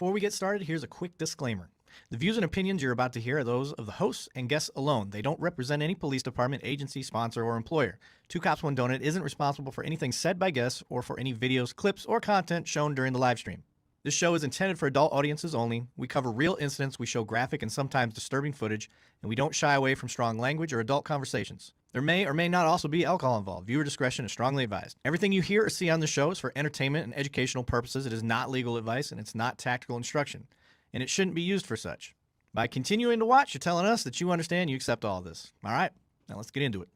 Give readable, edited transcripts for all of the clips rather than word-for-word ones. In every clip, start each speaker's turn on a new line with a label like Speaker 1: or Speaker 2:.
Speaker 1: Before we get started, here's a quick disclaimer. The views and opinions you're about to hear are those of the hosts and guests alone. They don't represent any police department, agency, sponsor, or employer. Two Cops, One Donut isn't responsible for anything said by guests or for any videos, clips, or content shown during the live stream. This show is intended for adult audiences only. We cover real incidents, we show graphic and sometimes disturbing footage, and we don't shy away from strong language or adult conversations. There may or may not also be alcohol involved. Viewer discretion is strongly advised. Everything you hear or see on the show is for entertainment and educational purposes. It is not legal advice, and it's not tactical instruction, and it shouldn't be used for such. By continuing to watch, you're telling us that you understand, you accept all of this. All right, now let's get into it.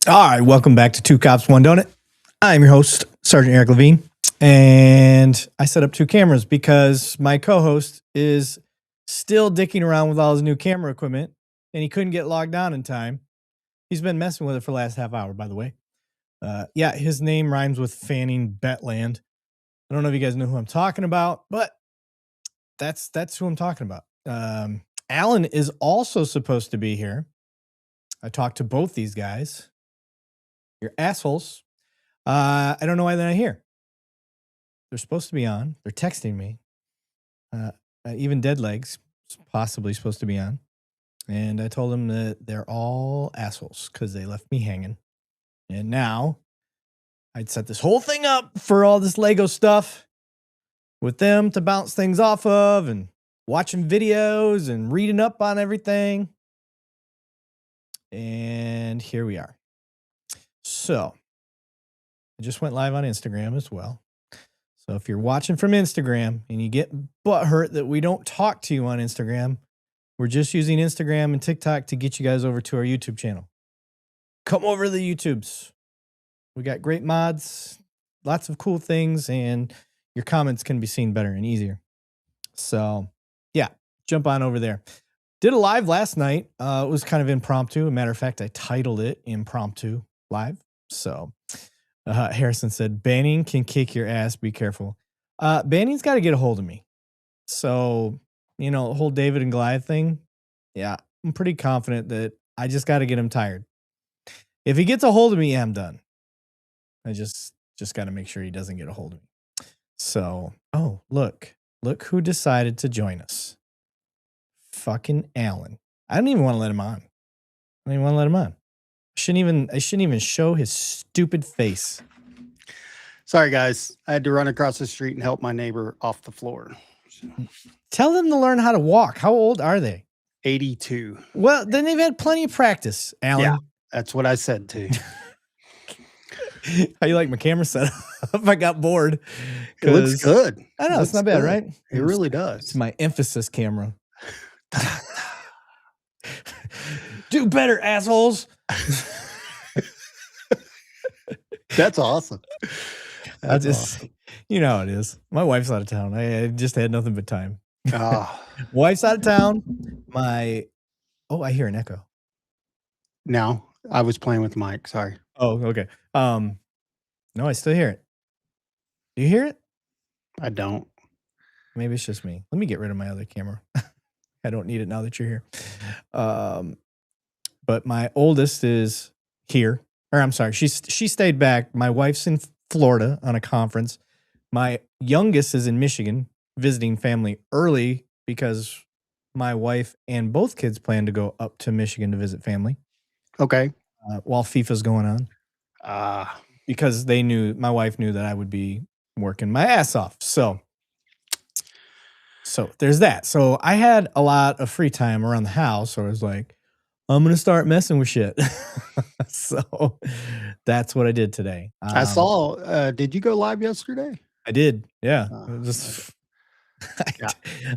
Speaker 1: All right, welcome back to Two Cops, One Donut. I'm your host, Sergeant Erik Lavigne, and I set up two cameras because my co-host is still dicking around with all his new camera equipment, and he couldn't get logged on in time. He's been messing with it for the last half hour, by the way. Yeah, his name rhymes with Fanning Betland. I don't know if you guys know who I'm talking about, but that's who I'm talking about. Alan is also supposed to be here. I talked to both these guys. You're assholes. I don't know why they're not here. They're supposed to be on. They're texting me. Even Deadlegs possibly supposed to be on. And I told them that they're all assholes because they left me hanging. And now I'd set this whole thing up for all this Lego stuff with them to bounce things off of and watching videos and reading up on everything. And here we are. So I just went live on Instagram as well. So if you're watching from Instagram and you get butthurt that we don't talk to you on Instagram, we're just using Instagram and TikTok to get you guys over to our YouTube channel. Come over to the YouTubes. We got great mods, lots of cool things, and your comments can be seen better and easier. So yeah, jump on over there. Did a live last night. It was kind of impromptu. As a matter of fact, I titled it Impromptu Live. So Harrison said, Banning can kick your ass. Be careful. Banning's got to get a hold of me. So, you know, the whole David and Goliath thing. Yeah, I'm pretty confident that I just got to get him tired. If he gets a hold of me, I'm done. I just got to make sure he doesn't get a hold of me. So, oh, look who decided to join us. Fucking Alan. I don't even want to let him on. I don't even want to let him on. I shouldn't even show his stupid face.
Speaker 2: Sorry, guys. I had to run across the street and help my neighbor off the floor.
Speaker 1: Tell them to learn how to walk. How old are they?
Speaker 2: 82.
Speaker 1: Well, then they've had plenty of practice, Alan.
Speaker 2: Yeah, that's what I said too.
Speaker 1: How you like my camera setup? I got bored.
Speaker 2: It looks good.
Speaker 1: I know, it's not bad, right?
Speaker 2: It really does.
Speaker 1: It's my emphasis camera. Do better, assholes.
Speaker 2: That's awesome. That's
Speaker 1: awesome. You know how it is. My wife's out of town. I just had nothing but time.
Speaker 2: Oh.
Speaker 1: Wife's out of town. I hear an echo.
Speaker 2: No, I was playing with Mike. Sorry.
Speaker 1: Oh, okay. No, I still hear it. Do you hear it?
Speaker 2: I don't.
Speaker 1: Maybe it's just me. Let me get rid of my other camera. I don't need it now that you're here. But my oldest is here. Or I'm sorry, she stayed back. My wife's in Florida on a conference. My youngest is in Michigan visiting family early because my wife and both kids plan to go up to Michigan to visit family.
Speaker 2: Okay.
Speaker 1: While FIFA's going on. Because my wife knew that I would be working my ass off. So there's that. So I had a lot of free time around the house. So I was like, I'm going to start messing with shit. So that's what I did today.
Speaker 2: I saw, did you go live yesterday?
Speaker 1: I did. Yeah.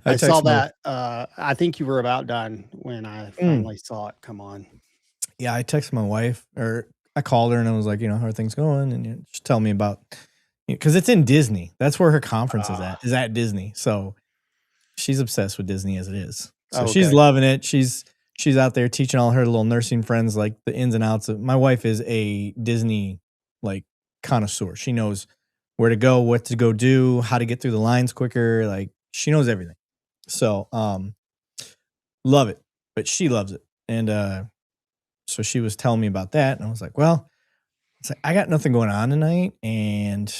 Speaker 2: I saw that. I think you were about done when I finally saw it come on.
Speaker 1: Yeah. I texted my wife, or I called her and I was like, how are things going? And just tell me about, because it's in Disney. That's where her conference is at Disney. So she's obsessed with Disney as it is. So she's loving it. She's out there teaching all her little nursing friends like the ins and outs of. My wife is a Disney like connoisseur. She knows where to go, what to go do, how to get through the lines quicker. Like she knows everything. So love it, but she loves it. And so she was telling me about that, and I was like, well, it's like I got nothing going on tonight, and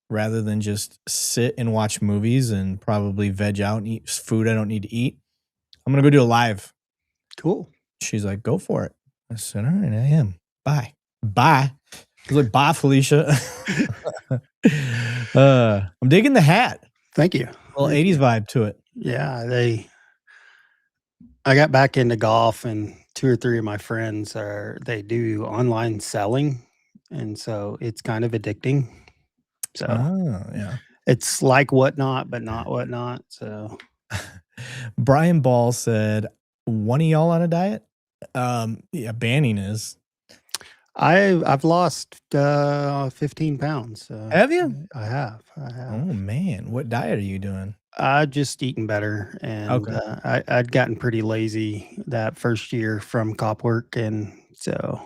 Speaker 1: rather than just sit and watch movies and probably veg out and eat food I don't need to eat, I'm gonna go do a live.
Speaker 2: Cool.
Speaker 1: She's like, go for it. I said, all right, I am. Bye. Bye. I was like, bye, Felicia. I'm digging the hat.
Speaker 2: Thank you.
Speaker 1: A little 80s vibe to it.
Speaker 2: Yeah, I got back into golf, and 2 or 3 of my friends they do online selling, and so it's kind of addicting. So
Speaker 1: Yeah.
Speaker 2: it's like Whatnot, but not Whatnot. So
Speaker 1: Brian Ball said, one of y'all on a diet? Yeah, Banning is.
Speaker 2: I've lost 15 pounds.
Speaker 1: Have you?
Speaker 2: I have.
Speaker 1: Oh man, what diet are you doing?
Speaker 2: Just eating better, and
Speaker 1: Okay.
Speaker 2: I'd gotten pretty lazy that first year from cop work, and so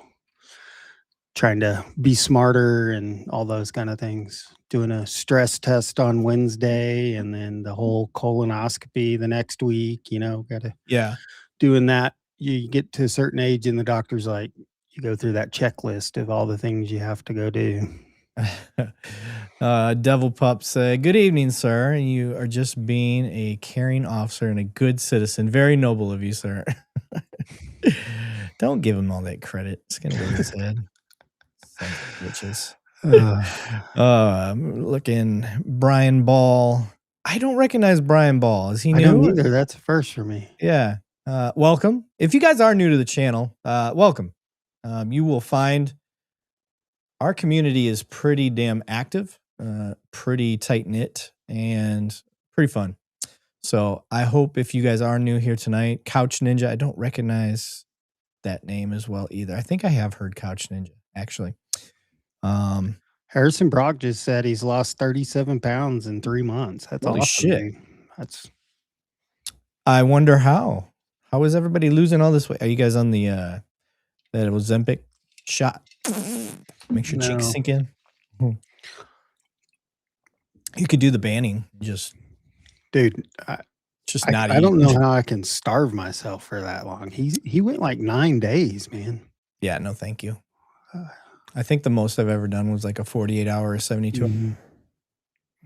Speaker 2: trying to be smarter and all those kind of things. Doing a stress test on Wednesday, and then the whole colonoscopy the next week. Gotta
Speaker 1: Yeah.
Speaker 2: doing that. You get to a certain age, and the doctor's like, you go through that checklist of all the things you have to go do.
Speaker 1: Devil Pup said, good evening, sir. You are just being a caring officer and a good citizen. Very noble of you, sir. Don't give him all that credit. It's gonna go to his head. Sons of bitches. Looking Brian Ball. I don't recognize Brian Ball. Is he new?
Speaker 2: I don't either. That's a first for me.
Speaker 1: Yeah. Welcome. If you guys are new to the channel, welcome. You will find our community is pretty damn active, pretty tight knit, and pretty fun. So I hope if you guys are new here tonight, Couch Ninja, I don't recognize that name as well either. I think I have heard Couch Ninja actually.
Speaker 2: Harrison Brock just said he's lost 37 pounds in 3 months. That's
Speaker 1: Holy
Speaker 2: awesome,
Speaker 1: shit.
Speaker 2: dude.
Speaker 1: I wonder how. How is everybody losing all this weight? Are you guys on the that Ozempic shot? Makes your cheeks sink in. You could do the banning.
Speaker 2: Dude,
Speaker 1: just not
Speaker 2: I don't know how I can starve myself for that long. He went like 9 days, man.
Speaker 1: Yeah, no, thank you. I think the most I've ever done was like a 48-hour or 72.
Speaker 2: Mm-hmm.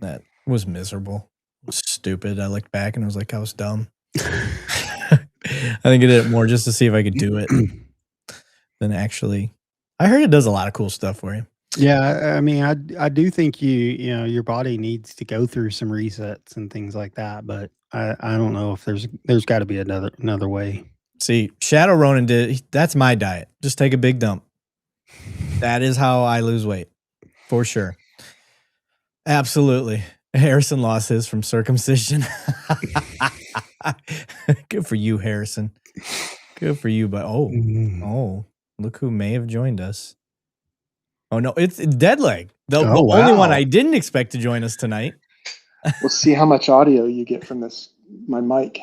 Speaker 1: That was miserable. It was stupid. I looked back and I was like, I was dumb. I think I did it more just to see if I could do it than actually. I heard it does a lot of cool stuff for you.
Speaker 2: Yeah, I mean, I do think your body needs to go through some resets and things like that, but I don't know if there's got to be another way.
Speaker 1: See, Shadow Ronin did. That's my diet. Just take a big dump. That is how I lose weight, for sure. Absolutely. Harrison lost his from circumcision. Good for you, Harrison. Good for you, but oh, look who may have joined us. Oh no, it's Deadleg. The only one I didn't expect to join us tonight.
Speaker 3: We'll see how much audio you get from this. My mic.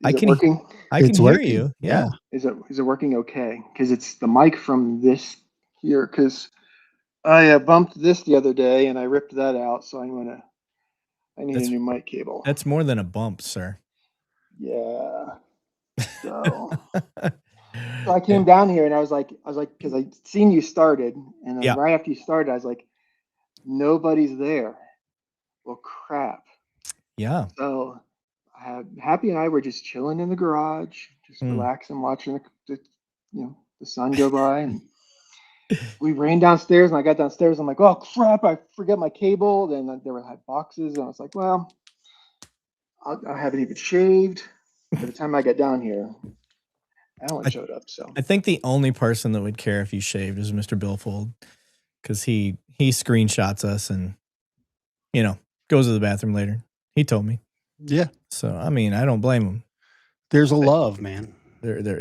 Speaker 3: Is it working?
Speaker 1: I can hear you. Yeah.
Speaker 3: Is it working okay? Because it's the mic from this here. Because I bumped this the other day and I ripped that out. So I need a new mic cable.
Speaker 1: That's more than a bump, sir.
Speaker 3: Yeah. So I came down here and I was like, because I seen you started, and then right after you started, I was like, nobody's there. Well, crap.
Speaker 1: Yeah.
Speaker 3: So Happy and I were just chilling in the garage, just relaxing, watching the sun go by, and we ran downstairs. And I got downstairs. I'm like, oh crap! I forget my cable. Then there had boxes, and I was like, well, I haven't even shaved. By the time I got down here, Alan showed up. So
Speaker 1: I think the only person that would care if you shaved is Mr. Billfold, because he screenshots us and goes to the bathroom later. He told me.
Speaker 2: Yeah.
Speaker 1: So I mean, I don't blame him.
Speaker 2: There's a love, man.
Speaker 1: There there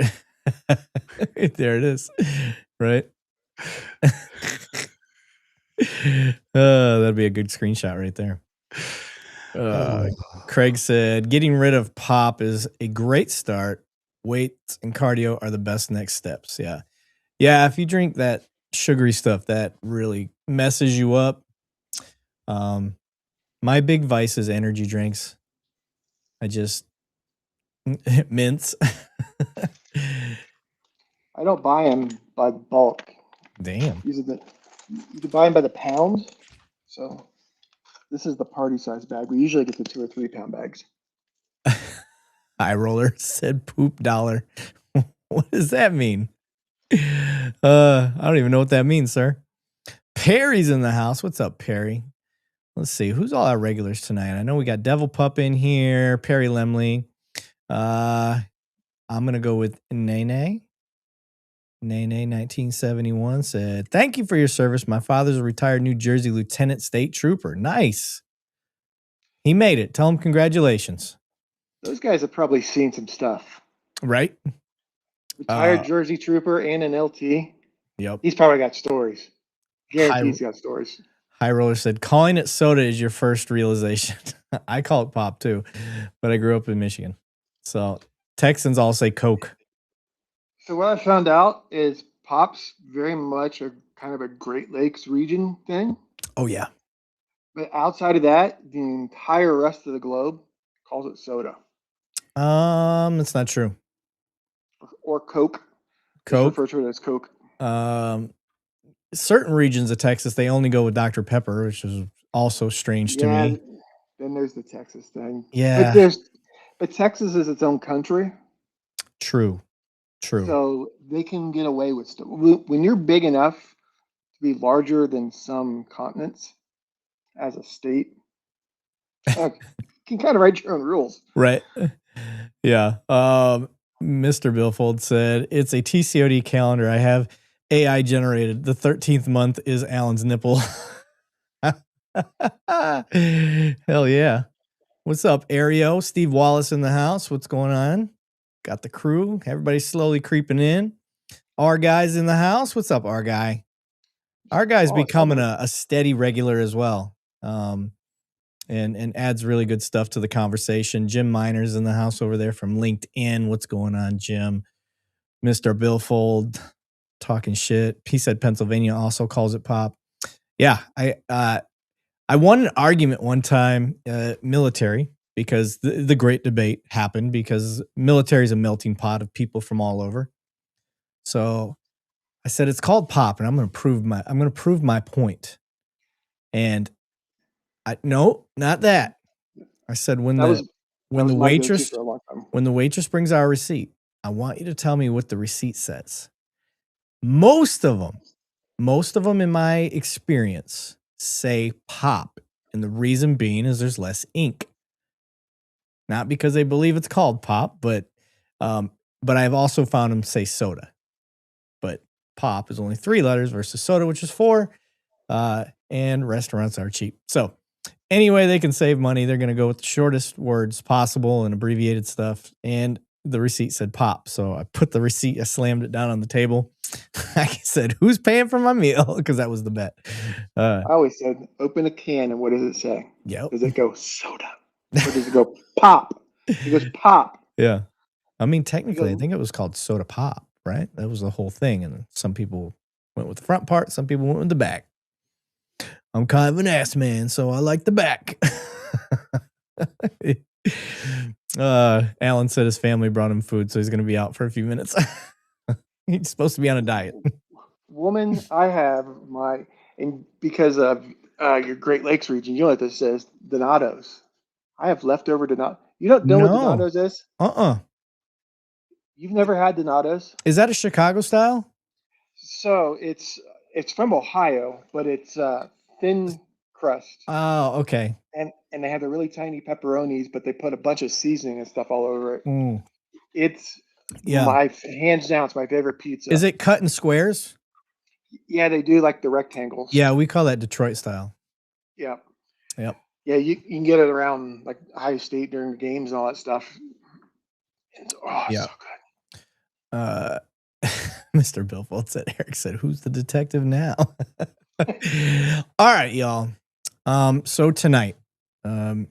Speaker 1: it is. Right? That'd be a good screenshot right there. Craig said, getting rid of pop is a great start. Weights and cardio are the best next steps. Yeah. Yeah, if you drink that sugary stuff, that really messes you up. My big vice is energy drinks. I just mints.
Speaker 3: I don't buy them by bulk.
Speaker 1: Damn.
Speaker 3: You can buy them by the pound. So this is the party size bag. We usually get the 2 or 3 pound bags.
Speaker 1: High roller said poop dollar. What does that mean? I don't even know what that means, sir. Perry's in the house. What's up, Perry? Let's see. Who's all our regulars tonight? I know we got Devil Pup in here. Perry Lemley. I'm going to go with Nene. Nene 1971 said, "Thank you for your service. My father's a retired New Jersey Lieutenant State Trooper." Nice. He made it. Tell him congratulations.
Speaker 3: Those guys have probably seen some stuff.
Speaker 1: Right?
Speaker 3: Retired Jersey Trooper and an LT.
Speaker 1: Yep.
Speaker 3: He's probably got stories. Guaranteed he's got stories.
Speaker 1: High Roller said, "Calling it soda is your first realization." I call it pop too, but I grew up in Michigan. So Texans all say Coke.
Speaker 3: So what I found out is pop's very much a kind of a Great Lakes region thing.
Speaker 1: Oh, yeah.
Speaker 3: But outside of that, the entire rest of the globe calls it soda.
Speaker 1: It's not true.
Speaker 3: Or Coke.
Speaker 1: Coke.
Speaker 3: Refer to it as Coke.
Speaker 1: Certain regions of Texas, they only go with Dr. Pepper, which is also strange to me.
Speaker 3: Then there's the Texas thing.
Speaker 1: Yeah.
Speaker 3: But Texas is its own country.
Speaker 1: True.
Speaker 3: So they can get away with stuff. When you're big enough to be larger than some continents as a state, you can kind of write your own rules.
Speaker 1: Right. Yeah. Mr. Billfold said, "It's a TCOD calendar. I have AI generated. The 13th month is Alan's nipple." Hell yeah. What's up, Ario? Steve Wallace in the house. What's going on? Got the crew. Everybody's slowly creeping in. Our guy's in the house. What's up, our guy? Our guy's becoming a steady regular as well. And adds really good stuff to the conversation. Jim Miner's in the house over there from LinkedIn. What's going on, Jim? Mr. Billfold talking shit. He said Pennsylvania also calls it pop. Yeah, I won an argument one time, military, because the great debate happened because military is a melting pot of people from all over. So I said it's called pop, and I'm going to prove my point. And no, not that. I said when the waitress brings our receipt, I want you to tell me what the receipt says. Most of them in my experience say pop, and the reason being is there's less ink. Not because they believe it's called pop, but I've also found them say soda. But pop is only 3 letters versus soda, which is 4. And restaurants are cheap. So anyway, they can save money. They're going to go with the shortest words possible and abbreviated stuff. And the receipt said pop. So I put the receipt, I slammed it down on the table. I said, "Who's paying for my meal?" Because that was the bet.
Speaker 3: I always said, open a can, and what does it say?
Speaker 1: Yep.
Speaker 3: Does it go soda? Or does it go pop? It goes pop.
Speaker 1: Yeah. I mean, technically, I think it was called soda pop, right? That was the whole thing. And some people went with the front part. Some people went with the back. I'm kind of an ass man, so I like the back. Alan said his family brought him food, so he's going to be out for a few minutes. He's supposed to be on a diet.
Speaker 3: Woman, I have and because of your Great Lakes region, you know what this says? Donatos. I have leftover Donatos. You don't know what Donatos is? You've never had Donatos?
Speaker 1: Is that a Chicago style?
Speaker 3: So it's from Ohio, but it's thin crust.
Speaker 1: Oh, okay.
Speaker 3: And they have the really tiny pepperonis, but they put a bunch of seasoning and stuff all over it.
Speaker 1: Mm.
Speaker 3: It's my hands down. It's my favorite pizza.
Speaker 1: Is it cut in squares?
Speaker 3: Yeah, they do like the rectangles.
Speaker 1: Yeah, we call that Detroit style.
Speaker 3: Yep.
Speaker 1: Yeah,
Speaker 3: you can get it around like Ohio State during the games and all that stuff. It's so good.
Speaker 1: Mr. Billfold said, Eric said, "Who's the detective now?" All right, y'all. So tonight, I've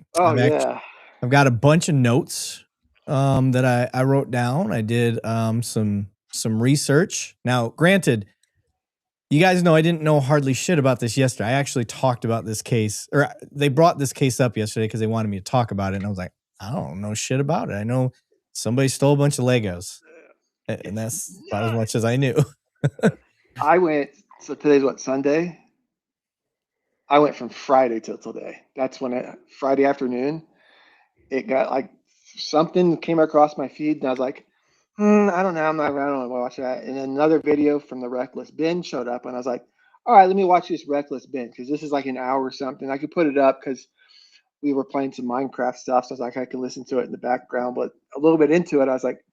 Speaker 1: got a bunch of notes that I wrote down. I did some research. Now, granted, you guys know I didn't know hardly shit about this yesterday. I actually talked about this case, or they brought this case up yesterday because they wanted me to talk about it, and I was like, I don't know shit about it. I know somebody stole a bunch of Legos. And that's about as much as I knew.
Speaker 3: I went, so today's what, Sunday? I went from Friday till today. That's when Friday afternoon, it got like something came across my feed and I was like, I don't know, I don't want to watch that. And then another video from the Reckless Ben showed up and I was like, all right, let me watch this Reckless Ben because this is like an hour or something. I could put it up because we were playing some Minecraft stuff. So I was like, I can listen to it in the background. But a little bit into it, I was like,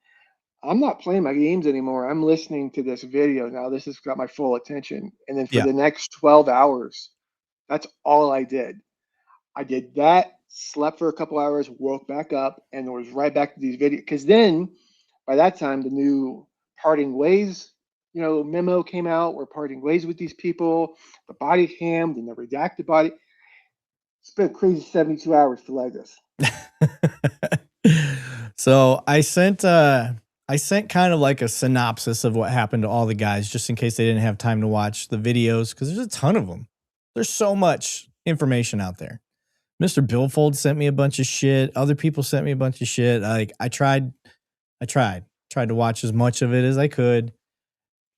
Speaker 3: I'm not playing my games anymore. I'm listening to this video now. This has got my full attention. And then for the next 12 hours, that's all I did. I did that, slept for a couple hours, woke back up, and was right back to these videos. Because then, by that time, the new parting ways, memo came out. We're parting ways with these people. The body cam, and the redacted body. It's been a crazy 72 hours to Legos.
Speaker 1: So I sent kind of like a synopsis of what happened to all the guys, just in case they didn't have time to watch the videos, because there's a ton of them. There's so much information out there. Mr. Billfold sent me a bunch of shit. Other people sent me a bunch of shit. Like I tried to watch as much of it as I could.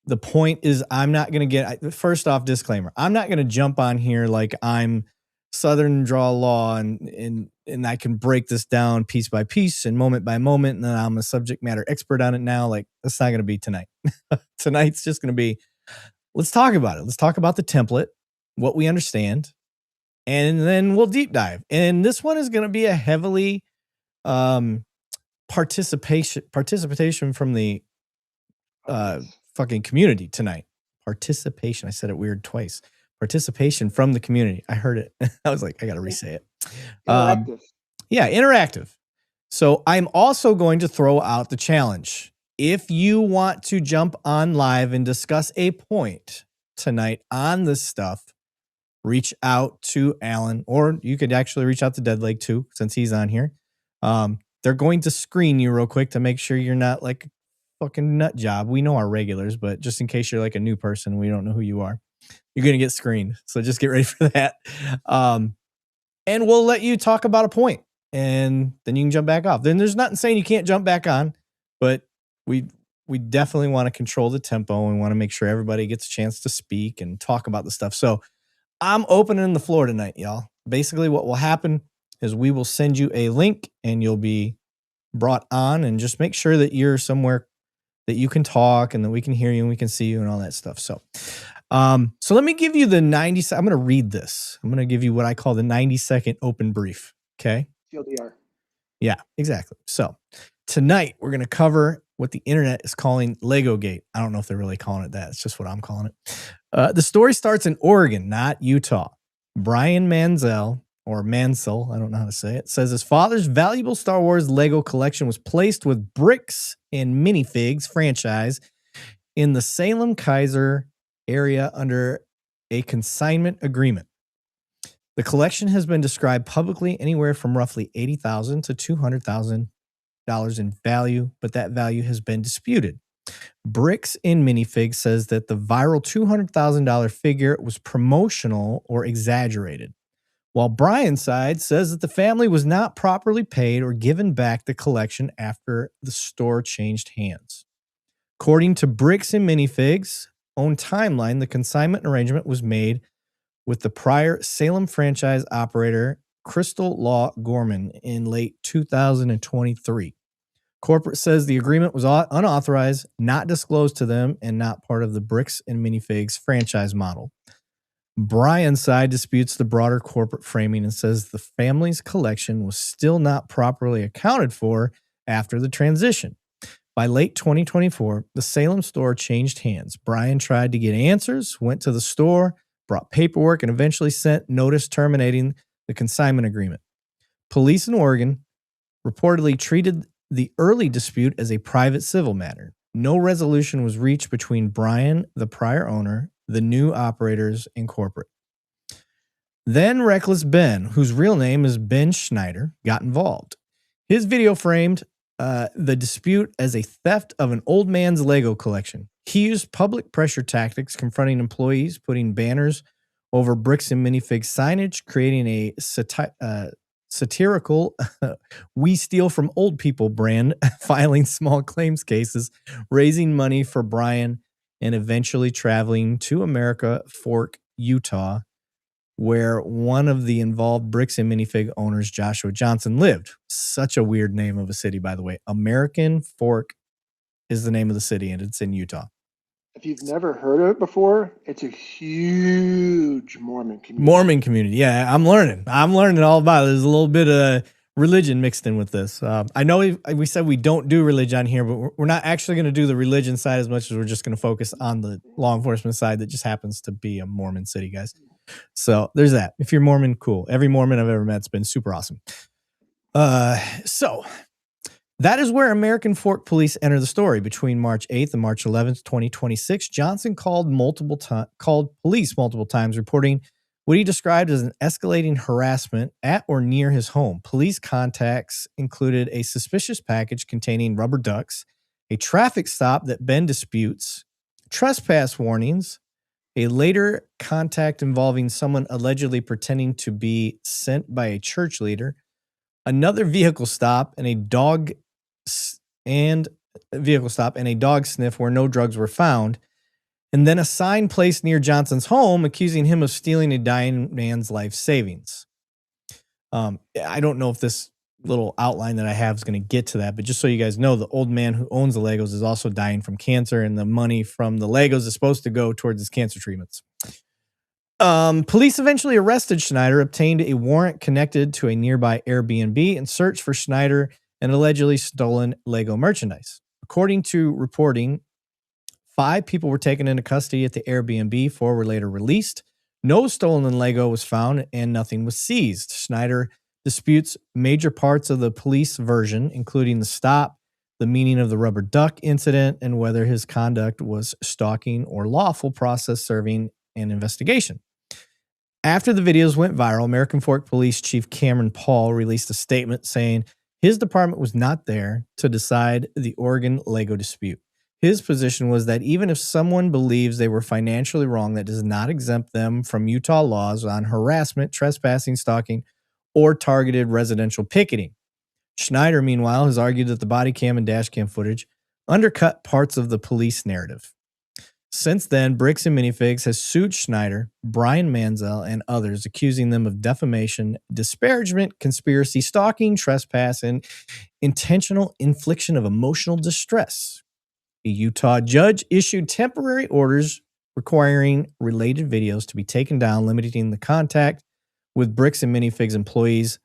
Speaker 1: The point is, I'm not going to get, first off, disclaimer, I'm not going to jump on here like I'm Southern draw law and I can break this down piece by piece and moment by moment. And then I'm a subject matter expert on it now. Like that's not going to be tonight. Tonight's just going to be, let's talk about it. Let's talk about the template, what we understand, and then we'll deep dive. And this one is going to be a heavily participation from the fucking community tonight. Participation. I said it weird twice. Participation from the community. I heard it. I was like, I got to re-say it.
Speaker 3: Interactive.
Speaker 1: Yeah, interactive. So I'm also going to throw out the challenge. If you want to jump on live and discuss a point tonight on this stuff, reach out to Alan, or you could actually reach out to Deadleg too, since he's on here. They're going to screen you real quick to make sure you're not like a fucking nut job. We know our regulars, but just in case you're like a new person, we don't know who you are. You're going to get screened. So just get ready for that. And we'll let you talk about a point and then you can jump back off. Then there's nothing saying you can't jump back on, but we definitely want to control the tempo and want to make sure everybody gets a chance to speak and talk about the stuff. So I'm opening the floor tonight, y'all. Basically what will happen is we will send you a link and you'll be brought on, and just make sure that you're somewhere that you can talk and that we can hear you and we can see you and all that stuff. So let me give you the 90. I'm going to read this. I'm going to give you what I call the 90-second open brief. Okay.
Speaker 3: TLDR.
Speaker 1: Yeah, exactly. So tonight we're going to cover what the internet is calling Lego Gate. I don't know if they're really calling it that. It's just what I'm calling it. The story starts in Oregon, not Utah. Brian Mansell, I don't know how to say it, says his father's valuable Star Wars Lego collection was placed with Bricks and Minifigs franchise in the Salem Kaiser area under a consignment agreement. The collection has been described publicly anywhere from roughly $80,000 to $200,000 in value, but that value has been disputed. Bricks in Minifigs says that the viral $200,000 figure was promotional or exaggerated, while Brian's side says that the family was not properly paid or given back the collection after the store changed hands. According to Bricks and Minifigs' own timeline, the consignment arrangement was made with the prior Salem franchise operator Crystal Law Gorman in late 2023. Corporate says the agreement was unauthorized, not disclosed to them, and not part of the Bricks and Minifigs franchise model. Brian's side disputes the broader corporate framing and says the family's collection was still not properly accounted for after the transition. By late 2024, the Salem store changed hands. Brian tried to get answers, went to the store, brought paperwork, and eventually sent notice terminating the consignment agreement. Police in Oregon reportedly treated the early dispute as a private civil matter. No resolution was reached between Brian, the prior owner, the new operators, and corporate. Then Reckless Ben, whose real name is Ben Schneider, got involved. His video framed the dispute as a theft of an old man's Lego collection. He used public pressure tactics, confronting employees, putting banners over Bricks and Minifigs signage, creating a satirical We Steal from Old People brand, filing small claims cases, raising money for Brian, and eventually traveling to America Fork, Utah, where one of the involved Bricks and Minifig owners, Joshua Johnson, lived. Such a weird name of a city, by the way. American Fork is the name of the city, and it's in Utah.
Speaker 3: If you've never heard of it before, it's a huge Mormon community.
Speaker 1: Mormon community. Yeah, I'm learning all about it. There's a little bit of religion mixed in with this. I know we said we don't do religion on here, but we're not actually going to do the religion side as much as we're just going to focus on the law enforcement side that just happens to be a Mormon city, guys. So there's that. If you're Mormon, cool. Every Mormon I've ever met's been super awesome. So that is where American Fork police enter the story. Between March 8th and March 11th, 2026, Johnson called police multiple times, reporting what he described as an escalating harassment at or near his home. Police contacts included a suspicious package containing rubber ducks, a traffic stop that Ben disputes, trespass warnings, a later contact involving someone allegedly pretending to be sent by a church leader, another vehicle stop, and a dog sniff where no drugs were found, and then a sign placed near Johnson's home accusing him of stealing a dying man's life savings. I don't know if this little outline that I have is going to get to that, but just so you guys know, the old man who owns the Legos is also dying from cancer, and the money from the Legos is supposed to go towards his cancer treatments. Police eventually arrested Schneider, obtained a warrant connected to a nearby Airbnb, and searched for Schneider and allegedly stolen Lego merchandise. According to reporting, 5 people were taken into custody at the Airbnb. 4 were later released. No stolen Lego was found and nothing was seized. Schneider disputes major parts of the police version, including the stop, the meaning of the rubber duck incident, and whether his conduct was stalking or lawful process serving an investigation. After the videos went viral, American Fork Police Chief Cameron Paul released a statement saying his department was not there to decide the Oregon Lego dispute. His position was that even if someone believes they were financially wrong, that does not exempt them from Utah laws on harassment, trespassing, stalking, or targeted residential picketing. Schneider, meanwhile, has argued that the body cam and dash cam footage undercut parts of the police narrative. Since then, Bricks and Minifigs has sued Schneider, Brian Manzel, and others, accusing them of defamation, disparagement, conspiracy, stalking, trespass, and intentional infliction of emotional distress. A Utah judge issued temporary orders requiring related videos to be taken down, limiting the contact with Bricks and Minifigs employees,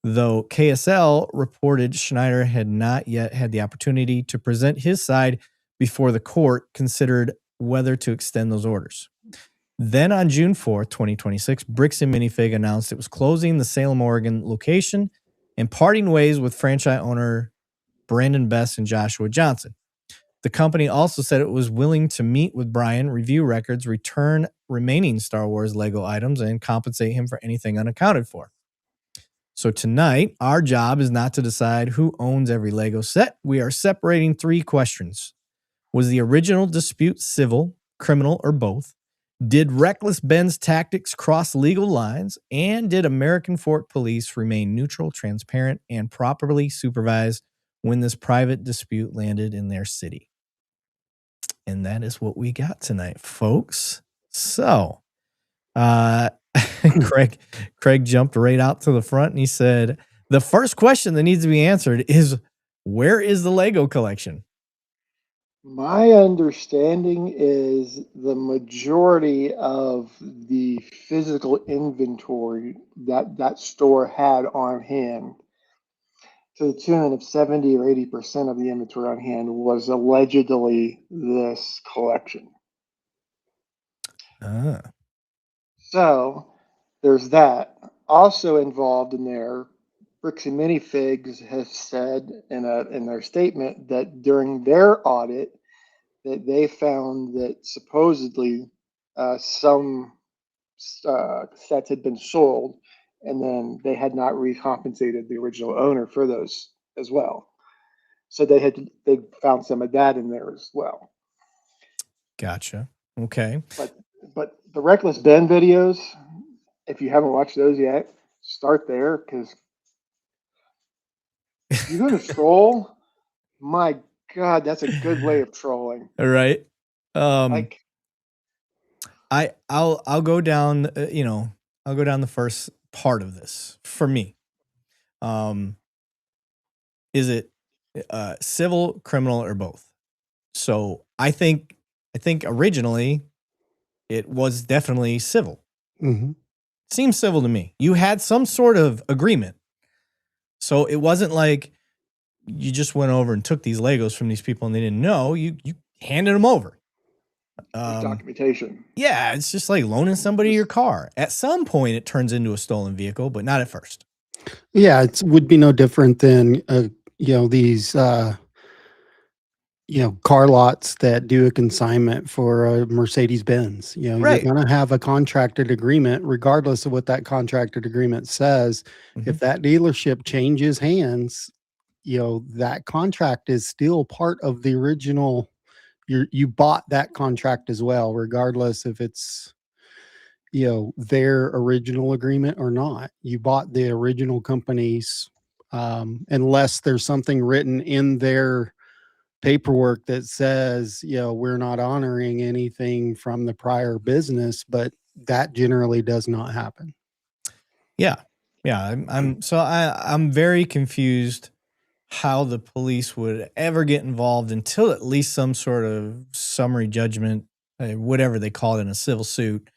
Speaker 1: though KSL reported Schneider had not yet had the opportunity to present his side before the court considered whether to extend those orders. Then on June 4th, 2026, Bricks and Minifig announced it was closing the Salem, Oregon location and parting ways with franchise owner Brandon Best and Joshua Johnson. The company also said it was willing to meet with Brian, review records, return remaining Star Wars Lego items, and compensate him for anything unaccounted for. So tonight, our job is not to decide who owns every Lego set. We are separating 3 questions. Was the original dispute civil, criminal, or both? Did Reckless Ben's tactics cross legal lines? And did American Fork Police remain neutral, transparent, and properly supervised when this private dispute landed in their city? And that is what we got tonight, folks. So, Craig jumped right out to the front and he said, the first question that needs to be answered is, where is the Lego collection?
Speaker 3: My understanding is the majority of the physical inventory that store had on hand, to the tune of 70 or 80% of the inventory on hand, was allegedly this collection. So there's that. Also involved in there, Bricks and Minifigs has said in their statement that during their audit that they found that supposedly some sets had been sold, and then they had not recompensated the original owner for those as well. So they found some of that in there as well.
Speaker 1: Gotcha. Okay.
Speaker 3: But the Reckless Ben videos, if you haven't watched those yet, start there, because You're going to troll? My God, that's a good way of trolling.
Speaker 1: Right.
Speaker 3: Like,
Speaker 1: I'll go down, I'll go down the first part of this for me. Is it civil, criminal, or both? So I think originally it was definitely civil.
Speaker 2: Mm-hmm.
Speaker 1: Seems civil to me. You had some sort of agreement. So it wasn't like you just went over and took these Legos from these people and they didn't know. You handed them over.
Speaker 3: documentation.
Speaker 1: Yeah, it's just like loaning somebody your car. At some point, it turns into a stolen vehicle, but not at first.
Speaker 2: Yeah, it would be no different than these car lots that do a consignment for a Mercedes Benz.
Speaker 1: Right.
Speaker 2: You're going to have a contracted agreement, regardless of what that contracted agreement says.
Speaker 1: Mm-hmm.
Speaker 2: If that dealership changes hands, that contract is still part of the original. You bought that contract as well, regardless if it's their original agreement or not. You bought the original company's, unless there's something written in their paperwork that says, we're not honoring anything from the prior business, but that generally does not happen.
Speaker 1: Yeah. I'm very confused how the police would ever get involved until at least some sort of summary judgment, whatever they call it in a civil suit.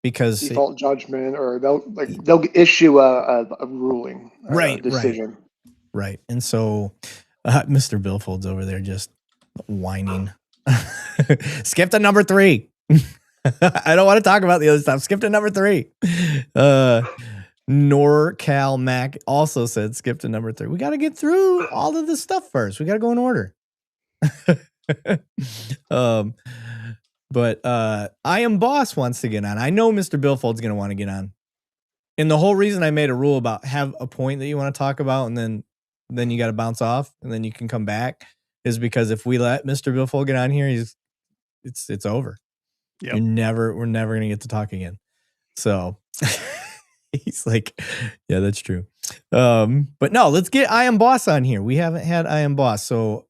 Speaker 1: Because
Speaker 3: default judgment, or they'll issue a ruling,
Speaker 1: right,
Speaker 3: a decision.
Speaker 1: Right. And so Mr. Billfold's over there just whining. Skip to number 3. I don't want to talk about the other stuff. Skip to number 3. NorCal Mac also said skip to number 3. We got to get through all of this stuff first. We got to go in order. But I Am Boss wants to get on. I know Mr. Billfold's going to want to get on. And the whole reason I made a rule about have a point that you want to talk about and then you got to bounce off and then you can come back is because if we let Mr. Billfold get on here, it's over.
Speaker 2: Yep.
Speaker 1: We're never going to get to talk again. So he's like, yeah, that's true. But no, let's get I Am Boss on here. We haven't had I Am Boss. So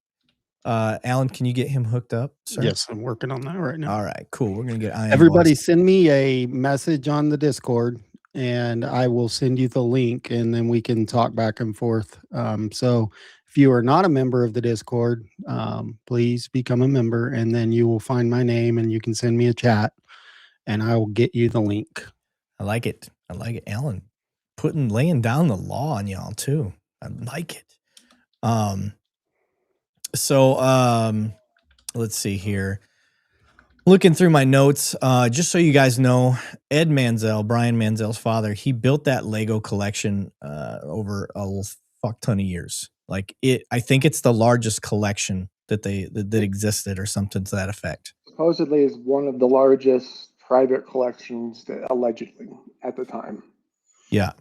Speaker 1: Alan, can you get him hooked up, sir?
Speaker 2: Yes, I'm working on that right now.
Speaker 1: All right, cool. We're going to get I Am
Speaker 2: Everybody
Speaker 1: Boss.
Speaker 2: Send me a message on the Discord and I will send you the link and then we can talk back and forth. So if you are not a member of the Discord, please become a member and then you will find my name and you can send me a chat and I will get you the link.
Speaker 1: I like it. Alan, laying down the law on y'all too. I like it. So let's see here. Looking through my notes, just so you guys know, Ed Manziel, Brian Manziel's father, he built that Lego collection over a fuck ton of years. Like I think it's the largest collection that existed or something to that effect.
Speaker 3: Supposedly is one of the largest private collections allegedly at the time.
Speaker 1: Yeah.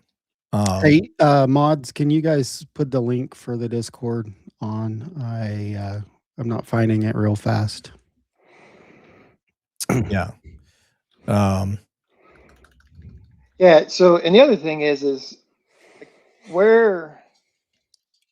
Speaker 2: Hey, mods, can you guys put the link for the Discord on? I'm not finding it real fast.
Speaker 1: Yeah.
Speaker 3: Yeah. So, and the other thing is where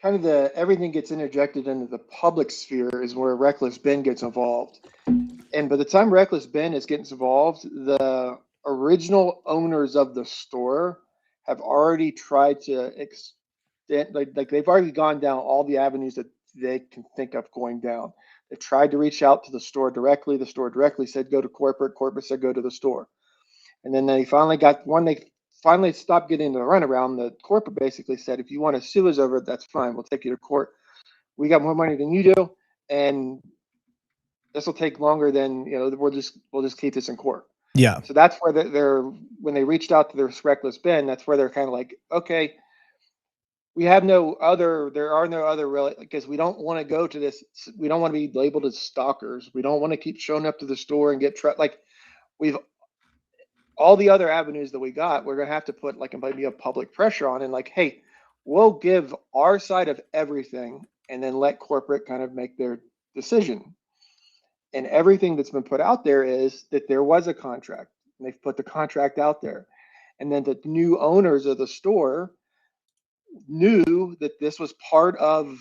Speaker 3: kind of everything gets interjected into the public sphere is where Reckless Ben gets involved. And by the time Reckless Ben is getting involved, the original owners of the store have already tried to extend, like they've already gone down all the avenues that they can think of going down. They tried to reach out to the store directly. The store directly said go to corporate. Corporate said go to the store. And then they finally stopped getting the runaround. The corporate basically said, if you want to sue us over it, that's fine. We'll take you to court. We got more money than you do, and this will take longer than we'll just keep this in court.
Speaker 1: Yeah.
Speaker 3: So that's where they're when they reached out to their Reckless Ben, that's where they're kind of like, okay, there are no other really, because we don't want to go to this. We don't want to be labeled as stalkers. We don't want to keep showing up to the store and get all the other avenues that we got, we're going to have to put maybe a public pressure on and hey, we'll give our side of everything and then let corporate kind of make their decision. And everything that's been put out there is that there was a contract and they've put the contract out there. And then the new owners of the store knew that this was part of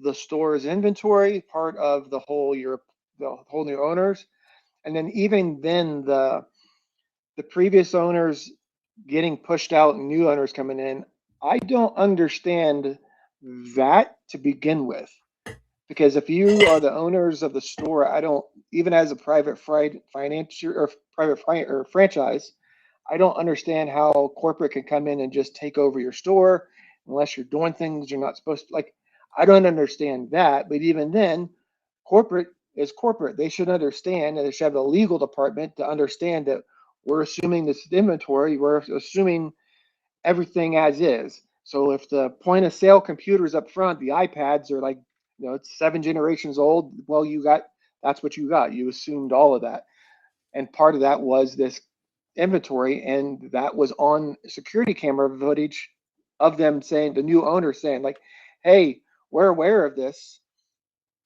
Speaker 3: the store's inventory, part of the whole new owners. And then even then the previous owners getting pushed out and new owners coming in, I don't understand that to begin with. Because if you are the owners of the store, I don't, even as a private financier or franchise, I don't understand how corporate can come in and just take over your store unless you're doing things you're not supposed to. Like, I don't understand that. But even then, corporate is corporate. They should understand, and they should have a legal department to understand that we're assuming this inventory, we're assuming everything as is. So if the point of sale computers up front, the iPads are like, it's 7 generations old. Well, that's what you got. You assumed all of that. And part of that was this inventory, and that was on security camera footage of them saying, the new owner saying, like, hey, we're aware of this.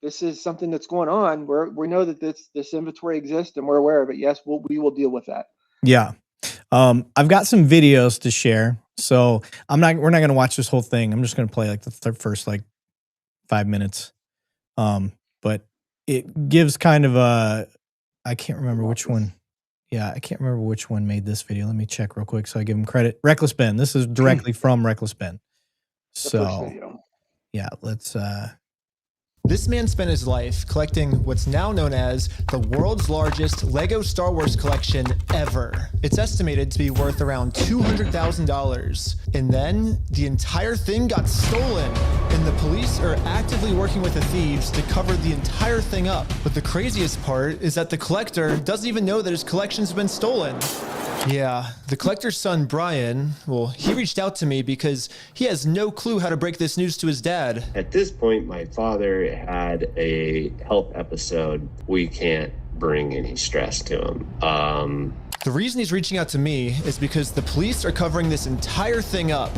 Speaker 3: This is something that's going on. We know that this inventory exists and we're aware of it. Yes, we will deal with that.
Speaker 1: Yeah. I've got some videos to share. So we're not going to watch this whole thing. I'm just going to play like the first 5 minutes. But it gives kind of I can't remember which one. Yeah, I can't remember which one made this video. Let me check real quick so I give him credit. Reckless Ben. This is directly from Reckless Ben. So yeah, let's
Speaker 4: This man spent his life collecting what's now known as the world's largest Lego Star Wars collection ever. It's estimated to be worth around $200,000. And then the entire thing got stolen, and the police are actively working with the thieves to cover the entire thing up. But the craziest part is that the collector doesn't even know that his collection's been stolen. Yeah, the collector's son, Brian, well, he reached out to me because he has no clue how to break this news to his dad.
Speaker 5: At this point, my father had a health episode. We can't bring any stress to him.
Speaker 4: The reason he's reaching out to me is because the police are covering this entire thing up.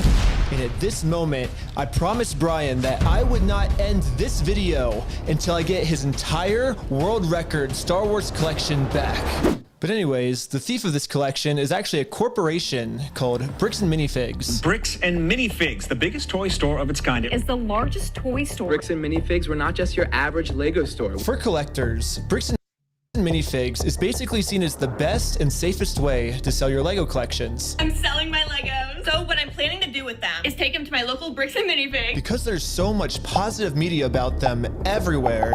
Speaker 4: And at this moment, I promised Brian that I would not end this video until I get his entire world record Star Wars collection back. But anyways, the thief of this collection is actually a corporation called Bricks and Minifigs.
Speaker 6: Bricks and Minifigs, the biggest toy store of its kind.
Speaker 7: Is the largest toy store.
Speaker 8: Bricks and Minifigs were not just your average Lego store.
Speaker 4: For collectors, Bricks and Minifigs is basically seen as the best and safest way to sell your Lego collections.
Speaker 7: I'm selling my Legos. So what I'm planning to do with them is take them to my local Bricks and Minifigs.
Speaker 4: Because there's so much positive media about them everywhere,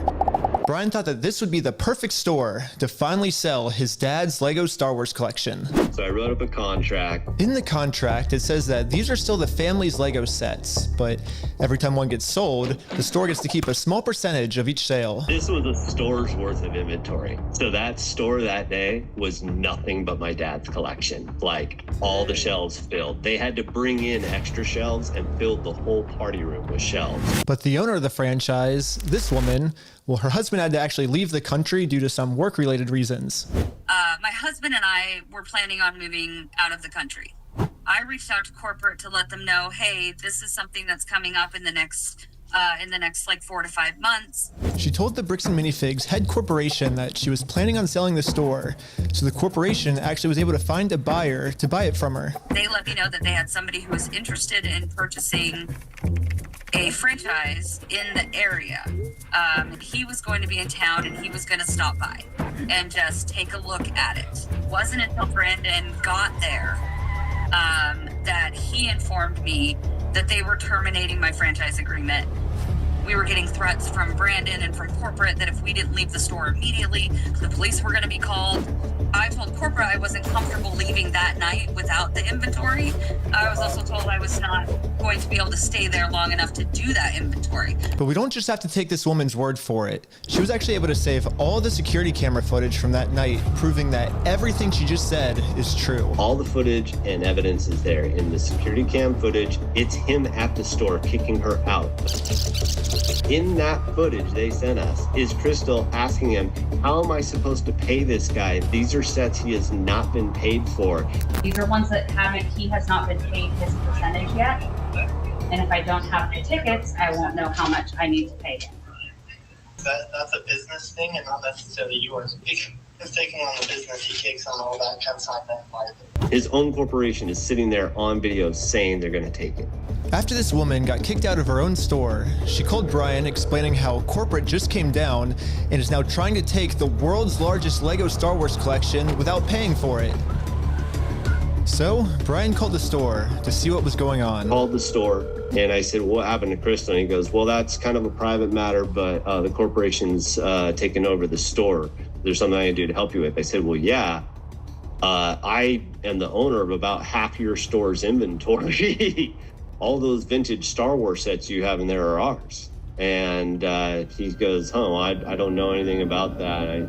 Speaker 4: Brian thought that this would be the perfect store to finally sell his dad's Lego Star Wars collection.
Speaker 5: So I wrote up a contract.
Speaker 4: In the contract, it says that these are still the family's Lego sets, but every time one gets sold, the store gets to keep a small percentage of each sale.
Speaker 5: This was a store's worth of inventory. So that store that day was nothing but my dad's collection. Like, all the shelves filled. They had to bring in extra shelves and filled the whole party room with shelves.
Speaker 4: But the owner of the franchise, this woman, well, her husband had to actually leave the country due to some work-related reasons.
Speaker 9: My husband and I were planning on moving out of the country. I reached out to corporate to let them know, hey, this is something that's coming up in the next 4 to 5 months.
Speaker 4: She told the Bricks and Minifigs head corporation that she was planning on selling the store, so the corporation actually was able to find a buyer to buy it from her.
Speaker 9: They let me know that they had somebody who was interested in purchasing a franchise in the area. He was going to be in town and he was going to stop by and just take a look at it. It wasn't until Brandon got there that he informed me that they were terminating my franchise agreement. We were getting threats from Brandon and from corporate that if we didn't leave the store immediately, the police were going to be called. I told corporate I wasn't comfortable leaving that night without the inventory. I was also told I was not going to be able to stay there long enough to do that inventory.
Speaker 4: But we don't just have to take this woman's word for it. She was actually able to save all the security camera footage from that night, proving that everything she just said is true.
Speaker 5: All the footage and evidence is there. In the security cam footage, it's him at the store kicking her out. In that footage they sent us is Crystal asking him, how am I supposed to pay this guy? These are sets he has not been paid for.
Speaker 10: These are ones that he has not been paid his percentage yet. And if I don't have the tickets, I won't know how much I need to pay him.
Speaker 11: That's a business thing and not necessarily yours. He's taking on the business, he takes on all that consignment liability.
Speaker 5: His own corporation is sitting there on video saying they're going to take it.
Speaker 4: After this woman got kicked out of her own store, she called Brian explaining how corporate just came down and is now trying to take the world's largest Lego Star Wars collection without paying for it. So Brian called the store to see what was going on.
Speaker 5: Called the store and I said, what happened to Crystal? And he goes, well, that's kind of a private matter, but the corporation's taken over the store. There's something I can do to help you with. I said, well, yeah. I am the owner of about half your store's inventory. All those vintage Star Wars sets you have in there are ours. And he goes, I don't know anything about that. I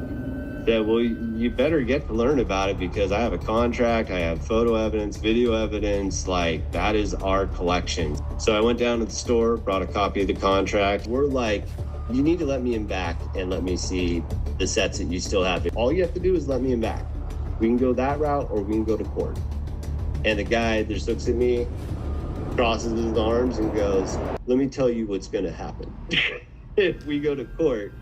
Speaker 5: said, well, you better get to learn about it because I have a contract, I have photo evidence, video evidence, like that is our collection. So I went down to the store, brought a copy of the contract. We're like, you need to let me in back and let me see the sets that you still have. All you have to do is let me in back. We can go that route or we can go to court. And the guy just looks at me, crosses his arms and goes, let me tell you what's gonna happen. If we go to court,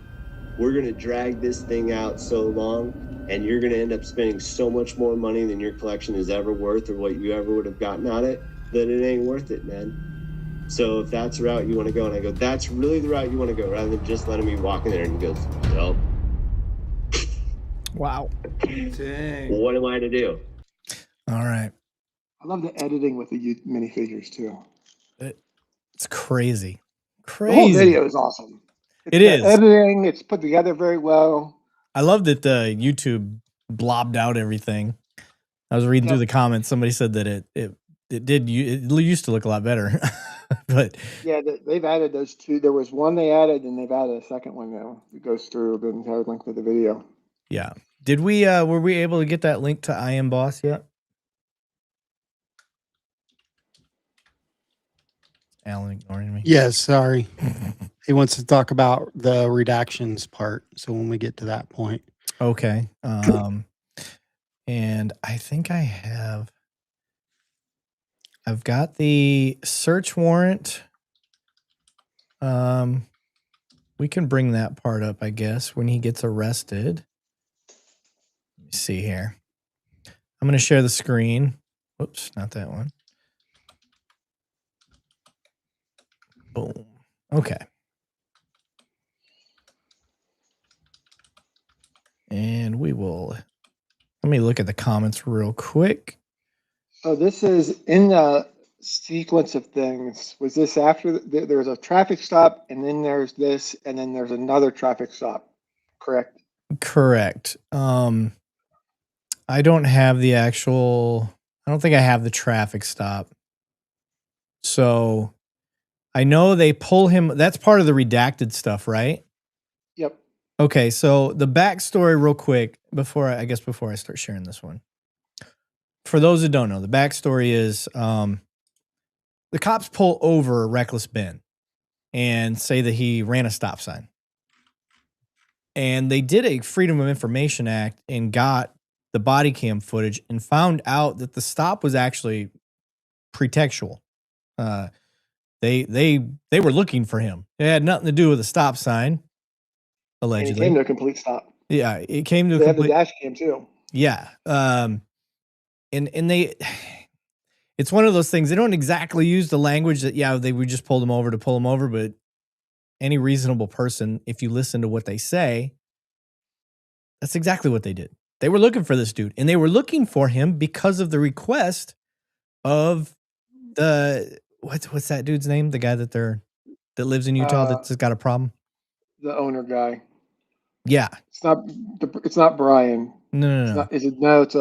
Speaker 5: we're gonna drag this thing out so long and you're gonna end up spending so much more money than your collection is ever worth or what you ever would have gotten out of it, that it ain't worth it, man. So if that's the route you wanna go, and I go, that's really the route you wanna go, rather than just letting me walk in there. And he goes, nope.
Speaker 1: Wow.
Speaker 3: Dang.
Speaker 5: What am I to do?
Speaker 1: All right.
Speaker 3: I love the editing with the minifigures too.
Speaker 1: It's crazy.
Speaker 3: The whole video is awesome.
Speaker 1: It is.
Speaker 3: Editing, it's put together very well.
Speaker 1: I love that the YouTube blobbed out everything. I was reading through the comments. Somebody said that it used to look a lot better. But
Speaker 3: yeah, they've added those two. There was one they added, and they've added a second one now. It goes through the entire length of the video.
Speaker 1: Yeah. Did we were we able to get that link to I Am Boss yet? Alan ignoring me.
Speaker 2: Yes, sorry. He wants to talk about the redactions part. So when we get to that point.
Speaker 1: Okay. And I think I've got the search warrant. We can bring that part up, I guess, when he gets arrested. Let me see here. I'm going to share the screen. Whoops, not that one. Boom. Okay. And we will, let me look at the comments real quick.
Speaker 3: So this is in the sequence of things. Was this after there's a traffic stop, and then there's this, and then there's another traffic stop, correct?
Speaker 1: Correct. I don't have the actual, I don't think I have the traffic stop. So I know they pull him. That's part of the redacted stuff, right?
Speaker 3: Yep.
Speaker 1: Okay. So the backstory real quick before I start sharing this one. For those who don't know, the backstory is the cops pull over Reckless Ben and say that he ran a stop sign. And they did a Freedom of Information Act and got the body cam footage and found out that the stop was actually pretextual. They were looking for him. It had nothing to do with a stop sign, allegedly.
Speaker 3: And it came to a complete stop.
Speaker 1: Yeah, it came to
Speaker 3: they
Speaker 1: a complete.
Speaker 3: They have the dash cam too.
Speaker 1: Yeah. And they, it's one of those things. They don't exactly use the language that, we just pulled him over to pull him over, but any reasonable person, if you listen to what they say, that's exactly what they did. They were looking for this dude, and they were looking for him because of the request of the, what's that dude's name? The guy that lives in Utah that's got a problem.
Speaker 3: The owner guy.
Speaker 1: Yeah.
Speaker 3: It's not Brian.
Speaker 1: No.
Speaker 3: Is it? No, it's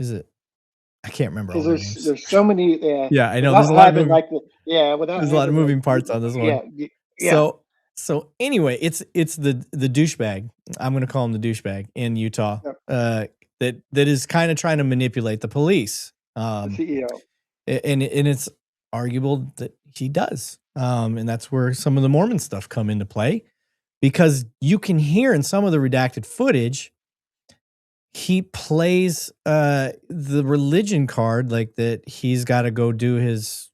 Speaker 1: Is it? I can't remember.
Speaker 3: There's so many.
Speaker 1: Yeah, I know. There's a lot of moving,
Speaker 3: there's
Speaker 1: a lot of moving parts on this one.
Speaker 3: Yeah.
Speaker 1: So anyway, it's the douchebag. I'm going to call him the douchebag in Utah. Yep. That is kind of trying to manipulate the police.
Speaker 3: The CEO.
Speaker 1: And it's arguable that he does. And that's where some of the Mormon stuff come into play, because you can hear in some of the redacted footage, he plays the religion card, like that he's got to go do his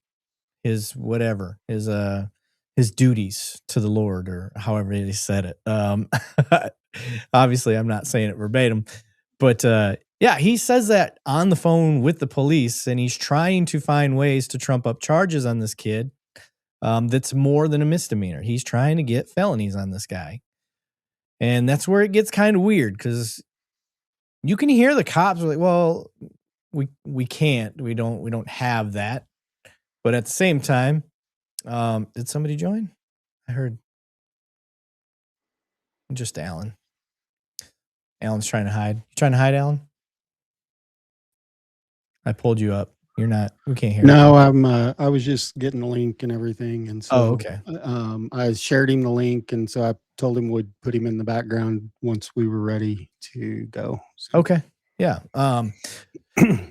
Speaker 1: whatever, his duties to the Lord, or however he said it. Obviously I'm not saying it verbatim, but Yeah, he says that on the phone with the police, and he's trying to find ways to trump up charges on this kid. That's more than a misdemeanor. He's trying to get felonies on this guy. And that's where it gets kind of weird, because you can hear the cops are like, well, we can't. We don't have that. But at the same time, did somebody join? I heard just Alan. Alan's trying to hide. You trying to hide, Alan? I pulled you up. You're not. We can't hear you.
Speaker 2: No, I was just getting the link and everything, and so
Speaker 1: okay.
Speaker 2: I shared him the link, and so I told him we'd put him in the background once we were ready to go. So.
Speaker 1: Okay. Yeah.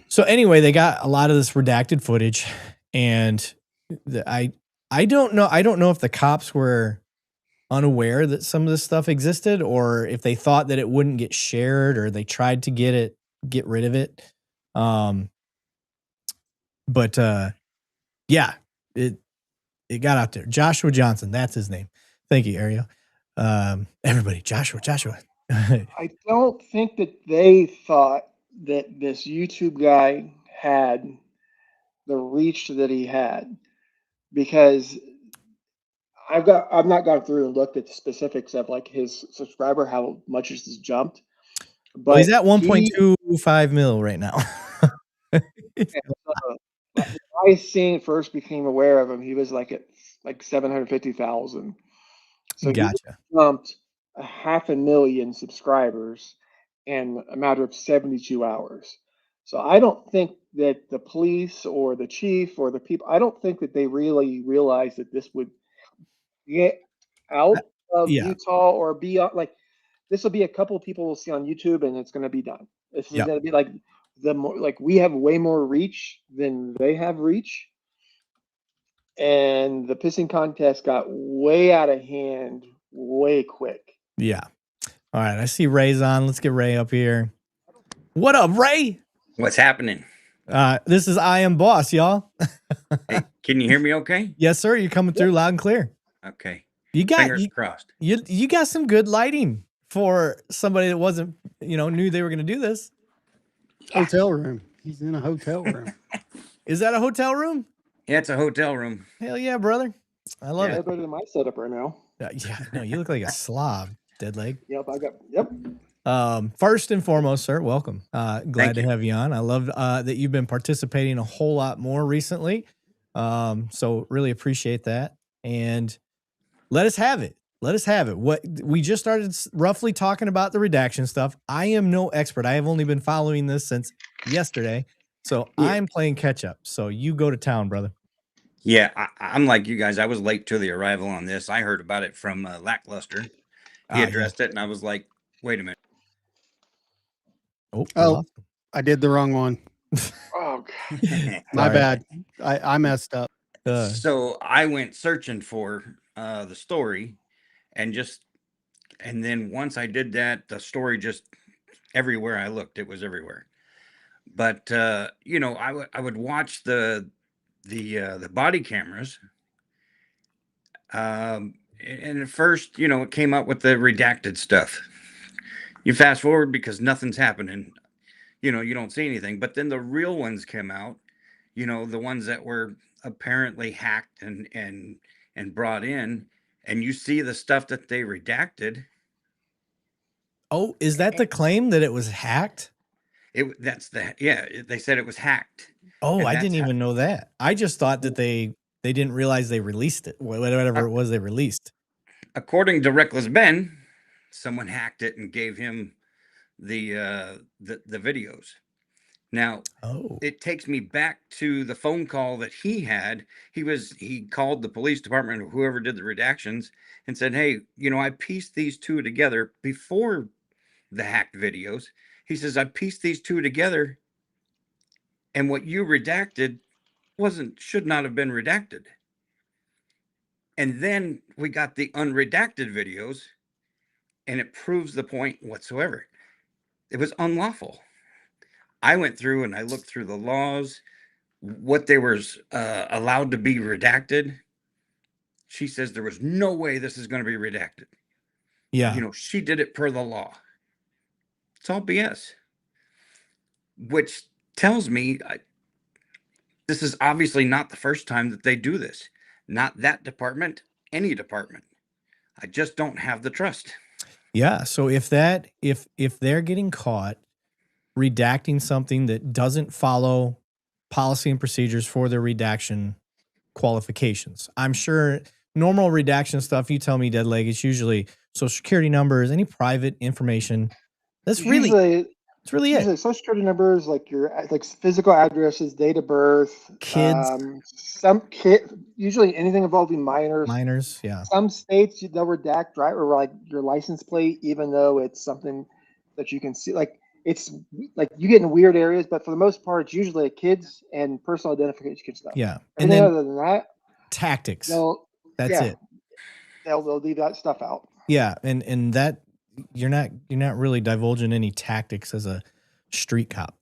Speaker 1: So anyway, they got a lot of this redacted footage, and I don't know. I don't know if the cops were unaware that some of this stuff existed, or if they thought that it wouldn't get shared, or they tried to get rid of it. But yeah, it got out there. Joshua Johnson, that's his name. Thank you, Ariel. Everybody, Joshua.
Speaker 3: I don't think that they thought that this YouTube guy had the reach that he had, because I've not gone through and looked at the specifics of like his subscriber, how much has jumped. But
Speaker 1: well, he's at 1.25 mil right now.
Speaker 3: When I first became aware of him, he was like at 750,000. So
Speaker 1: gotcha.
Speaker 3: He jumped 500,000 subscribers in a matter of 72 hours. So I don't think that the police or the chief or the people, I don't think that they really realized that this would get out of Utah or be like, this will be a couple of people we'll see on YouTube and it's going to be done. This is going to be like we have way more reach than they have reach. And the pissing contest got way out of hand way quick.
Speaker 1: Yeah. All right. I see Ray's on. Let's get Ray up here. What up, Ray?
Speaker 12: What's happening?
Speaker 1: This is I Am Boss, y'all.
Speaker 12: Hey, can you hear me okay?
Speaker 1: Yes, sir. You're coming through loud and clear.
Speaker 12: Okay.
Speaker 1: Fingers
Speaker 12: crossed.
Speaker 1: You got some good lighting for somebody that wasn't, knew they were going to do this.
Speaker 2: Hotel room. He's in a hotel room.
Speaker 1: Is that a hotel room?
Speaker 12: Yeah, it's a hotel room.
Speaker 1: Hell yeah, brother. I love it.
Speaker 3: Better than my setup right now.
Speaker 1: Yeah, no, you look like a slob, dead leg.
Speaker 3: Yep.
Speaker 1: First and foremost, sir, welcome. Glad to have you on. I love that you've been participating a whole lot more recently. So really appreciate that. And let us have it. What we just started roughly talking about the redaction stuff. I am no expert. I have only been following this since yesterday. So I'm playing catch up. So you go to town, brother.
Speaker 12: Yeah, I'm like you guys. I was late to the arrival on this. I heard about it from Lackluster. He addressed it, and I was like, wait a minute.
Speaker 2: Oh, I did the wrong one.
Speaker 3: Oh,
Speaker 2: my bad. I messed up.
Speaker 12: So I went searching for the story, and then once I did that, the story just everywhere I looked, it was everywhere. But I would watch the body cameras, and at first, it came up with the redacted stuff. You fast forward because nothing's happening, you don't see anything. But then the real ones came out, the ones that were apparently hacked and brought in, and you see the stuff that they redacted.
Speaker 1: Oh, is that the claim that it was hacked?
Speaker 12: They said it was hacked.
Speaker 1: Oh, I didn't even know that. I just thought that they didn't realize they released it, whatever it was they released.
Speaker 12: According to Reckless Ben, someone hacked it and gave him the videos. Now, it takes me back to the phone call that he had. He called the police department or whoever did the redactions and said, hey, I pieced these two together before the hacked videos. He says, I pieced these two together, and what you redacted should not have been redacted. And then we got the unredacted videos, and it proves the point whatsoever. It was unlawful. I went through and I looked through the laws, what they were allowed to be redacted. She says there was no way this is going to be redacted.
Speaker 1: Yeah.
Speaker 12: She did it per the law. It's all BS. which tells me this is obviously not the first time that they do this. Not that department, any department. I just don't have the trust.
Speaker 1: Yeah. So if they're getting caught redacting something that doesn't follow policy and procedures for their redaction qualifications, I'm sure normal redaction stuff, you tell me, Dead Leg, it's usually social security numbers, any private information. That's really it.
Speaker 3: Social security numbers, like your physical addresses, date of birth,
Speaker 1: kids,
Speaker 3: usually anything involving minors.
Speaker 1: Minors, yeah.
Speaker 3: Some states they'll redact or like your license plate, even though it's something that you can see. Like it's like you get in weird areas, but for the most part, it's usually kids and personal identification stuff.
Speaker 1: Yeah,
Speaker 3: and then other than that,
Speaker 1: tactics.
Speaker 3: That's
Speaker 1: it.
Speaker 3: They'll leave that stuff out.
Speaker 1: Yeah, and that you're not really divulging any tactics as a street cop.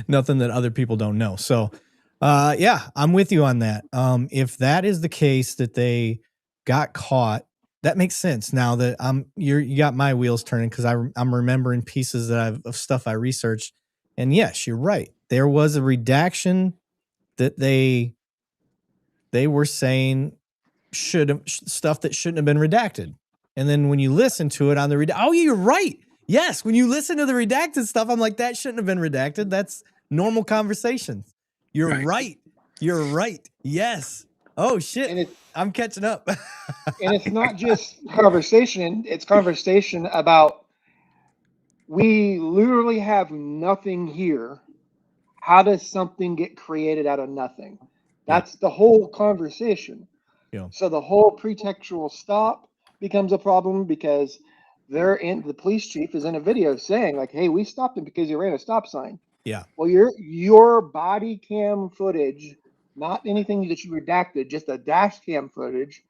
Speaker 1: Nothing that other people don't know. So, yeah, I'm with you on that. If that is the case that they got caught, that makes sense. Now that you got my wheels turning because I'm remembering pieces of stuff I researched, and yes, you're right. There was a redaction that they were saying stuff that shouldn't have been redacted. And then when you listen to it on the oh, you're right. Yes, when you listen to the redacted stuff, I'm like, that shouldn't have been redacted. That's normal conversations. You're right. You're right. Yes. Oh shit. I'm catching up.
Speaker 3: And it's not just conversation. It's conversation about we literally have nothing here. How does something get created out of nothing? That's the whole conversation.
Speaker 1: Yeah.
Speaker 3: So the whole pretextual stop becomes a problem because the police chief is in a video saying like, hey, we stopped him because he ran a stop sign.
Speaker 1: Yeah.
Speaker 3: Well, your body cam footage, not anything that you redacted, just a dash cam footage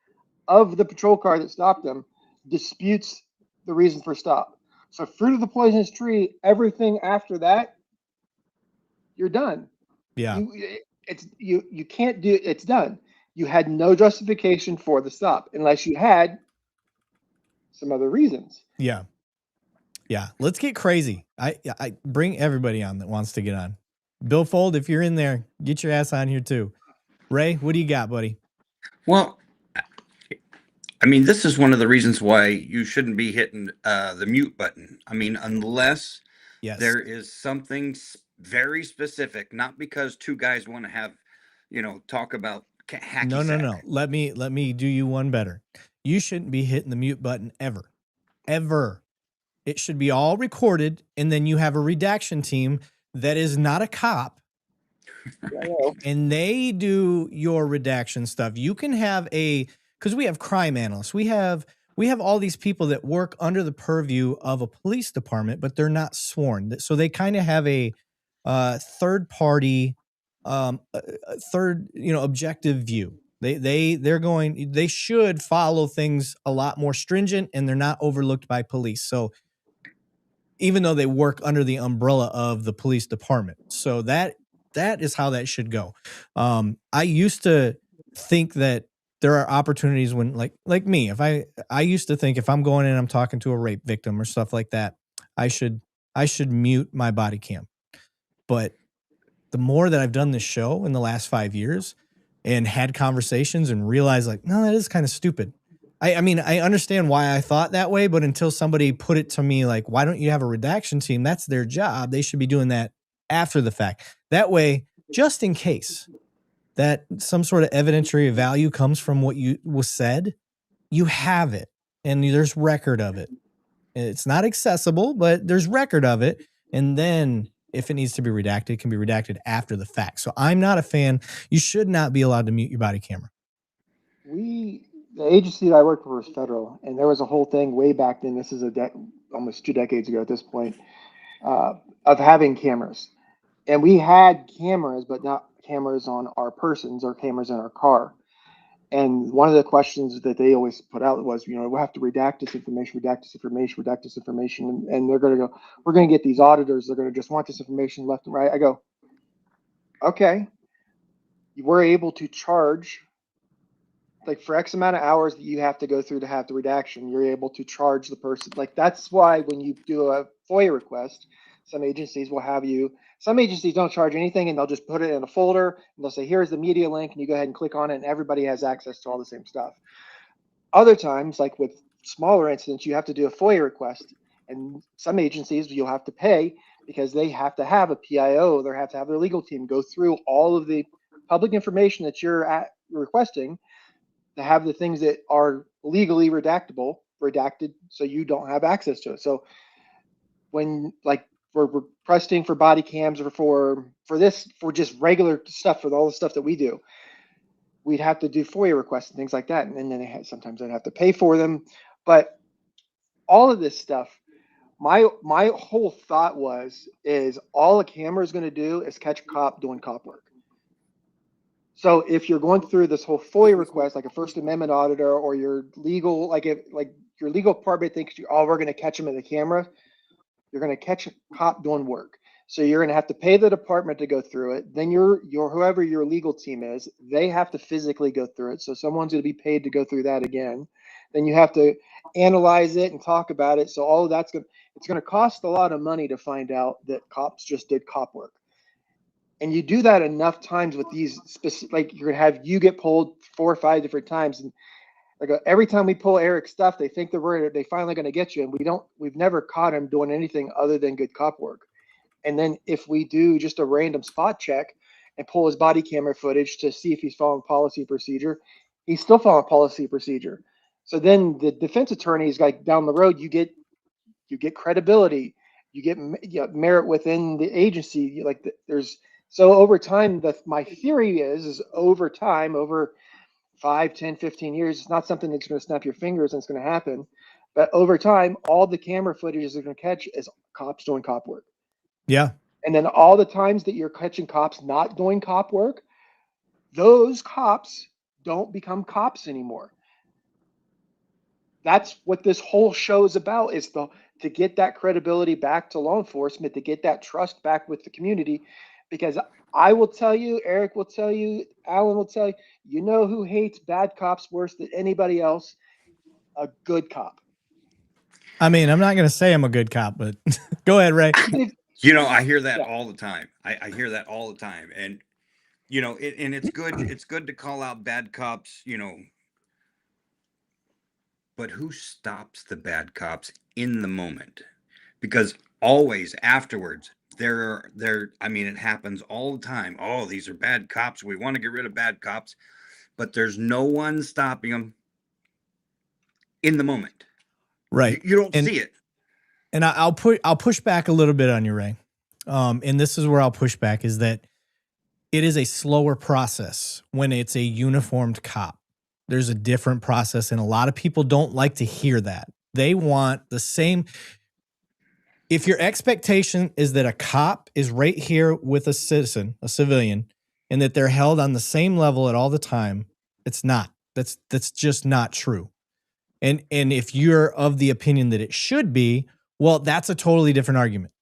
Speaker 3: of the patrol car that stopped him disputes the reason for stop. So fruit of the poisonous tree, everything after that, you're done.
Speaker 1: Yeah.
Speaker 3: You can't do it. It's done. You had no justification for the stop unless you had some other reasons.
Speaker 1: Yeah. Yeah. Let's get crazy. I bring everybody on that wants to get on. Bill Fold, if you're in there, get your ass on here too. Ray, what do you got, buddy?
Speaker 12: Well, I mean, this is one of the reasons why you shouldn't be hitting the mute button. I mean, unless there is something very specific, not because two guys want to have, talk about hacky sack.
Speaker 1: No. Let me do you one better. You shouldn't be hitting the mute button ever. Ever. It should be all recorded, and then you have a redaction team that is not a cop. And they do your redaction stuff. You can have because we have crime analysts. We have all these people that work under the purview of a police department, but they're not sworn. So they kind of have a third party, objective view. They should follow things a lot more stringent, and they're not overlooked by police. So even though they work under the umbrella of the police department, so that is how that should go. I used to think that there are opportunities when like me, I used to think if I'm going in, I'm talking to a rape victim or stuff like that, I should mute my body cam. But the more that I've done this show in the last 5 years and had conversations and realized like, no, that is kind of stupid. I mean, I understand why I thought that way, but until somebody put it to me like, why don't you have a redaction team? That's their job. They should be doing that after the fact. That way, just in case that some sort of evidentiary value comes from what was said, you have it and there's record of it. It's not accessible, but there's record of it. And then if it needs to be redacted, it can be redacted after the fact. So I'm not a fan. You should not be allowed to mute your body camera.
Speaker 3: The agency that I worked for was federal, and there was a whole thing way back then. This is almost 2 decades ago at this point, of having cameras. And we had cameras, but not cameras on our persons or cameras in our car. And one of the questions that they always put out was, we'll have to redact this information. And they're going to go, we're going to get these auditors. They're going to just want this information left and right. I go, okay, we're able to charge, like for X amount of hours that you have to go through to have the redaction, you're able to charge the person. Like that's why when you do a FOIA request, Some agencies will have you. Some agencies don't charge anything, and they'll just put it in a folder, and they'll say, here's the media link, and you go ahead and click on it, and everybody has access to all the same stuff. Other times, like with smaller incidents, you have to do a FOIA request, and some agencies you'll have to pay because they have to have a PIO, they have to have their legal team go through all of the public information that you're requesting to have the things that are legally redacted, so you don't have access to it. So when like we're requesting for body cams or for just regular stuff, for all the stuff that we do, we'd have to do FOIA requests and things like that, and then sometimes I'd have to pay for them. But all of this stuff, my whole thought is all a camera is going to do is catch a cop doing cop work. So if you're going through this whole FOIA request, like a First Amendment auditor, or your legal, like your legal department thinks we're going to catch them in the camera, you're going to catch a cop doing work. So you're going to have to pay the department to go through it. Then your whoever your legal team is, they have to physically go through it. So someone's going to be paid to go through that again. Then you have to analyze it and talk about it. So all of that's it's going to cost a lot of money to find out that cops just did cop work. And you do that enough times with these specific, like you're going to have you get pulled 4 or 5 different times, and like every time we pull Erik's stuff, they think they finally going to get you, and we've never caught him doing anything other than good cop work. And then if we do just a random spot check and pull his body camera footage to see if he's following policy procedure, he's still following policy procedure. So then the defense attorney is like down the road, you get credibility, you get merit within the agency. So over time, my theory is over time, over 5, 10, 15 years, it's not something that's going to snap your fingers and it's going to happen. But over time, all the camera footage is going to catch is cops doing cop work.
Speaker 1: Yeah.
Speaker 3: And then all the times that you're catching cops not doing cop work, those cops don't become cops anymore. That's what this whole show is about, is to get that credibility back to law enforcement, to get that trust back with the community. Because I will tell you, Erik will tell you, Alan will tell you, you know who hates bad cops worse than anybody else? A good cop.
Speaker 1: I mean, I'm not going to say I'm a good cop, but go ahead, Ray.
Speaker 12: You know, I hear that all the time. I hear that all the time. And, you know, and it's good. It's good to call out bad cops, you know, but who stops the bad cops in the moment? Because always afterwards, I mean, it happens all the time. Oh, these are bad cops. We want to get rid of bad cops, but there's no one stopping them in the moment.
Speaker 1: Right.
Speaker 12: You don't see it.
Speaker 1: And I'll push back a little bit on you, Ray. And this is where I'll push back, is that it is a slower process when it's a uniformed cop. There's a different process, and a lot of people don't like to hear that. They want the same. If your expectation is that a cop is right here with a citizen, a civilian, and that they're held on the same level at all the time, it's not. That's just not true. And if you're of the opinion that it should be, well, that's a totally different argument.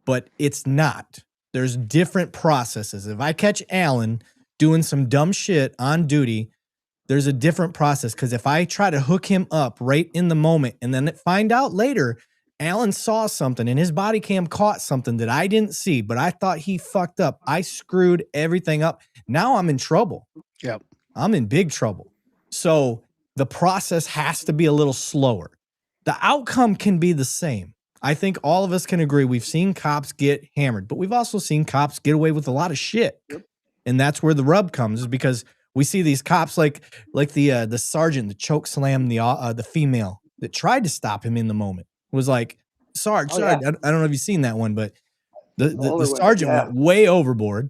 Speaker 1: But it's not. There's different processes. If I catch Alan doing some dumb shit on duty, there's a different process. Because if I try to hook him up right in the moment and then find out later Alan saw something and his body cam caught something that I didn't see, but I thought he fucked up, I screwed everything up. Now I'm in trouble.
Speaker 2: Yep.
Speaker 1: I'm in big trouble. So the process has to be a little slower. The outcome can be the same. I think all of us can agree we've seen cops get hammered, but we've also seen cops get away with a lot of shit.
Speaker 3: Yep.
Speaker 1: And that's where the rub comes, is because we see these cops like the sergeant that choke slammed the female that tried to stop him in the moment. Was like, Sarge,
Speaker 3: Yeah.
Speaker 1: I don't know if you've seen that one, but the sergeant went way overboard.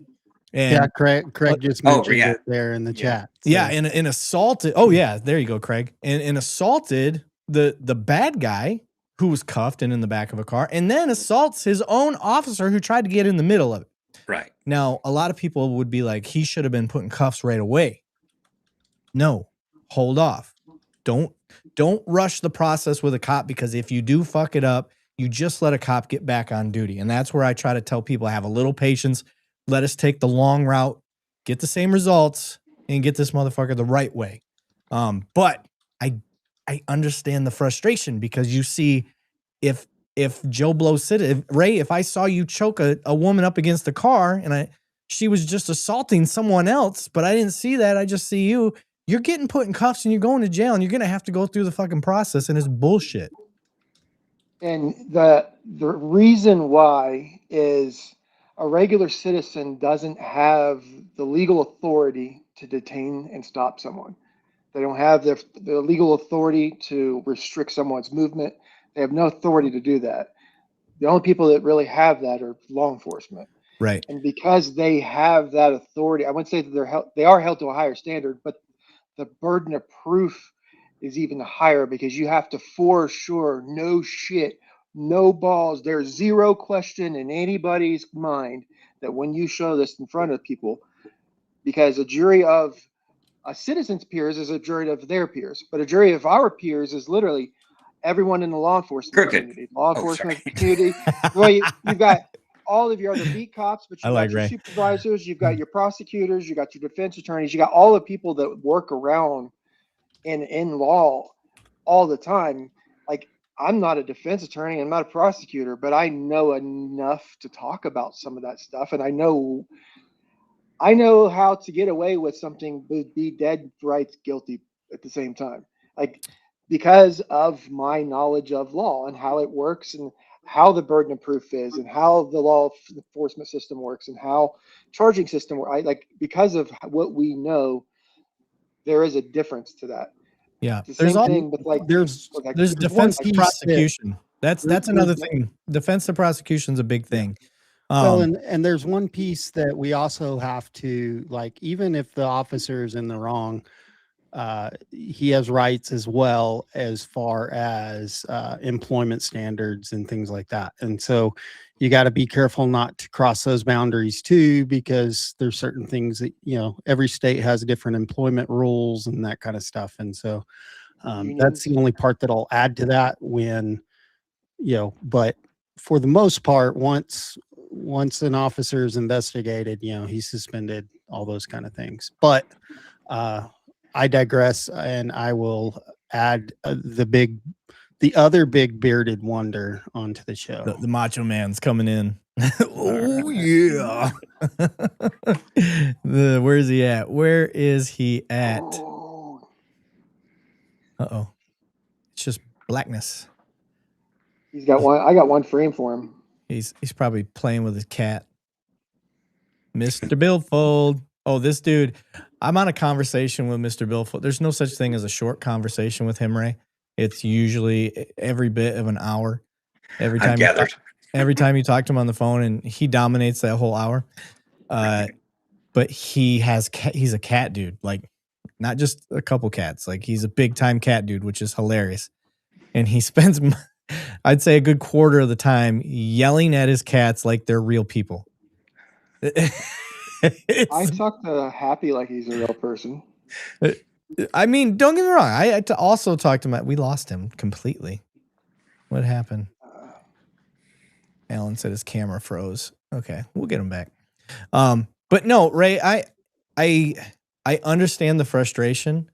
Speaker 1: And
Speaker 2: yeah, Craig just mentioned it there in the chat. So.
Speaker 1: Yeah, and assaulted. Oh yeah, there you go, Craig. And assaulted the bad guy who was cuffed and in the back of a car, and then assaults his own officer who tried to get in the middle of it.
Speaker 12: Right.
Speaker 1: Now, a lot of people would be like, he should have been put in cuffs right away. No, hold off. Don't rush the process with a cop, because if you do fuck it up, you just let a cop get back on duty. And that's where I try to tell people, have a little patience. Let us take the long route, get the same results, and get this motherfucker the right way. But I understand the frustration, because you see, if if Joe Blow Ray, if I saw you choke a woman up against the car and she was just assaulting someone else, but I didn't see that, I just see you, you're getting put in cuffs and you're going to jail and you're going to have to go through the fucking process, and it's bullshit.
Speaker 3: And the reason why is a regular citizen doesn't have the legal authority to detain and stop someone. They don't have the legal authority to restrict someone's movement. They have no authority to do that. The only people that really have that are law enforcement.
Speaker 1: Right.
Speaker 3: And because they have that authority, I wouldn't say that they are held to a higher standard, but the burden of proof is even higher, because you have to for sure, no shit, no balls. There's zero question in anybody's mind that when you show this in front of people, because a jury of a citizen's peers is a jury of their peers, but a jury of our peers is literally everyone in the law enforcement community. Law enforcement community. Well, you've got all of your other beat cops, but you've got your supervisors, you've got your prosecutors, you got your defense attorneys, you got all the people that work around in law all the time. Like, I'm not a defense attorney, I'm not a prosecutor, but I know enough to talk about some of that stuff, and I know how to get away with something but be dead right guilty at the same time. Like, because of my knowledge of law and how it works and how the burden of proof is and how the law enforcement system works and how charging system works. Because of what we know, there is a difference to that.
Speaker 1: Yeah.
Speaker 3: It's the same thing with
Speaker 1: there's defense to prosecution. That's another thing. Defense to prosecution is a big thing.
Speaker 2: Well, and there's one piece that we also have to, like, even if the officer's in the wrong, he has rights as well, as far as employment standards and things like that. And so you got to be careful not to cross those boundaries too, because there's certain things that, every state has different employment rules and that kind of stuff. And so that's the only part that I'll add to that when, but for the most part, once an officer is investigated, he's suspended, all those kind of things. But I digress, and I will add the other big bearded wonder onto the show.
Speaker 1: The Macho Man's coming in. Oh yeah. Where is he at? Where is he at? Uh-oh. It's just blackness.
Speaker 3: He's got one. I got one frame for him.
Speaker 1: He's probably playing with his cat. Mr. Billfold. Oh, this dude. I'm on a conversation with Mr. Billfold. There's no such thing as a short conversation with him, Ray. It's usually every bit of an hour. Every time you talk to him on the phone, and he dominates that whole hour. But he's a cat dude, like not just a couple cats. Like, he's a big time cat dude, which is hilarious. And he spends, I'd say, a good quarter of the time yelling at his cats like they're real people.
Speaker 3: I talk to Happy like he's a real person.
Speaker 1: I mean, don't get me wrong. I also talked to him. We lost him completely. What happened? Alan said his camera froze. Okay, we'll get him back. But no, Ray, I understand the frustration,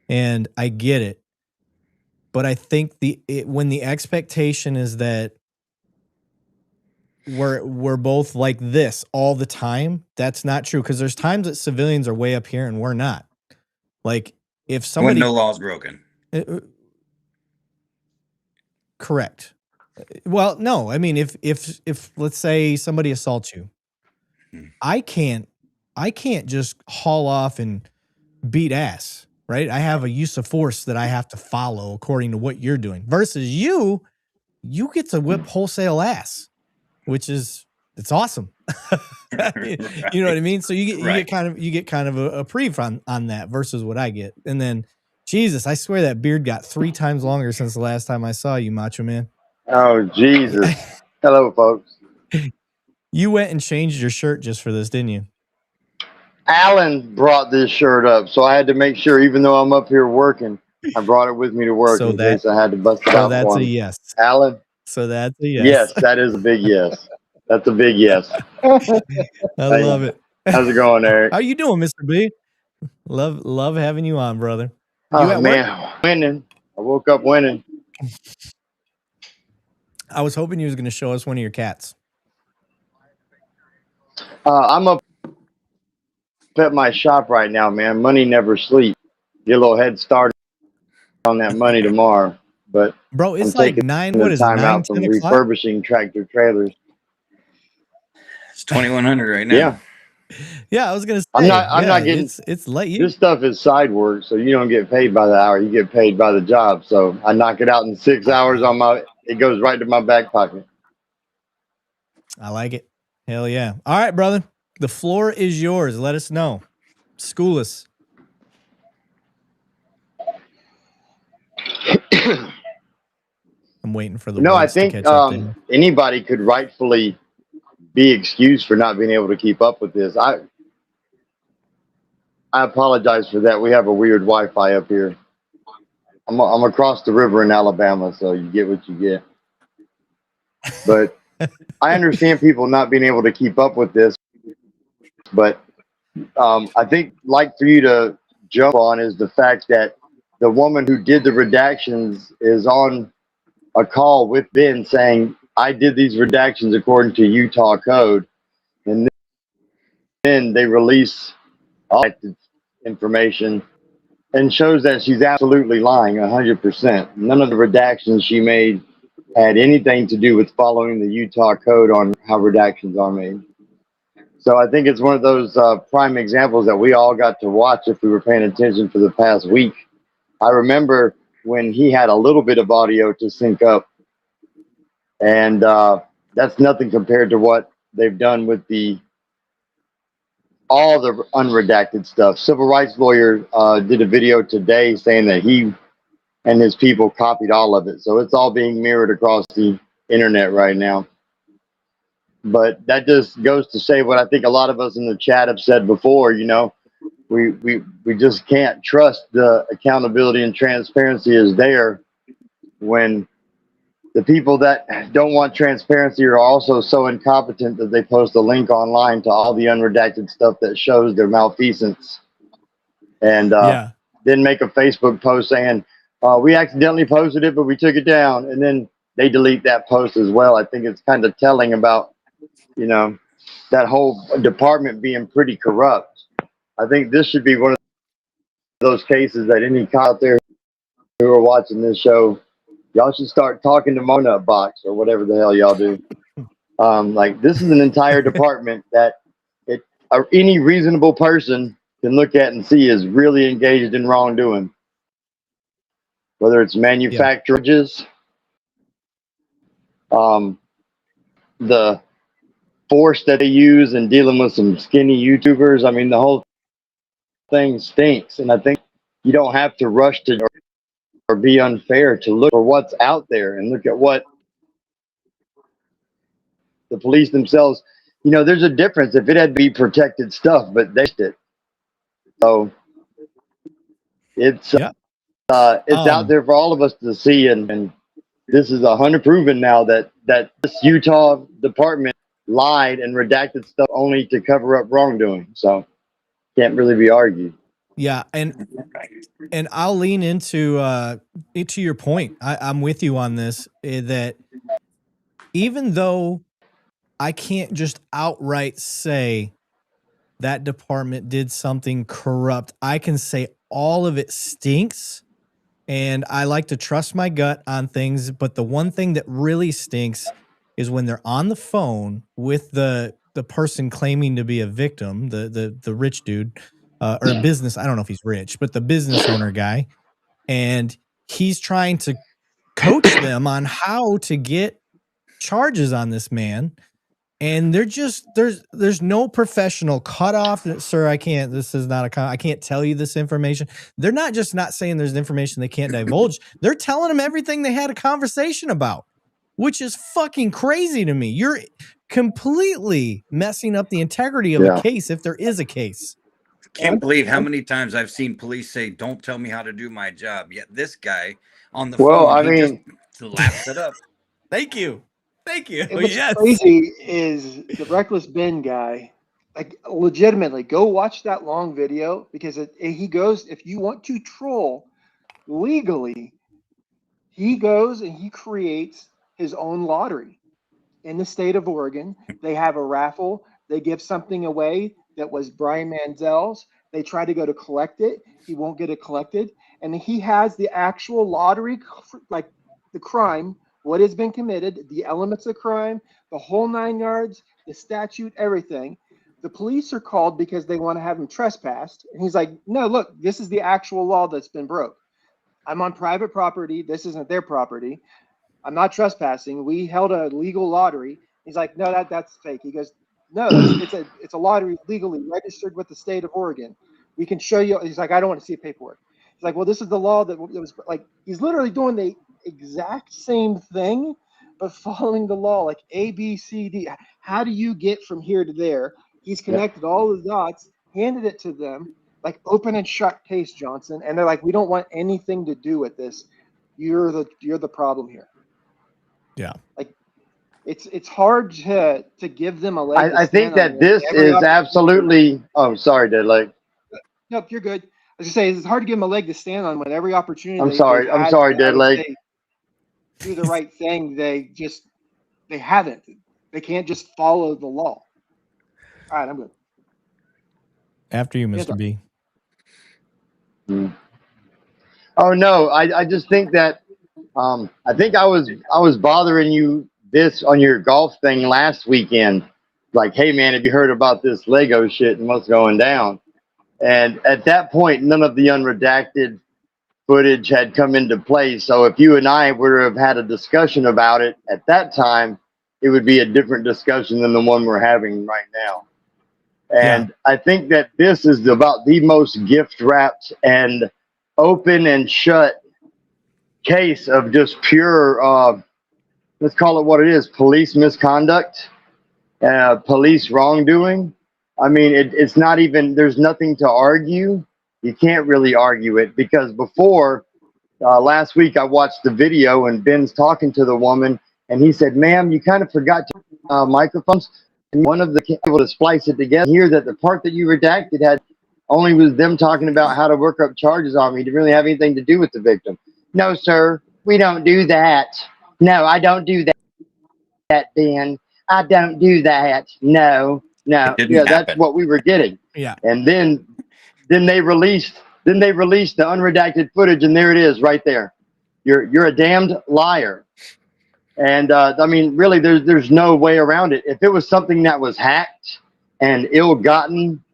Speaker 1: and I get it. But I think when the expectation is that we're both like this all the time, that's not true, because there's times that civilians are way up here and we're not. Like, if somebody,
Speaker 12: when no law is broken.
Speaker 1: Correct. Well, no, I mean, if let's say somebody assaults you, I can't just haul off and beat ass, right? I have a use of force that I have to follow according to what you're doing. Versus you get to whip wholesale ass, which is, it's awesome. You know what I mean? So you get kind of a reprieve on that versus what I get. And then, Jesus, I swear that beard got 3 times longer since the last time I saw you, Macho Man.
Speaker 13: Oh, Jesus. Hello, folks.
Speaker 1: You went and changed your shirt just for this, didn't you?
Speaker 13: Alan brought this shirt up, so I had to make sure, even though I'm up here working, I brought it with me to work in case I had to bust it out.
Speaker 1: So that's a yes.
Speaker 13: Alan?
Speaker 1: So that's a yes.
Speaker 13: Yes, that is a big yes. That's a big yes.
Speaker 1: I love it.
Speaker 13: How's it going, Eric?
Speaker 1: How you doing, Mr. B? Love having you on, brother.
Speaker 13: Oh, man, winning. I woke up winning.
Speaker 1: I was hoping you was going to show us one of your cats.
Speaker 13: I'm up at my shop right now, man. Money never sleeps. Get a little head start on that money tomorrow. But
Speaker 1: bro, it's
Speaker 13: I'm
Speaker 1: like
Speaker 13: taking
Speaker 1: 9. What is it?
Speaker 13: time
Speaker 1: 9,
Speaker 13: out
Speaker 1: 10
Speaker 13: from
Speaker 1: o'clock?
Speaker 13: refurbishing tractor trailers.
Speaker 12: It's 2100 right now.
Speaker 13: Yeah.
Speaker 1: Yeah, I was gonna say.
Speaker 13: I'm not getting.
Speaker 1: It's late.
Speaker 13: This stuff is side work, so you don't get paid by the hour. You get paid by the job. So I knock it out in 6 hours on my. It goes right to my back pocket.
Speaker 1: I like it. Hell yeah! All right, brother. The floor is yours. Let us know. School us. I'm waiting for the.
Speaker 13: No, I
Speaker 1: words to
Speaker 13: think
Speaker 1: catch up there.
Speaker 13: anybody could rightfully be excused for not being able to keep up with this. I apologize for that. We have a weird Wi-Fi up here. I'm across the river in Alabama, so you get what you get. But I understand people not being able to keep up with this. But I think, like for you to jump on, is the fact that the woman who did the redactions is on a call with Ben saying, I did these redactions according to Utah code. And then they release all that information and shows that she's absolutely lying 100%. None of the redactions she made had anything to do with following the Utah code on how redactions are made. So I think it's one of those prime examples that we all got to watch if we were paying attention for the past week. I remember when he had a little bit of audio to sync up, and that's nothing compared to what they've done with all the unredacted stuff. Civil rights lawyer did a video today saying that he and his people copied all of it. So it's all being mirrored across the internet right now. But that just goes to say what I think a lot of us in the chat have said before. You know, we just can't trust the accountability and transparency is there when the people that don't want transparency are also so incompetent that they post a link online to all the unredacted stuff that shows their malfeasance, and then make a Facebook post saying, we accidentally posted it, but we took it down, and then they delete that post as well. I think it's kind of telling about, you know, that whole department being pretty corrupt. I think this should be one of those cases that any cop out there who are watching this show, y'all should start talking to Mona Box or whatever the hell y'all do. Like, this is an entire department that any reasonable person can look at and see is really engaged in wrongdoing. Whether it's manufacturers, the force that they use in dealing with some skinny YouTubers. I mean, the whole thing stinks. And I think you don't have to rush to or be unfair to look for what's out there and look at what the police themselves, you know, there's a difference if it had to be protected stuff, but they did. So it's out there for all of us to see, and this is 100% proven now that this Utah department lied and redacted stuff only to cover up wrongdoing. So can't really be argued.
Speaker 1: Yeah, and I'll lean into your point. I'm with you on this, that even though I can't just outright say that department did something corrupt, I can say all of it stinks, and I like to trust my gut on things. But the one thing that really stinks is when they're on the phone with the person claiming to be a victim, the rich dude, or a business. I don't know if he's rich, but the business owner guy, and he's trying to coach them on how to get charges on this man. And they're just, there's no professional cutoff. Sir, I can't, this is not I can't tell you this information. They're not just not saying there's information they can't divulge. They're telling them everything they had a conversation about, which is fucking crazy to me. You're completely messing up the integrity of a case if there is a case.
Speaker 12: Can't believe how many times I've seen police say, don't tell me how to do my job. Yet this guy on the phone,
Speaker 13: I mean,
Speaker 12: just laughs it up.
Speaker 1: Thank you. Thank you.
Speaker 3: What's crazy is the Reckless Ben guy. Like, legitimately, go watch that long video, because he goes, if you want to troll legally, he goes and he creates his own lottery in the state of Oregon. They have a raffle. They give something away that was Brian Manzel's. They try to go to collect it. He won't get it collected. And he has the actual lottery, like the crime, what has been committed, the elements of crime, the whole 9 yards, the statute, everything. The police are called because they want to have him trespassed. And he's like, no, look, this is the actual law that's been broke. I'm on private property. This isn't their property. I'm not trespassing. We held a legal lottery. He's like, no, that's fake. He goes, no, it's a lottery legally registered with the state of Oregon. We can show you. He's like, I don't want to see paperwork. He's like, well, this is the law that was like, he's literally doing the exact same thing, but following the law, like A, B, C, D. How do you get from here to there? He's connected all the dots, handed it to them, like open and shut case, Johnson. And they're like, we don't want anything to do with this. You're the problem here.
Speaker 1: Yeah.
Speaker 3: Like it's hard to give them a leg.
Speaker 13: I think that this is absolutely. Oh, sorry, Deadleg.
Speaker 3: Nope, you're good. I was just saying it's hard to give them a leg to stand on when every opportunity.
Speaker 13: I'm sorry, Deadleg.
Speaker 3: Do the right thing. They haven't. They can't just follow the law. All right, I'm good.
Speaker 1: After you, Mr. B.
Speaker 13: Oh no, I just think that I think I was bothering you this on your golf thing last weekend. Like, hey man, have you heard about this Lego shit and what's going down? And at that point, none of the unredacted footage had come into play. So if you and I were to have had a discussion about it at that time, it would be a different discussion than the one we're having right now. And I think that this is about the most gift wrapped and open and shut case of just pure, let's call it what it is, police misconduct, police wrongdoing. I mean, it's not even, there's nothing to argue. You can't really argue it because before, last week I watched the video and Ben's talking to the woman and he said, ma'am, you kind of forgot to microphones. And one of the able to splice it together here that the part that you redacted had only was them talking about how to work up charges on me. It didn't really have anything to do with the victim. No, sir, we don't do that. No, I don't do that, Ben. I don't do that. No. Yeah, that's what we were getting.
Speaker 1: Yeah.
Speaker 13: And then they released the unredacted footage, and there it is right there. You're a damned liar. And I mean, really, there's no way around it. If it was something that was hacked and ill-gotten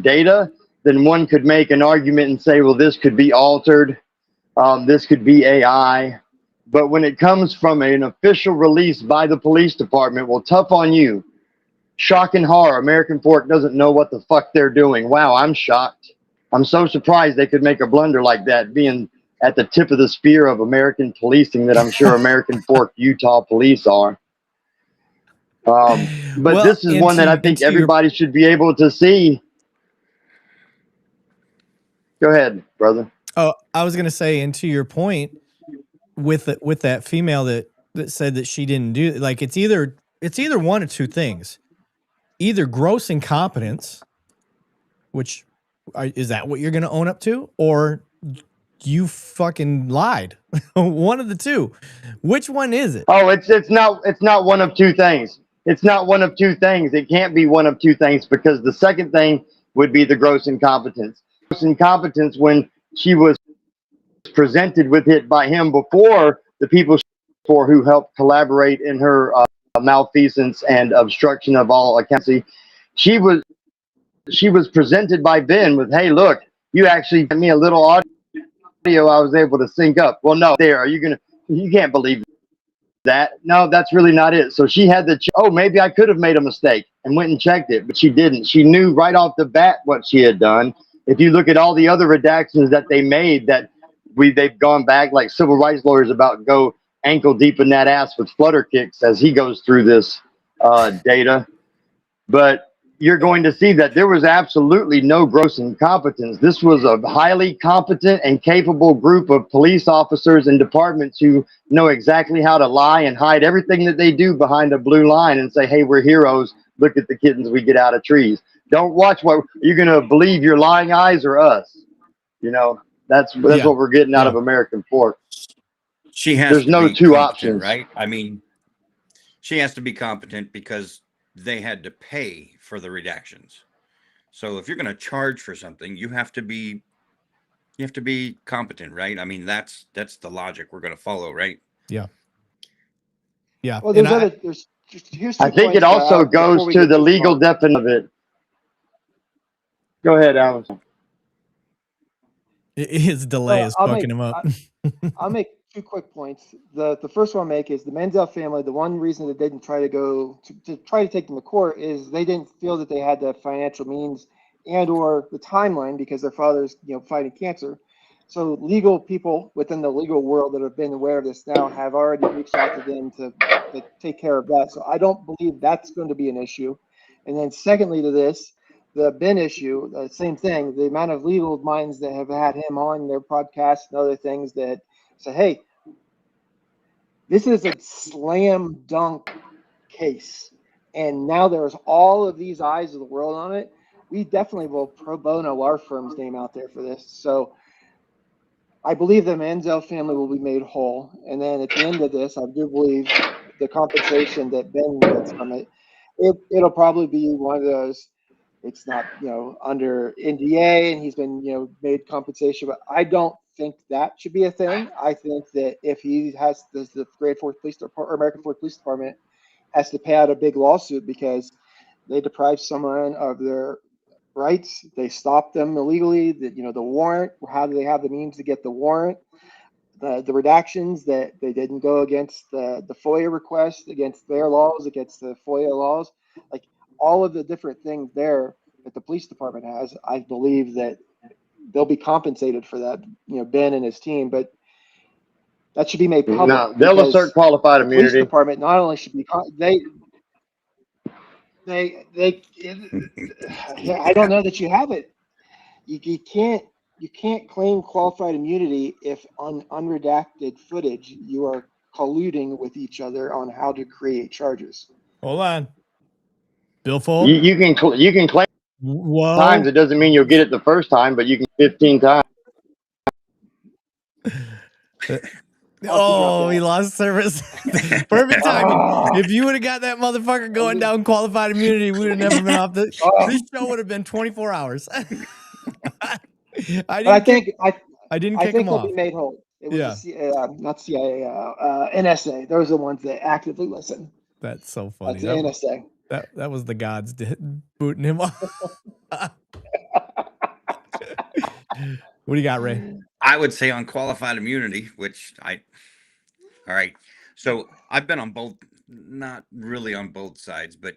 Speaker 13: data, then one could make an argument and say, well, this could be altered. This could be AI. But when it comes from an official release by the police department, well, tough on you. Shock and horror. American Fork doesn't know what the fuck they're doing. Wow, I'm shocked. I'm so surprised they could make a blunder like that, being at the tip of the spear of American policing that I'm sure American Fork, Utah police are. But well, this is one that I think everybody should be able to see. Go ahead, brother.
Speaker 1: Oh, I was going to say, and to your point, with that female that said that she didn't do, like, it's either one of two things. Either gross incompetence, which is that what you're going to own up to, or you fucking lied. One of the two. Which one is it?
Speaker 13: Oh, it's not one of two things. It's not one of two things. It can't be one of two things because the second thing would be the gross incompetence. Gross incompetence when she was presented with it by him before the people who helped collaborate in her malfeasance and obstruction of all accountancy. She was presented by Ben with, hey, look, you actually sent me a little audio I was able to sync up. Well, no, you can't believe that. No, that's really not it. So she had oh, maybe I could have made a mistake and went and checked it, but she didn't. She knew right off the bat what she had done. If you look at all the other redactions that they made that they've gone back, like civil rights lawyers about go ankle deep in that ass with flutter kicks as he goes through this data. But you're going to see that there was absolutely no gross incompetence. This was a highly competent and capable group of police officers and departments who know exactly how to lie and hide everything that they do behind a blue line and say, hey, we're heroes. Look at the kittens we get out of trees. Don't watch what you're going to believe, your lying eyes or us. You know, that's what we're getting out of American Fork.
Speaker 12: She has
Speaker 13: There's
Speaker 12: to
Speaker 13: no
Speaker 12: be
Speaker 13: two
Speaker 12: competent,
Speaker 13: options.
Speaker 12: right? I mean, she has to be competent because they had to pay for the redactions. So if you're going to charge for something, you have to be competent, right? I mean, that's the logic we're going to follow, right?
Speaker 1: Yeah. Yeah.
Speaker 3: Well,
Speaker 1: And
Speaker 3: here's
Speaker 13: I
Speaker 3: two
Speaker 13: think it
Speaker 3: points
Speaker 13: also
Speaker 3: before
Speaker 13: goes
Speaker 3: we
Speaker 13: to
Speaker 3: get
Speaker 13: the
Speaker 3: too
Speaker 13: legal
Speaker 3: far.
Speaker 13: definition of it. Go ahead, Allison.
Speaker 1: his delay is fucking him up.
Speaker 3: I'll make two quick points. The first one I'll make is the Manziel family. The one reason that they didn't try to try to take them to court is they didn't feel that they had the financial means and or the timeline because their father's fighting cancer. So legal people within the legal world that have been aware of this now have already reached out to them to take care of that. So I don't believe that's going to be an issue. And then secondly to this, the Ben issue, the same thing. The amount of legal minds that have had him on their podcast and other things that say, hey, this is a slam dunk case. And now there's all of these eyes of the world on it. We definitely will pro bono our firm's name out there for this. So I believe the Manziel family will be made whole. And then at the end of this, I do believe the compensation that Ben gets from it, it'll probably be one of those. It's not, under NDA and he's been, made compensation, but I don't think that should be a thing. I think that if he has the Grade 4 Police Department or American Ford Police Department has to pay out a big lawsuit because they deprived someone of their rights, they stopped them illegally, the warrant, how do they have the means to get the warrant? The redactions that they didn't go against the FOIA request, against their laws, against the FOIA laws, like all of the different things there that the police department has, I believe that they'll be compensated for that, Ben and his team, but that should be made public.
Speaker 13: No, they'll assert qualified
Speaker 3: the police
Speaker 13: immunity.
Speaker 3: department not only should be, I don't know that you have it. You can't claim qualified immunity if on unredacted footage you are colluding with each other on how to create charges.
Speaker 1: Hold on. Bill Fold?
Speaker 13: You can claim times. It doesn't mean you'll get it the first time, but you can 15 times.
Speaker 1: Oh, he lost service. Perfect timing. If you would have got that motherfucker going down qualified immunity, we would have never been off the. This show would have been 24 hours. I think
Speaker 3: he'll be made whole. It was not CIA, NSA. Those are the ones that actively listen.
Speaker 1: That's so funny.
Speaker 3: That's the NSA.
Speaker 1: That was the gods booting him off. What do you got, Ray?
Speaker 12: I would say on qualified immunity, all right. So I've been on both, not really on both sides, but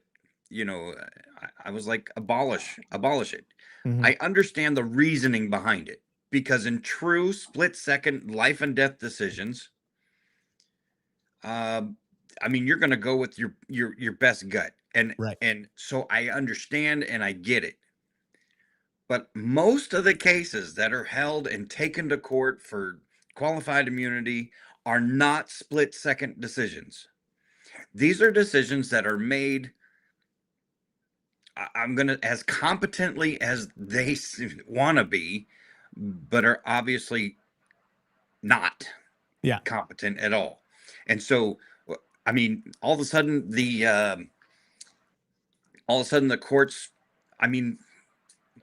Speaker 12: I was like, abolish it. Mm-hmm. I understand the reasoning behind it because in true split-second life and death decisions, you're going to go with your best gut. And so I understand and I get it. But most of the cases that are held and taken to court for qualified immunity are not split-second decisions. These are decisions that are made, as competently as they want to be, but are obviously not competent at all. And so, all of a sudden the courts,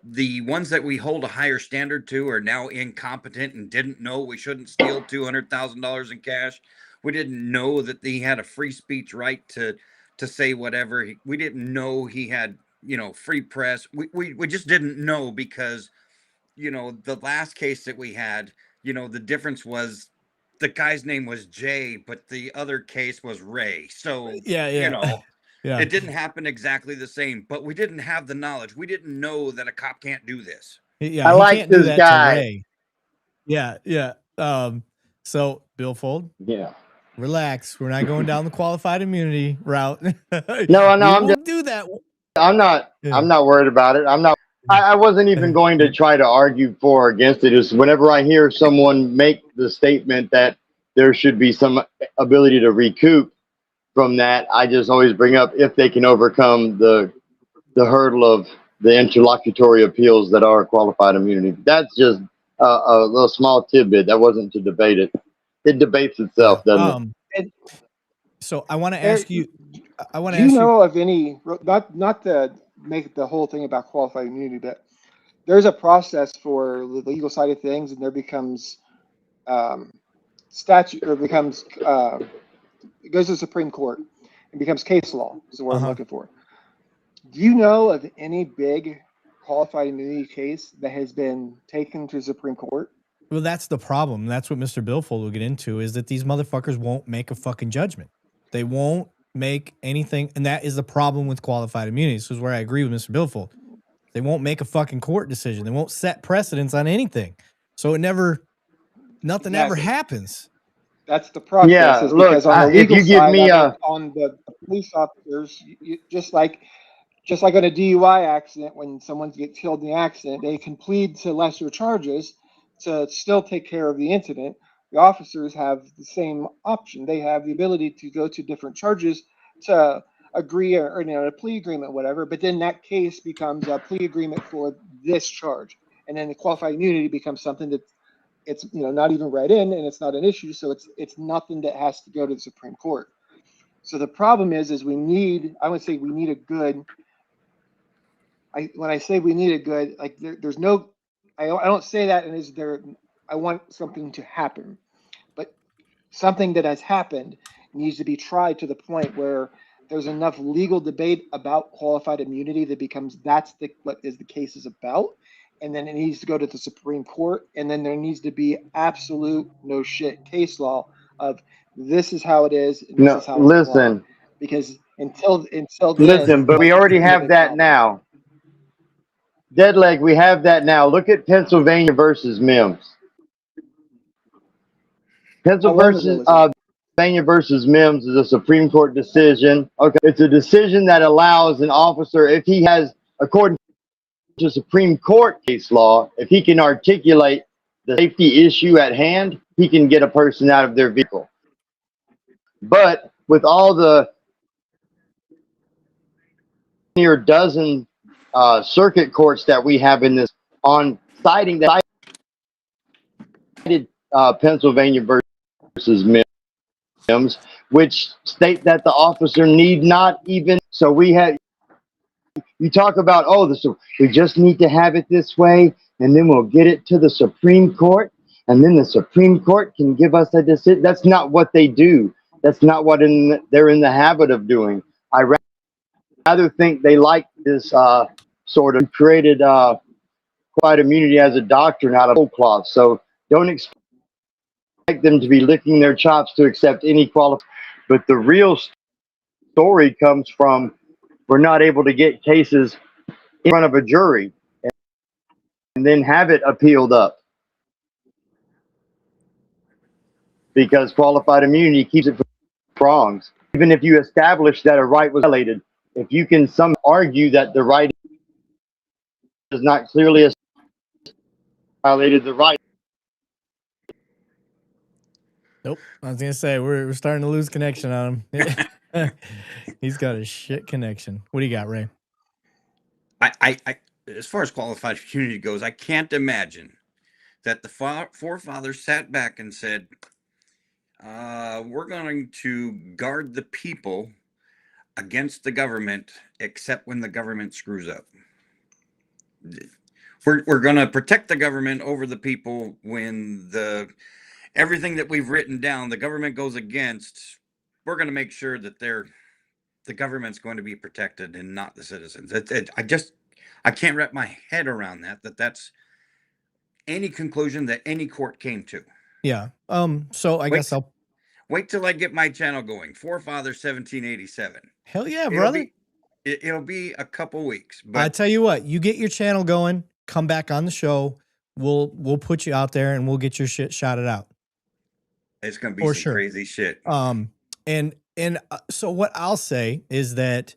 Speaker 12: the ones that we hold a higher standard to are now incompetent and didn't know we shouldn't steal $200,000 in cash. We didn't know that he had a free speech right to say whatever. We didn't know he had, free press. We just didn't know because, the last case that we had, the difference was the guy's name was Jay, but the other case was Ray. So,
Speaker 1: Yeah.
Speaker 12: It didn't happen exactly the same, but we didn't have the knowledge. We didn't know that a cop can't do this.
Speaker 1: Yeah,
Speaker 13: I like this guy.
Speaker 1: Yeah. So Bill Fold.
Speaker 13: Yeah.
Speaker 1: Relax. We're not going down the qualified immunity route.
Speaker 13: No, I'm just
Speaker 1: do that.
Speaker 13: I'm not worried about it. I wasn't even going to try to argue for or against it. It's whenever I hear someone make the statement that there should be some ability to recoup from that, I just always bring up if they can overcome the hurdle of the interlocutory appeals that are qualified immunity. That's just a little small tidbit. That wasn't to debate it. It debates itself, doesn't it?
Speaker 1: So I want to ask you. I want to
Speaker 3: Do
Speaker 1: ask
Speaker 3: you know of any? Not to make the whole thing about qualified immunity, but there's a process for the legal side of things, and there becomes statute, or becomes it goes to the Supreme Court and becomes case law. Is what I'm looking for. Do you know of any big qualified immunity case that has been taken to the Supreme Court?
Speaker 1: Well, that's the problem. That's what Mr. Billfold will get into, is that these motherfuckers won't make a fucking judgment. They won't make anything. And that is the problem with qualified immunity. This is where I agree with Mr. Billfold. They won't make a fucking court decision. They won't set precedents on anything. So nothing ever happens.
Speaker 3: That's the process.
Speaker 13: Yeah,
Speaker 3: is
Speaker 13: look,
Speaker 3: because on the
Speaker 13: if
Speaker 3: legal
Speaker 13: you give
Speaker 3: side,
Speaker 13: me
Speaker 3: on the police officers, just like on a DUI accident, when someone gets killed in the accident, they can plead to lesser charges to still take care of the incident. The officers have the same option. They have the ability to go to different charges to agree, or a plea agreement, whatever. But then that case becomes a plea agreement for this charge, and then the qualified immunity becomes something that it's not even read in, and it's not an issue. So it's nothing that has to go to the Supreme Court. So the problem is we need. I would say we need a good. When I say we need a good, like there's no. I don't say that, and is there? I want something to happen, but something that has happened needs to be tried to the point where there's enough legal debate about qualified immunity that becomes what is the case is about, and then it needs to go to the Supreme Court, and then there needs to be absolute no shit case law of this is how it is. And this is how it's applied. Because until then,
Speaker 13: listen, but we already have that now. Deadleg, we have that now. Look at Pennsylvania versus Mims. Pennsylvania versus Mims is a Supreme Court decision. Okay, it's a decision that allows an officer, if he has, according to Supreme Court case law, if he can articulate the safety issue at hand, he can get a person out of their vehicle. But with all the near dozen circuit courts that we have in this on citing that Pennsylvania versus Mims, which state that the officer need not even. So you talk about, we just need to have it this way, and then we'll get it to the Supreme Court, and then the Supreme Court can give us a decision. That's not what they do. That's not what they're in the habit of doing. I rather think they like this sort of created qualified immunity as a doctrine out of whole cloth. So don't expect them to be licking their chops to accept any qualification. But the real story comes from we're not able to get cases in front of a jury and then have it appealed up. Because qualified immunity keeps it from wrongs. Even if you establish that a right was violated, if you can argue that the right is not clearly violated the right.
Speaker 1: Nope. I was gonna say we're starting to lose connection on him. He's got a shit connection. What do you got, Ray?
Speaker 12: I as far as qualified immunity goes, I can't imagine that the forefathers sat back and said, we're going to guard the people against the government, except when the government screws up. We're going to protect the government over the people when everything that we've written down, the government goes against. We're going to make sure that the government's going to be protected and not the citizens. I can't wrap my head around that's any conclusion that any court came to.
Speaker 1: Yeah. So I guess I'll
Speaker 12: wait till I get my channel going. Forefathers 1787.
Speaker 1: Hell yeah, brother.
Speaker 12: It'll be a couple weeks. But
Speaker 1: I tell you what, you get your channel going, come back on the show. We'll put you out there and we'll get your shit shouted out.
Speaker 12: It's gonna be some crazy shit.
Speaker 1: So what I'll say is that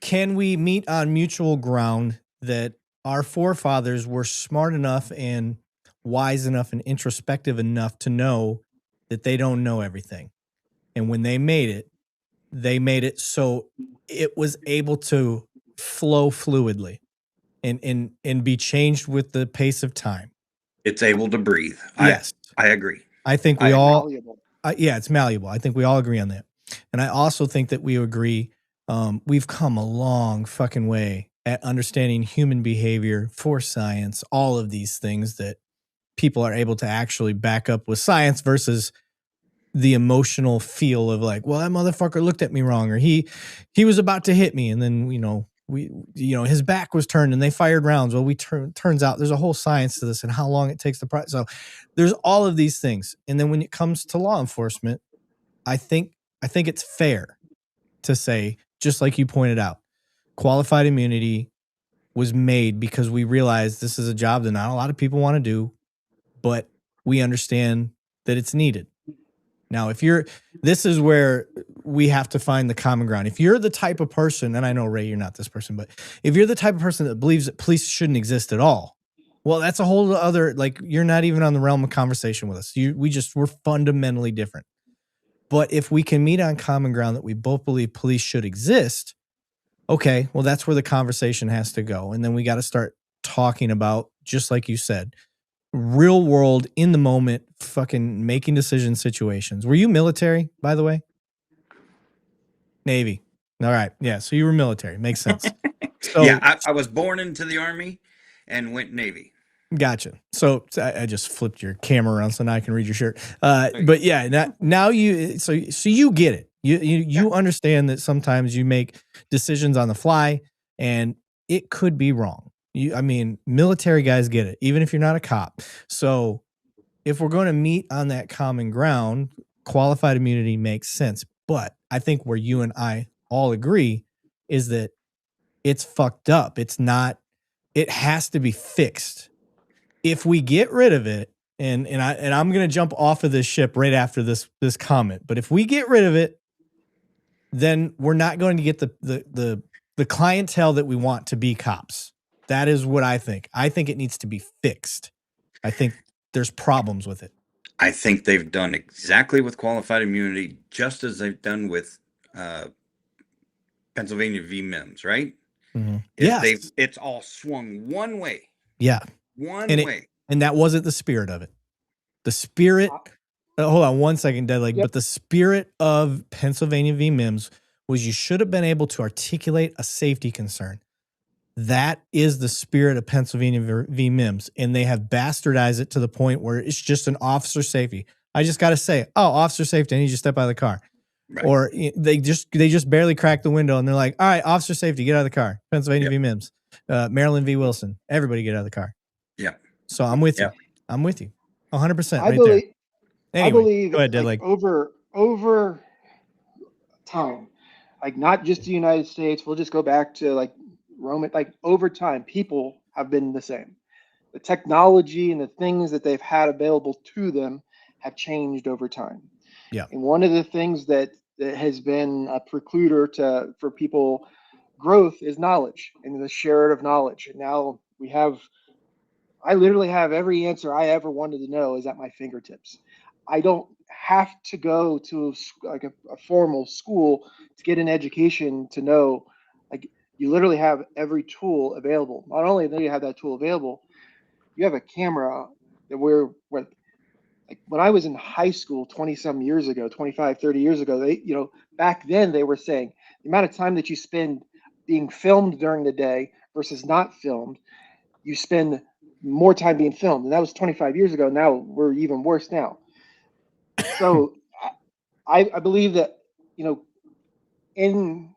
Speaker 1: can we meet on mutual ground that our forefathers were smart enough and wise enough and introspective enough to know that they don't know everything. And when they made it so it was able to flow fluidly and be changed with the pace of time.
Speaker 12: It's able to breathe.
Speaker 1: Yes.
Speaker 12: I agree.
Speaker 1: I think we all, it's malleable. I think we all agree on that. And I also think that we agree we've come a long fucking way at understanding human behavior for science, all of these things that people are able to actually back up with science versus the emotional feel of like, well, that motherfucker looked at me wrong, or he was about to hit me, and then his back was turned and they fired rounds. Well, turns out there's a whole science to this and how long it takes to process. So there's all of these things. And then when it comes to law enforcement, I think it's fair to say, just like you pointed out, qualified immunity was made because we realized this is a job that not a lot of people want to do, but we understand that it's needed. Now, this is where we have to find the common ground. If you're the type of person, and I know, Ray, you're not this person, but if you're the type of person that believes that police shouldn't exist at all, well, that's a whole other, like, you're not even on the realm of conversation with us. We're fundamentally different. But if we can meet on common ground that we both believe police should exist, okay, well, that's where the conversation has to go. And then we got to start talking about, just like you said, real world, in the moment, fucking making decision situations. Were you military, by the way? Navy. All right. Yeah. So you were military. Makes sense. So
Speaker 12: yeah, I was born into the Army and went Navy.
Speaker 1: Gotcha. So I just flipped your camera around so now I can read your shirt. But yeah, now you get it. You understand that sometimes you make decisions on the fly and it could be wrong. Military guys get it, even if you're not a cop. So if we're going to meet on that common ground, qualified immunity makes sense. But I think where you and I all agree is that it's fucked up. It has to be fixed. If we get rid of it, and I'm going to jump off of this ship right after this comment, but if we get rid of it, then we're not going to get the clientele that we want to be cops. That is what I think. I think it needs to be fixed. I think there's problems with it.
Speaker 12: I think they've done exactly with qualified immunity, just as they've done with Pennsylvania v. Mims, right?
Speaker 1: Mm-hmm.
Speaker 12: It's all swung one way.
Speaker 1: Yeah.
Speaker 12: One way.
Speaker 1: And that wasn't the spirit of it. The spirit, hold on one second, Deadleg, but the spirit of Pennsylvania v. Mims was you should have been able to articulate a safety concern. That is the spirit of Pennsylvania v. Mims, and they have bastardized it to the point where it's just an officer safety. I just got to say, officer safety, I need you to step out of the car. Right. Or they just barely crack the window and they're like, all right, officer safety, get out of the car. Pennsylvania v. Mims, Maryland v. Wilson, everybody get out of the car.
Speaker 12: Yeah.
Speaker 1: So I'm with you. I'm with you 100%
Speaker 3: I believe,
Speaker 1: there. Anyway,
Speaker 3: I believe
Speaker 1: go ahead,
Speaker 3: like over time, like not just the United States, we'll just go back to like Roman, like over time, people have been the same. The technology and the things that they've had available to them have changed over time.
Speaker 1: Yeah.
Speaker 3: And one of the things that has been a precluder for people growth is knowledge and the share of knowledge. And now I literally have every answer I ever wanted to know is at my fingertips. I don't have to go to like a formal school to get an education to know. Like, you literally have every tool available. Not only do you have that tool available, you have a camera that like when I was in high school 20-some years ago, 25, 30 years ago, back then they were saying the amount of time that you spend being filmed during the day versus not filmed, you spend more time being filmed. And that was 25 years ago. Now we're even worse now. So I believe that, in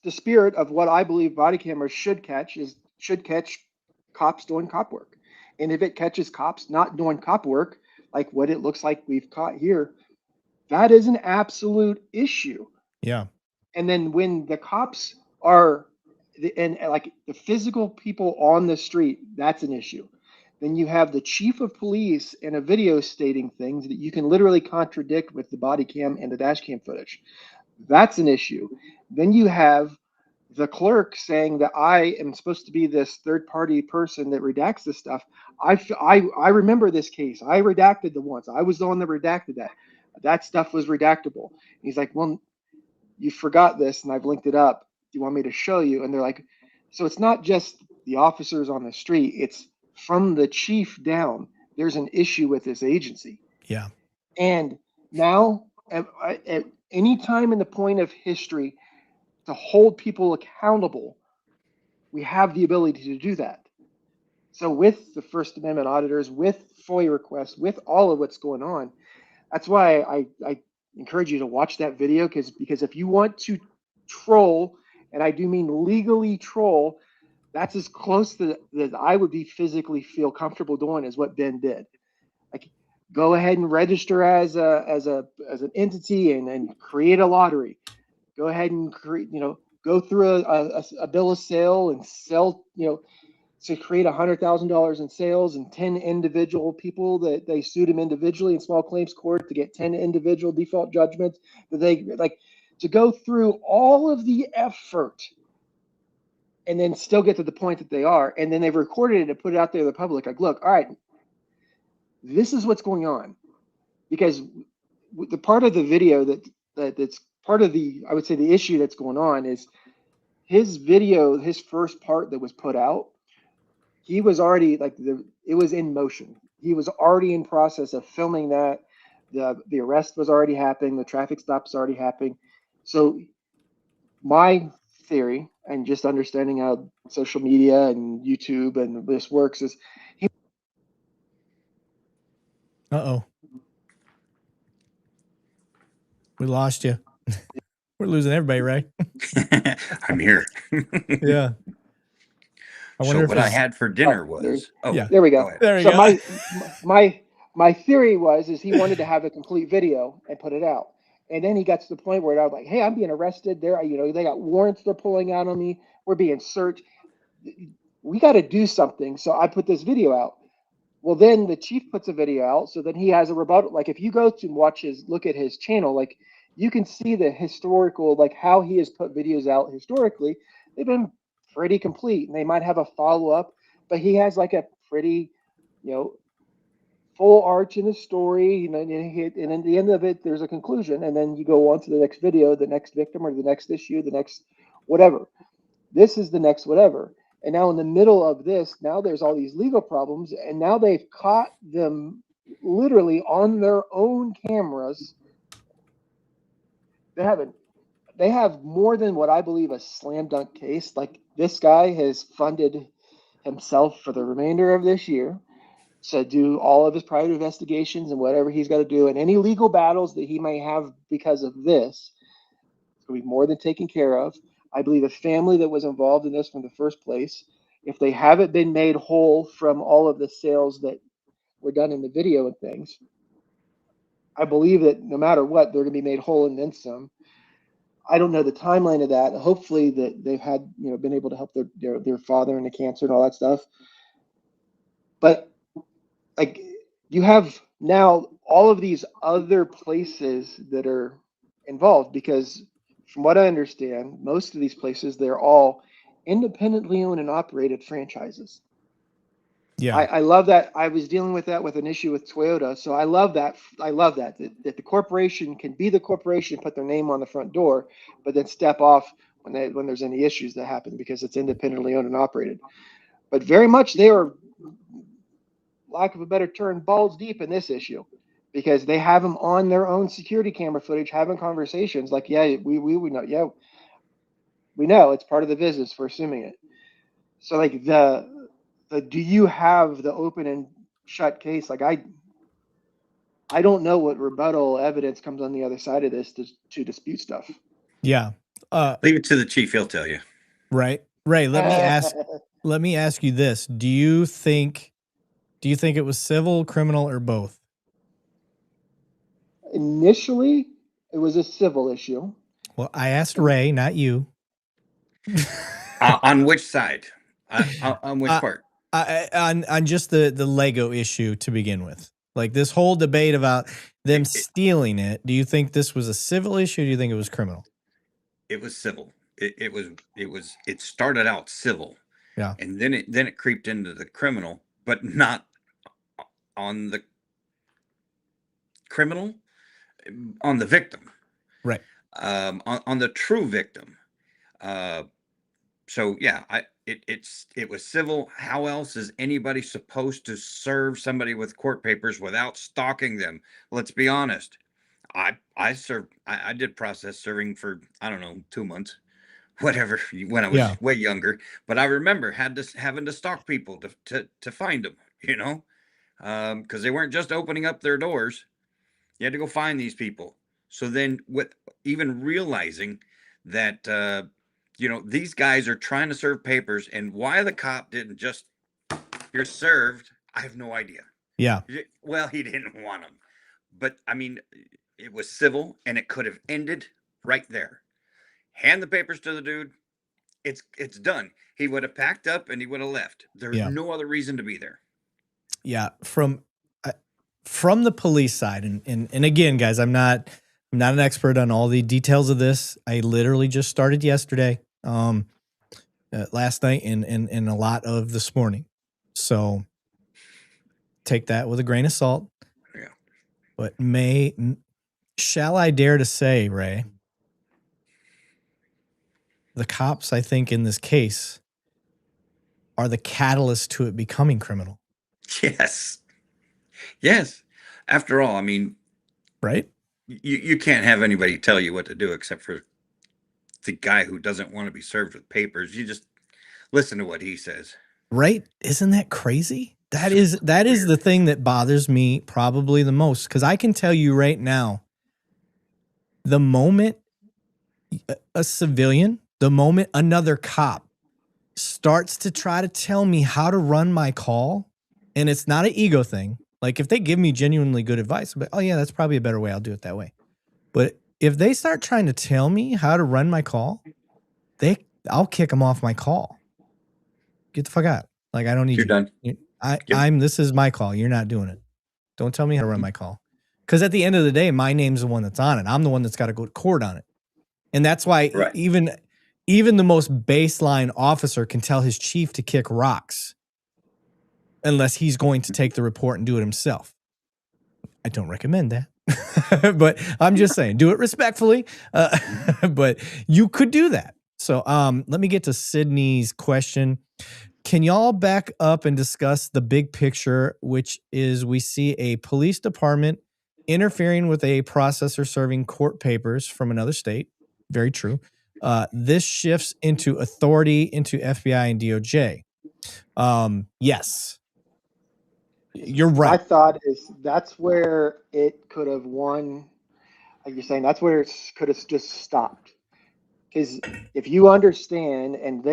Speaker 3: the spirit of what I believe body cameras should catch cops doing cop work. And if it catches cops not doing cop work, like what it looks like we've caught here, that is an absolute issue.
Speaker 1: Yeah.
Speaker 3: And then when the cops are, and like the physical people on the street, that's an issue. Then you have the chief of police in a video stating things that you can literally contradict with the body cam and the dash cam footage. That's an issue. Then you have the clerk saying that I am supposed to be this third-party person that redacts this stuff. I remember this case. I redacted the once. I was the one that redacted that. That stuff was redactable. He's like, well, you forgot this, and I've linked it up. Do you want me to show you? And they're like, so it's not just the officers on the street. It's from the chief down. There's an issue with this agency.
Speaker 1: Yeah.
Speaker 3: And now, at any time in the point of history, to hold people accountable, we have the ability to do that. So with the First Amendment auditors, with FOIA requests, with all of what's going on, that's why I encourage you to watch that video, because if you want to troll, and I do mean legally troll, that's as close to that I would be physically feel comfortable doing as what Ben did. Like, go ahead and register as an entity and create a lottery. Go ahead and create, go through a bill of sale and sell, to create $100,000 in sales, and 10 individual people that they sued him individually in small claims court to get 10 individual default judgments, that they like to go through all of the effort and then still get to the point that they are. And then they've recorded it and put it out there to the public. Like, look, all right, this is what's going on. Because the part of the video that's part of the, I would say, the issue that's going on is his video, his first part that was put out, he was already it was in motion. He was already in process of filming that. The arrest was already happening. The traffic stop's already happening. So my theory, and just understanding how social media and YouTube and this works, is he.
Speaker 1: Uh-oh. We lost you. We're losing everybody, right?
Speaker 12: I'm here.
Speaker 1: Yeah.
Speaker 12: So what I had for dinner was,
Speaker 3: there we go.
Speaker 1: There we
Speaker 3: so
Speaker 1: go.
Speaker 3: my theory is he wanted to have a complete video and put it out. And then he got to the point where I was like, hey, I'm being arrested. They got warrants they're pulling out on me. We're being searched. We got to do something. So I put this video out. Well, then the chief puts a video out. So then he has a rebuttal. Like, if you go to look at his channel, like, you can see the historical, like how he has put videos out historically. They've been pretty complete, and they might have a follow-up, but he has like a pretty, full arch in the story, and at the end of it, there's a conclusion, and then you go on to the next video, the next victim, or the next issue, the next whatever. This is the next whatever. And now in the middle of this, now there's all these legal problems, and now they've caught them literally on their own cameras. They have more than what I believe a slam dunk case. Like, this guy has funded himself for the remainder of this year to do all of his private investigations and whatever he's got to do, and any legal battles that he may have because of this will be more than taken care of. I believe the family that was involved in this from the first place, if they haven't been made whole from all of the sales that were done in the video and things, I believe that no matter what, they're going to be made whole and then some. I don't know the timeline of that. Hopefully that they've had, been able to help their father and the cancer and all that stuff. But like, you have now all of these other places that are involved, because from what I understand, most of these places, they're all independently owned and operated franchises.
Speaker 1: Yeah.
Speaker 3: I love that. I was dealing with that with an issue with Toyota. So I love that. That the corporation can be the corporation, put their name on the front door, but then step off when there's any issues that happen, because it's independently owned and operated. But very much they are, lack of a better term, balls deep in this issue, because they have them on their own security camera footage, having conversations like, yeah, we know, yeah, we know it's part of the business. We're assuming it. So like do you have the open and shut case? Like, I don't know what rebuttal evidence comes on the other side of this to dispute stuff.
Speaker 1: Yeah.
Speaker 12: Leave it to the chief. He'll tell you.
Speaker 1: Right. Ray, let me ask you this. Do you think it was civil, criminal, or both?
Speaker 3: Initially, it was a civil issue.
Speaker 1: Well, I asked Ray, not you.
Speaker 12: On which side? On which part?
Speaker 1: On just the Lego issue to begin with. Like, this whole debate about them stealing it. Do you think this was a civil issue? Or do you think it was criminal?
Speaker 12: It was civil. It started out civil.
Speaker 1: Yeah.
Speaker 12: And then it creeped into the criminal, but not on the criminal, on the victim.
Speaker 1: Right.
Speaker 12: On the true victim. So yeah, it was civil. How else is anybody supposed to serve somebody with court papers without stalking them? Let's be honest. I did process serving for, I don't know, 2 months, whatever, when I was way younger. But I remember having to stalk people to find them, because they weren't just opening up their doors. You had to go find these people. So then, with even realizing that, these guys are trying to serve papers, and why the cop didn't just, you're served, I have no idea.
Speaker 1: Yeah.
Speaker 12: Well, he didn't want them. But, I mean, it was civil, and it could have ended right there. Hand the papers to the dude. It's done. He would have packed up, and he would have left. There's no other reason to be there.
Speaker 1: Yeah. From the police side, and again, guys, I'm not an expert on all the details of this. I literally just started yesterday, last night, and a lot of this morning. So take that with a grain of salt.
Speaker 12: Yeah.
Speaker 1: But shall I dare to say, Ray, the cops, I think, in this case are the catalyst to it becoming criminal.
Speaker 12: Yes. Yes. After all, I mean,
Speaker 1: right?
Speaker 12: You can't have anybody tell you what to do except for the guy who doesn't want to be served with papers. You just listen to what he says.
Speaker 1: Right? Isn't that crazy? That is the thing that bothers me probably the most, because I can tell you right now, the moment a civilian, the moment another cop starts to try to tell me how to run my call, and it's not an ego thing. Like, if they give me genuinely good advice, but oh yeah, that's probably a better way, I'll do it that way. But if they start trying to tell me how to run my call, I'll kick them off my call. Get the fuck out. Like, I don't need you. Done. This is my call. You're not doing it. Don't tell me how to run my call. Because at the end of the day, my name's the one that's on it. I'm the one that's got to go to court on it. And that's why even the most baseline officer can tell his chief to kick rocks unless he's going to take the report and do it himself. I don't recommend that. But I'm just saying, do it respectfully. But you could do that. So let me get to Sydney's question. Can y'all back up and discuss the big picture, which is we see a police department interfering with a processor serving court papers from another state? Very true. This shifts into authority into FBI and DOJ. Yes. You're right.
Speaker 3: My thought is that's where it could have won. Like you're saying, that's where it could have just stopped. Because if you understand, and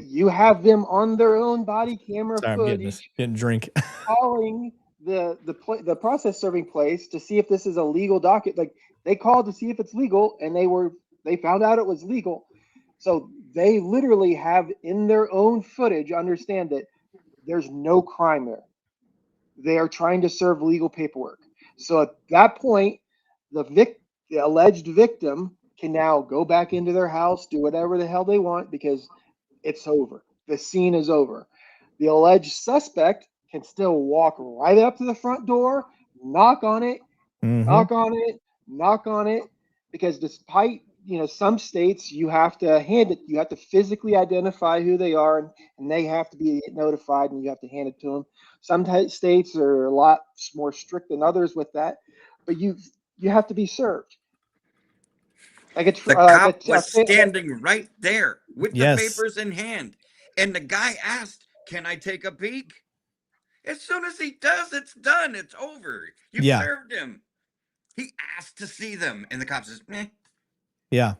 Speaker 3: you have them on their own body camera footage,
Speaker 1: getting drink,
Speaker 3: calling the process serving place to see if this is a legal docket. Like, they called to see if it's legal, and they found out it was legal. So they literally have in their own footage understand that there's no crime there. They are trying to serve legal paperwork. So at that point, the alleged victim can now go back into their house, do whatever the hell they want, because it's over. The scene is over. The alleged suspect can still walk right up to the front door, knock on it, knock on it, because despite, some states you have to you have to physically identify who they are, and they have to be notified, and you have to hand it to them. Some states are a lot more strict than others with that, but you have to be served. Like,
Speaker 12: the cop was standing right there with the papers in hand, and the guy asked, "Can I take a peek?" As soon as he does, it's done. It's over. You served him. He asked to see them, and the cop says, "Meh."
Speaker 1: Yeah.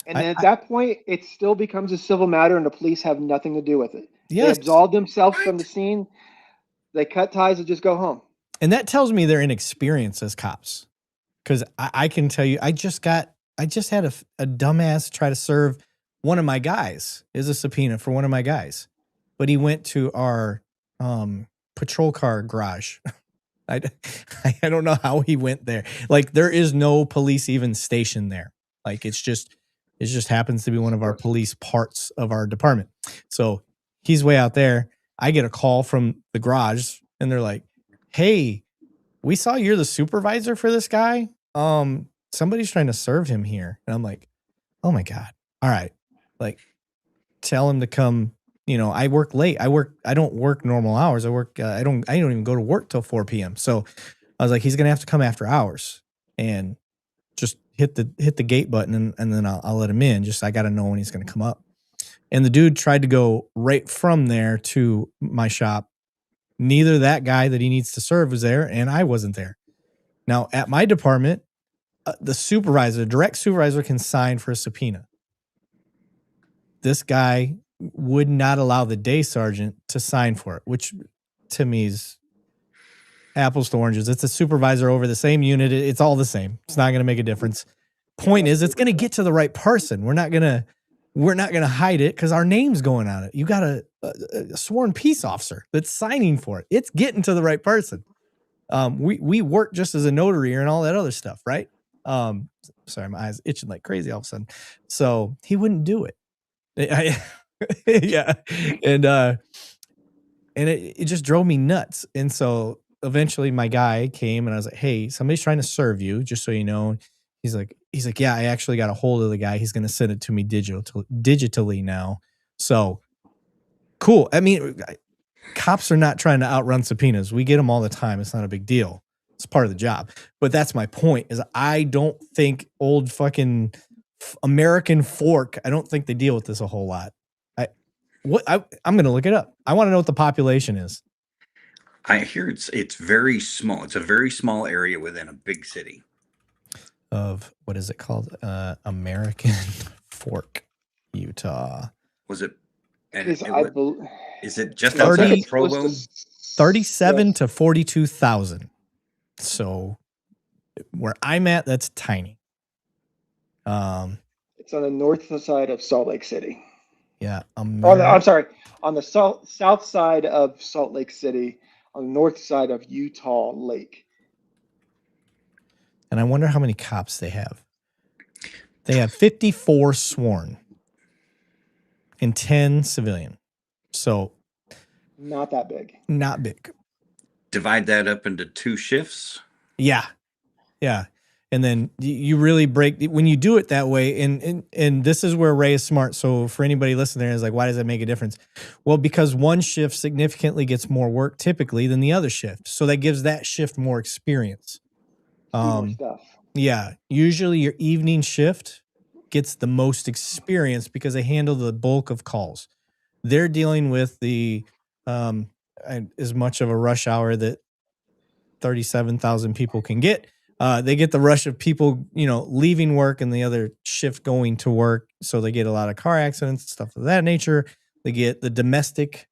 Speaker 3: And then at that point, it still becomes a civil matter, and the police have nothing to do with it.
Speaker 1: Yes.
Speaker 3: They absolve themselves from the scene. They cut ties and just go home.
Speaker 1: And that tells me they're inexperienced as cops. Because I can tell you, I just had a dumbass try to serve one of my guys. Is a subpoena for one of my guys. But he went to our patrol car garage. I don't know how he went there. Like, there is no police even stationed there. Like, it just happens to be one of our police parts of our department. So he's way out there. I get a call from the garage, and they're like, "Hey, we saw you're the supervisor for this guy. Somebody's trying to serve him here." And I'm like, "Oh my God. All right. Like, tell him to come I work late. I don't work normal hours. I don't even go to work till 4 p.m. So I was like, he's going to have to come after hours and just hit the gate button and then I'll let him in. Just, I got to know when he's going to come up. And the dude tried to go right from there to my shop. Neither that guy that he needs to serve was there, and I wasn't there. Now, at my department, the direct supervisor can sign for a subpoena. This guy would not allow the day sergeant to sign for it, which to me is apples to oranges. It's a supervisor over the same unit. It's all the same. It's not going to make a difference. Point is, it's going to get to the right person. We're not going to hide it because our name's going on it. You got a sworn peace officer that's signing for it. It's getting to the right person. We work just as a notary and all that other stuff, right? Sorry, my eyes itching like crazy all of a sudden. So he wouldn't do it. Yeah, and it just drove me nuts. And so eventually, my guy came and I was like, "Hey, somebody's trying to serve you, just so you know." He's like, "Yeah, I actually got a hold of the guy. He's going to send it to me digitally now." So cool. I mean, cops are not trying to outrun subpoenas. We get them all the time. It's not a big deal. It's part of the job. But that's my point, is I don't think old fucking American Fork, I don't think they deal with this a whole lot. I'm going to look it up. I want to know what the population is.
Speaker 12: I hear it's very small. It's a very small area within a big city.
Speaker 1: Of what is it called? American Fork, Utah.
Speaker 12: Was it?
Speaker 3: Is
Speaker 12: it just outside of Provo?
Speaker 1: 37 to 42,000. So where I'm at, that's tiny.
Speaker 3: It's on the north side of Salt Lake City.
Speaker 1: Yeah,
Speaker 3: I'm sorry, on the south side of Salt Lake City, on the north side of Utah Lake.
Speaker 1: And I wonder how many cops they have. They have 54 sworn and 10 civilian. So
Speaker 3: not that big.
Speaker 1: Not big.
Speaker 12: Divide that up into 2 shifts.
Speaker 1: Yeah. Yeah. And then you really break when you do it that way. And this is where Ray is smart. So for anybody listening there is like, why does that make a difference? Well, because one shift significantly gets more work typically than the other shift. So that gives that shift more experience.
Speaker 3: More stuff.
Speaker 1: Yeah. Usually your evening shift gets the most experience because they handle the bulk of calls. They're dealing with the as much of a rush hour that 37,000 people can get. They get the rush of people, leaving work and the other shift going to work. So they get a lot of car accidents and stuff of that nature. They get the domestic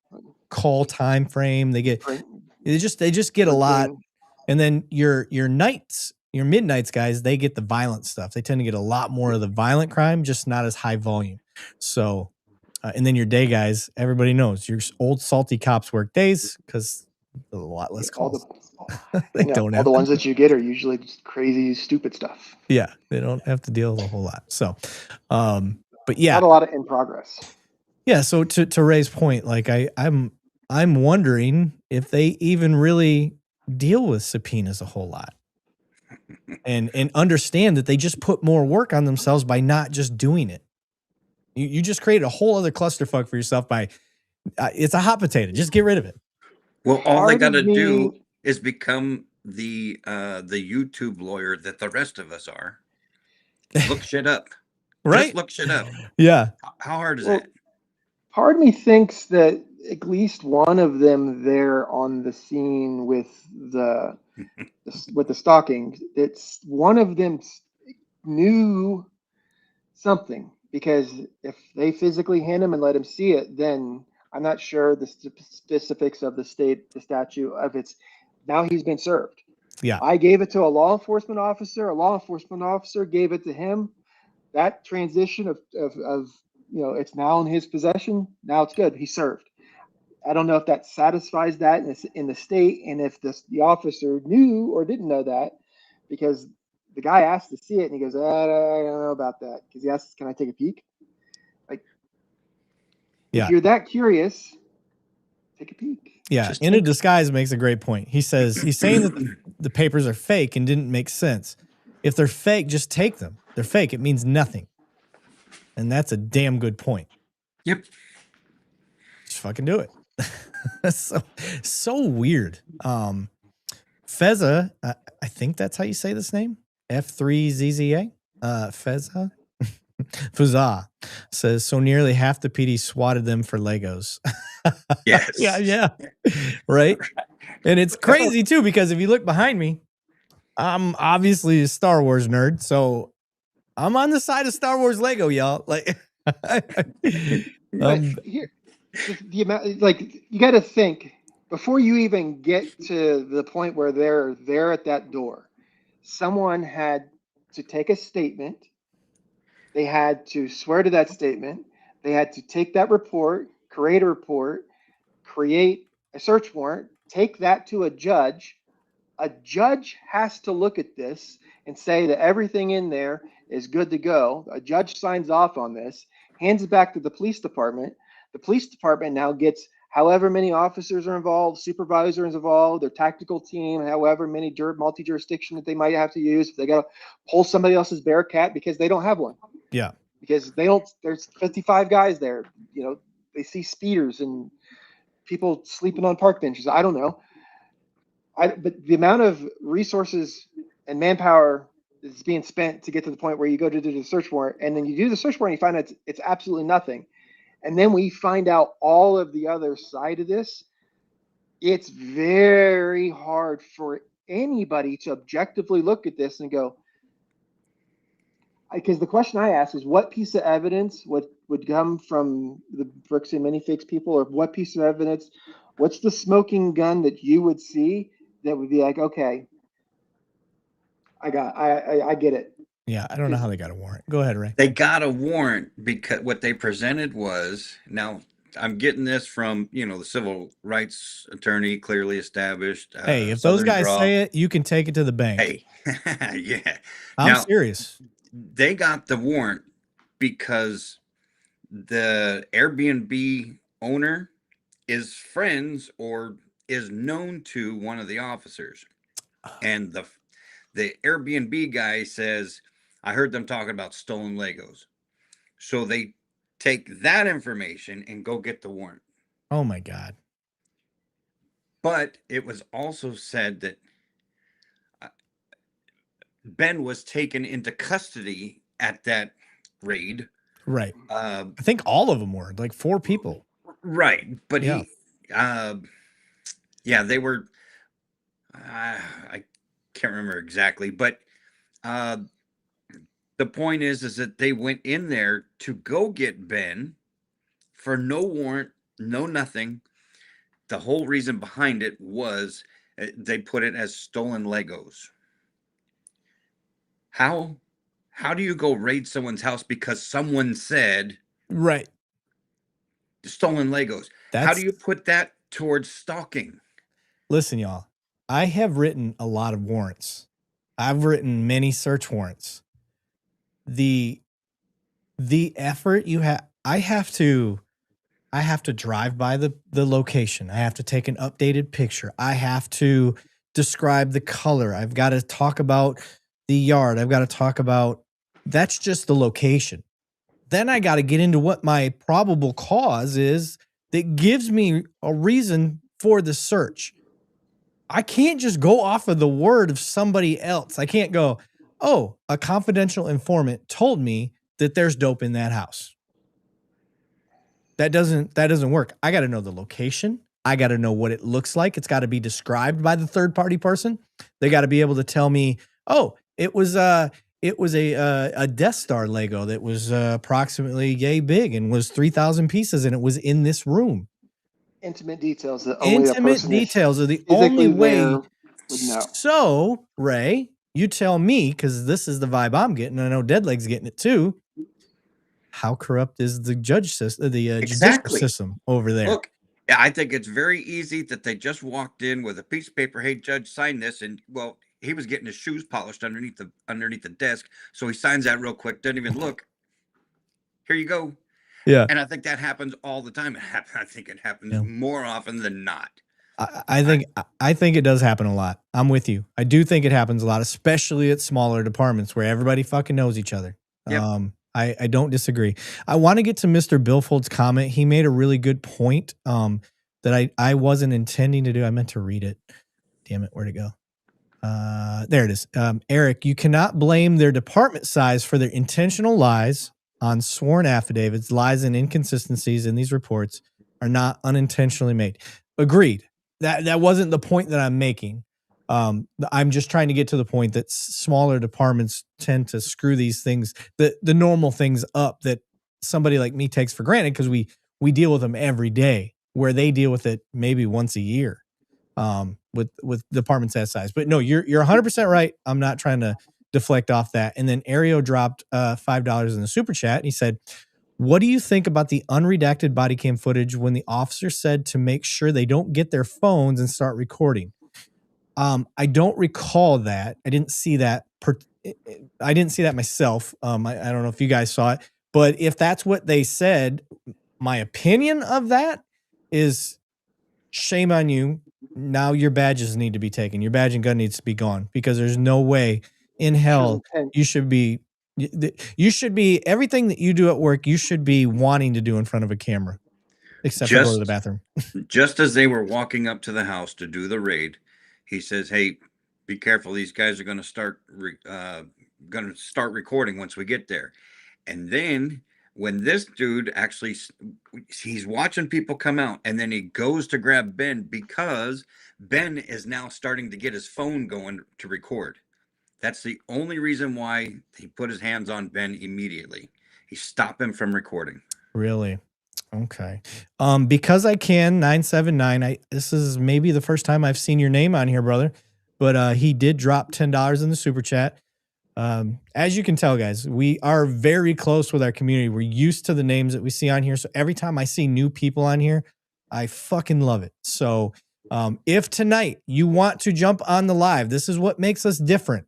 Speaker 1: call time frame. They just get a lot. And then your midnights guys, they get the violent stuff. They tend to get a lot more of the violent crime, just not as high volume. So, and then your day guys, everybody knows your old salty cops work days because a lot less calls.
Speaker 3: They don't have all the ones that you get are usually just crazy, stupid stuff.
Speaker 1: Yeah, they don't have to deal with a whole lot. So, but yeah,
Speaker 3: not a lot of in progress.
Speaker 1: Yeah. So to Ray's point, like I'm wondering if they even really deal with subpoenas a whole lot, and understand that they just put more work on themselves by not just doing it. You just created a whole other clusterfuck for yourself by it's a hot potato. Just get rid of it.
Speaker 12: Well, all they got to do is become the YouTube lawyer that the rest of us are. Look shit up.
Speaker 1: Right?
Speaker 12: Just look shit up.
Speaker 1: Yeah.
Speaker 12: How hard is that?
Speaker 3: Part of me thinks that at least one of them there on the scene with the stalking, it's one of them knew something, because if they physically hand him and let him see it, then I'm not sure the specifics of the statute of it's. Now he's been served.
Speaker 1: Yeah.
Speaker 3: I gave it to a law enforcement officer. A law enforcement officer gave it to him. That transition of it's now in his possession. Now it's good. He's served. I don't know if that satisfies that in the state, and if the officer knew or didn't know that, because the guy asked to see it and he goes, I don't know about that, because he asks, "Can I take a peek?" If you're that curious, take a peek.
Speaker 1: Yeah, in a disguise makes a great point. He's saying that the papers are fake and didn't make sense. If they're fake, just take them. They're fake. It means nothing. And that's a damn good point.
Speaker 12: Yep.
Speaker 1: fucking do it. so weird. Feza, I think that's how you say this name. F3ZZA. Feza. Fuzah says, so nearly half the PD swatted them for Legos.
Speaker 12: Yes.
Speaker 1: Yeah. Right. And it's crazy too, because if you look behind me, I'm obviously a Star Wars nerd. So I'm on the side of Star Wars Lego, y'all. Like,
Speaker 3: here, the amount, like, you got to think before you even get to the point where they're there at that door, someone had to take a statement. They had to swear to that statement. They had to take that report, create a search warrant, take that to a judge. A judge has to look at this and say that everything in there is good to go. A judge signs off on this, hands it back to the police department. The police department now gets however many officers are involved, supervisors involved, their tactical team, however many multi-jurisdiction that they might have to use. If they got to pull somebody else's Bearcat because they don't have one.
Speaker 1: Yeah.
Speaker 3: Because there's 55 guys there. You know, they see speeders and people sleeping on park benches. I don't know. But the amount of resources and manpower is being spent to get to the point where you go to do the search warrant, and then you do the search warrant, and you find out it's absolutely nothing. And then we find out all of the other side of this. It's very hard for anybody to objectively look at this and go, because the question I ask is, what piece of evidence would come from the Bricks and Minifigs people, or what piece of evidence, what's the smoking gun that you would see that would be like, okay, I get it.
Speaker 1: Yeah, I don't know how they got a warrant. Go ahead, Ray.
Speaker 12: They got a warrant because what they presented was, now I'm getting this from, the civil rights attorney, clearly established.
Speaker 1: Hey, if those guys say it, you can take it to the bank.
Speaker 12: Hey, yeah.
Speaker 1: I'm serious.
Speaker 12: They got the warrant because the Airbnb owner is friends or is known to one of the officers. And the Airbnb guy says, I heard them talking about stolen Legos. So they take that information and go get the warrant.
Speaker 1: Oh my God.
Speaker 12: But it was also said that Ben was taken into custody at that raid.
Speaker 1: Right. I think all of them were, like 4 people.
Speaker 12: Right. But
Speaker 1: yeah.
Speaker 12: They were, I can't remember exactly, but the point is that they went in there to go get Ben for no warrant, no nothing. The whole reason behind it was they put it as stolen Legos. How do you go raid someone's house because someone said
Speaker 1: right
Speaker 12: stolen Legos? How do you put that towards stalking?
Speaker 1: Listen, y'all, I have written a lot of warrants. I've written many search warrants. The effort you have, I have to drive by the location. I have to take an updated picture. I have to describe the color. I've got to talk about the yard. I've got to talk about, that's just the location. Then I got to get into what my probable cause is that gives me a reason for the search. I can't just go off of the word of somebody else. I can't go, oh, a confidential informant told me that there's dope in that house. That doesn't work. I got to know the location. I got to know what it looks like. It's got to be described by the third party person. They got to be able to tell me, oh, it was a Death Star Lego that was approximately yay big and was 3,000 pieces, and it was in this room.
Speaker 3: Intimate details. That only
Speaker 1: Intimate details are the only way.
Speaker 3: Would know.
Speaker 1: So, Ray, you tell me, because this is the vibe I'm getting. I know Deadleg's getting it too. How corrupt is the judge system, the judicial system over there?
Speaker 12: Look, I think it's very easy that they just walked in with a piece of paper. Hey, judge, sign this, and well, he was getting his shoes polished underneath the desk, so he signs that real quick. Doesn't even look. Here you go.
Speaker 1: Yeah.
Speaker 12: And I think that happens all the time. I think it happens more often than not.
Speaker 1: I think it does happen a lot. I'm with you. I do think it happens a lot, especially at smaller departments where everybody fucking knows each other.
Speaker 12: Yep.
Speaker 1: I don't disagree. I want to get to Mr. Billfold's comment. He made a really good point that I wasn't intending to do. I meant to read it. Damn it, where'd it go? There it is. Erik, you cannot blame their department size for their intentional lies on sworn affidavits. Lies and inconsistencies in these reports are not unintentionally made. Agreed. That wasn't the point that I'm making. I'm just trying to get to the point that smaller departments tend to screw these things, the normal things up that somebody like me takes for granted because we deal with them every day, where they deal with it maybe once a year with departments that size. But no, you're 100% right. I'm not trying to deflect off that. And then Ario dropped $5 in the super chat. And he said, what do you think about the unredacted body cam footage when the officer said to make sure they don't get their phones and start recording? I don't recall that. I didn't see that. I didn't see that myself. I don't know if you guys saw it, but if that's what they said, my opinion of that is shame on you. Now your badges need to be taken. Your badge and gun needs to be gone because there's no way in hell you should be everything that you do at work. You should be wanting to do in front of a camera, except for go to the bathroom.
Speaker 12: Just as they were walking up to the house to do the raid, he says, "Hey, be careful. These guys are going to start recording once we get there." And then when this dude actually, he's watching people come out, and then he goes to grab Ben because Ben is now starting to get his phone going to record. That's the only reason why he put his hands on Ben immediately. He stopped him from recording.
Speaker 1: Really? Okay. Because I can 979. This is maybe the first time I've seen your name on here, brother. But he did drop $10 in the super chat. As you can tell, guys, we are very close with our community. We're used to the names that we see on here. So every time I see new people on here, I fucking love it. So if tonight you want to jump on the live, this is what makes us different.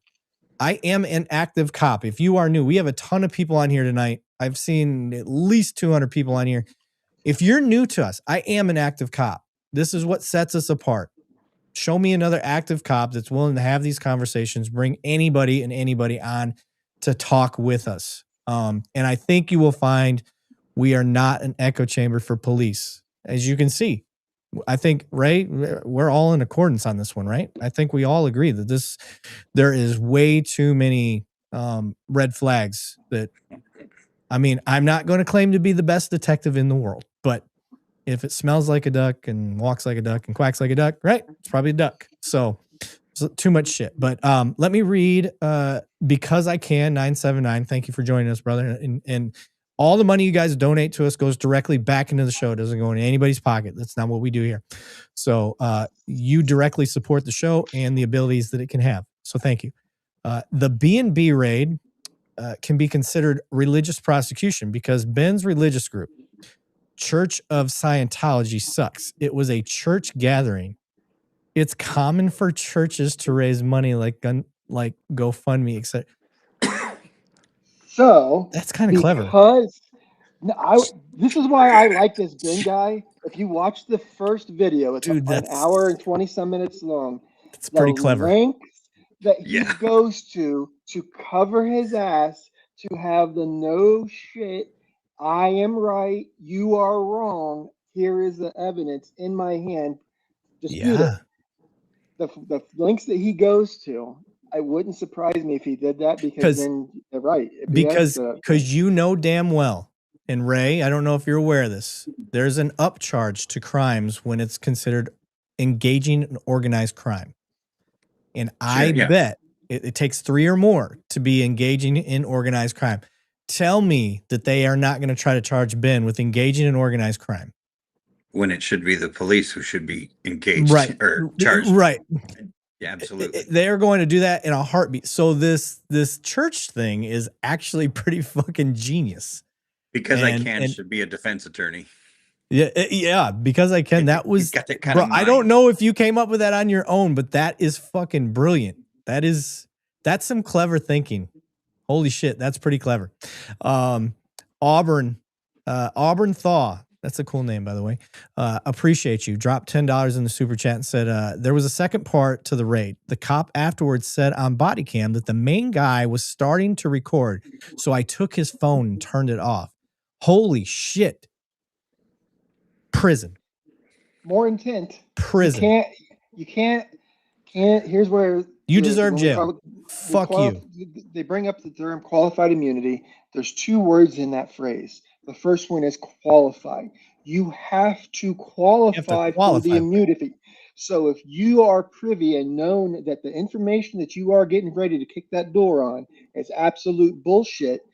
Speaker 1: I am an active cop. If you are new, we have a ton of people on here tonight. I've seen at least 200 people on here. If you're new to us, I am an active cop. This is what sets us apart. Show me another active cop that's willing to have these conversations, bring anybody and anybody on to talk with us. And I think you will find we are not an echo chamber for police. As you can see, I think, Ray, we're all in accordance on this one, right? I think we all agree that there is way too many red flags that, I mean, I'm not going to claim to be the best detective in the world, but if it smells like a duck and walks like a duck and quacks like a duck, right? It's probably a duck. So too much shit. But let me read because I can 979. Thank you for joining us, brother. And all the money you guys donate to us goes directly back into the show. It doesn't go into anybody's pocket. That's not what we do here. So you directly support the show and the abilities that it can have. So thank you. The B&B raid can be considered religious prosecution because Ben's religious group, Church of Scientology, sucks. It was a church gathering. It's common for churches to raise money like GoFundMe, etc.
Speaker 3: So
Speaker 1: that's kind of clever.
Speaker 3: This is why I like this Ben guy. If you watch the first video, it's an hour and 20 some minutes long.
Speaker 1: It's pretty clever.
Speaker 3: Length that he goes to cover his ass to have the no shit. I am right. You are wrong. Here is the evidence in my hand. Dispute it. The links that he goes to, I wouldn't surprise me if he did that because then they're right.
Speaker 1: Because you know damn well, and Ray, I don't know if you're aware of this, there's an upcharge to crimes when it's considered engaging in organized crime. And I bet it takes 3 or more to be engaging in organized crime. Tell me that they are not going to try to charge Ben with engaging in organized crime.
Speaker 12: When it should be the police who should be engaged or charged.
Speaker 1: Right.
Speaker 12: Yeah, absolutely.
Speaker 1: They are going to do that in a heartbeat. So this church thing is actually pretty fucking genius.
Speaker 12: Because I can should be a defense attorney.
Speaker 1: Yeah, because I can. That was,
Speaker 12: got that kind of
Speaker 1: I don't know if you came up with that on your own, but that is fucking brilliant. That's some clever thinking. Holy shit, that's pretty clever. Auburn Thaw. That's a cool name, by the way. Appreciate you. Dropped $10 in the super chat and said, there was a second part to the raid. The cop afterwards said on body cam that the main guy was starting to record. So I took his phone and turned it off. Holy shit. Prison.
Speaker 3: More intent.
Speaker 1: Prison.
Speaker 3: You can't, here's where
Speaker 1: you deserve jail. Fuck you.
Speaker 3: They bring up the term qualified immunity. There's 2 words in that phrase. The first one is qualified. You have to qualify for the immunity. So if you are privy and known that the information that you are getting ready to kick that door on is absolute bullshit,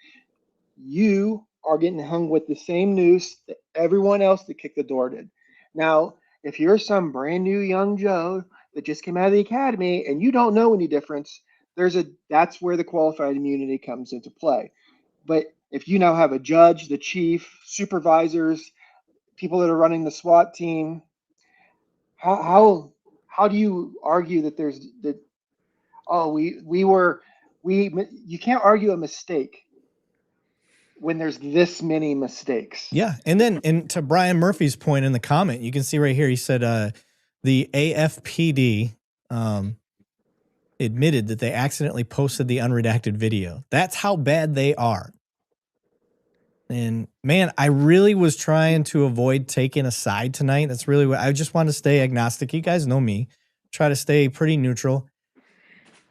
Speaker 3: you are getting hung with the same noose that everyone else that kicked the door did. Now, if you're some brand new young Joe that just came out of the academy and you don't know any difference, that's where the qualified immunity comes into play. But if you now have a judge, the chief, supervisors, people that are running the SWAT team, how do you argue that you can't argue a mistake when there's this many mistakes?
Speaker 1: Yeah. And to Brian Murphy's point in the comment, you can see right here, he said the AFPD admitted that they accidentally posted the unredacted video. That's how bad they are. And man, I really was trying to avoid taking a side tonight. That's really what I just want to stay agnostic. You guys know me. Try to stay pretty neutral.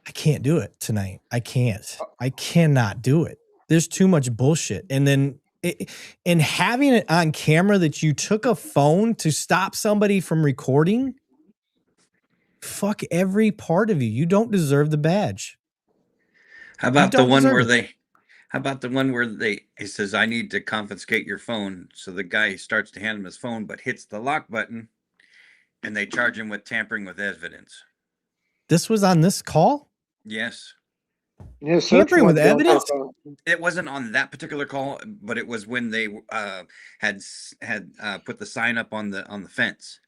Speaker 1: I can't do it tonight. I cannot do it. There's too much bullshit. And then and having it on camera that you took a phone to stop somebody from recording, fuck every part of you. You don't deserve the badge.
Speaker 12: How about the one where he says, I need to confiscate your phone. So the guy starts to hand him his phone, but hits the lock button and they charge him with tampering with evidence. This
Speaker 1: was on this call?
Speaker 12: Yes.
Speaker 1: Tampering with evidence?
Speaker 12: It wasn't on that particular call, but it was when they had put the sign up on the fence.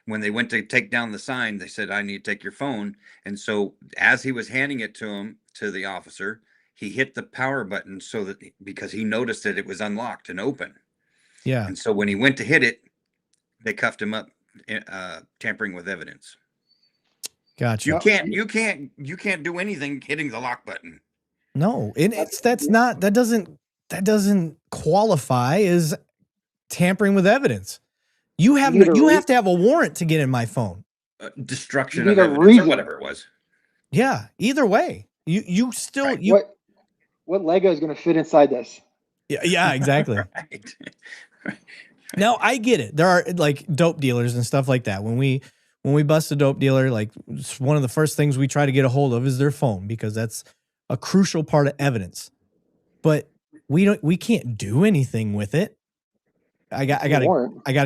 Speaker 12: When they went to take down the sign, they said, I need to take your phone. And so as he was handing it to the officer, he hit the power button because he noticed that it was unlocked and open.
Speaker 1: Yeah.
Speaker 12: And so when he went to hit it, they cuffed him up, tampering with evidence.
Speaker 1: Gotcha.
Speaker 12: You can't do anything hitting the lock button.
Speaker 1: No, that doesn't qualify as tampering with evidence. You have to have a warrant to get in my phone.
Speaker 12: Destruction of evidence or whatever it was.
Speaker 1: Yeah, either way. You still
Speaker 3: right. What Lego is going to fit inside this?
Speaker 1: Yeah, exactly.
Speaker 12: Right.
Speaker 1: Now I get it. There are like dope dealers and stuff like that. When we bust a dope dealer, like one of the first things we try to get a hold of is their phone because that's a crucial part of evidence. But we can't do anything with it. I got to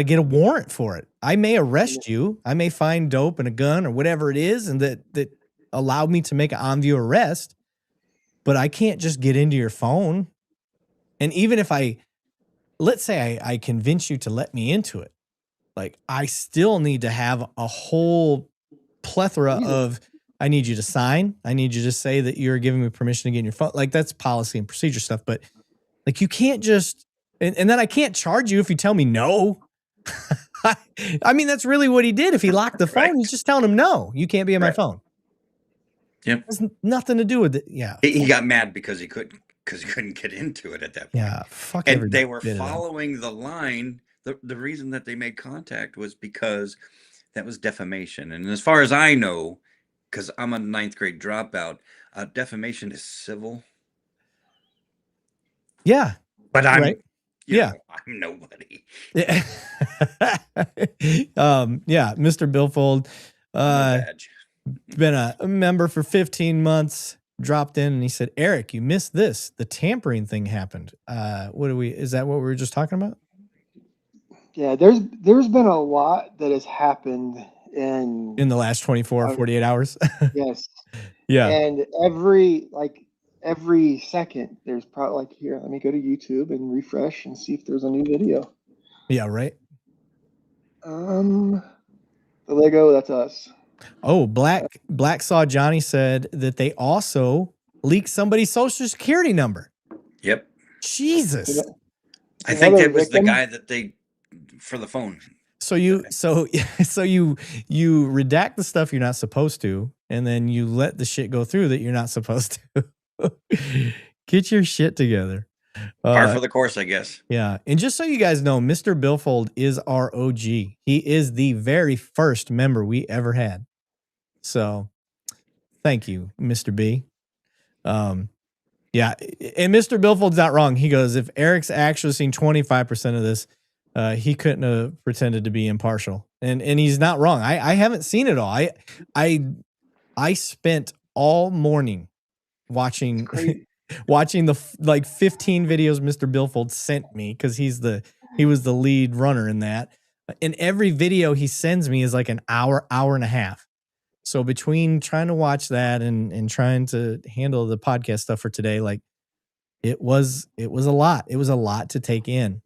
Speaker 1: get a warrant for it. I may arrest you. I may find dope and a gun or whatever it is, and that allowed me to make an on-view arrest. But I can't just get into your phone. And even if let's say I convince you to let me into it, like I still need to have a whole plethora of, I need you to sign. I need you to say that you're giving me permission to get in your phone. Like that's policy and procedure stuff. But like you can't just, and then I can't charge you if you tell me no. I mean, that's really what he did. If he locked the phone, he's just telling him, no, you can't be on my phone.
Speaker 12: Yep.
Speaker 1: It has nothing to do with it. Yeah.
Speaker 12: He got mad because he couldn't get into it at that point.
Speaker 1: Yeah. Fuck.
Speaker 12: And they were following the line. The reason that they made contact was because that was defamation. And as far as I know, because I'm a 9th grade dropout, defamation is civil.
Speaker 1: Yeah.
Speaker 12: But I'm
Speaker 1: right.
Speaker 12: I'm nobody.
Speaker 1: Yeah. Mr. Billfold, been a member for 15 months, dropped in and he said, Eric, you missed this. The tampering thing happened. Is that what we were just talking about?
Speaker 3: Yeah, there's been a lot that has happened in
Speaker 1: the last 24, 48 hours.
Speaker 3: Yes.
Speaker 1: Yeah.
Speaker 3: And every second there's probably here, let me go to YouTube and refresh and see if there's a new video.
Speaker 1: Yeah, right.
Speaker 3: The Lego, that's us.
Speaker 1: Oh, Black Saw Johnny said that they also leaked somebody's social security number.
Speaker 12: Yep.
Speaker 1: Jesus.
Speaker 12: I think it was the guy that they for the phone.
Speaker 1: So you redact the stuff you're not supposed to, and then you let the shit go through that you're not supposed to. Get your shit together.
Speaker 12: Par for the course, I guess.
Speaker 1: Yeah. And just so you guys know, Mr. Billfold is our OG. He is the very first member we ever had. So thank you, Mr. B. Yeah. And Mr. Billfold's not wrong. He goes, if Eric's actually seen 25% of this, he couldn't have pretended to be impartial. And he's not wrong. I haven't seen it all. I spent all morning watching the like 15 videos Mr. Billfold sent me, because he was the lead runner in that. And every video he sends me is like an hour and a half. So between trying to watch that and trying to handle the podcast stuff for today, like it was a lot. It was a lot to take in.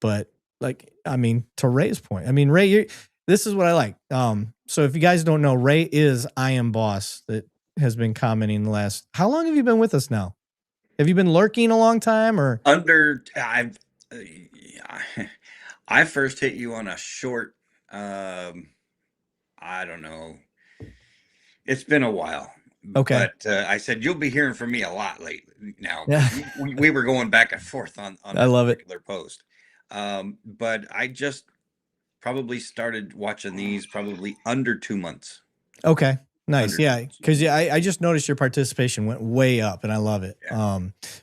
Speaker 1: But like, I mean, to Ray's point, I mean, Ray, this is what I like. So if you guys don't know, Ray is I Am Boss that has been commenting the last. How long have you been with us now? Have you been lurking a long time, or
Speaker 12: I first hit you on a short. I don't know. It's been a while.
Speaker 1: Okay.
Speaker 12: But I said you'll be hearing from me a lot lately. Now we were going back and forth on
Speaker 1: I love it.
Speaker 12: particular post. But I just probably started watching these probably under 2 months.
Speaker 1: Okay. Nice. Yeah. Because I just noticed your participation went way up, and I love it.
Speaker 12: Yeah.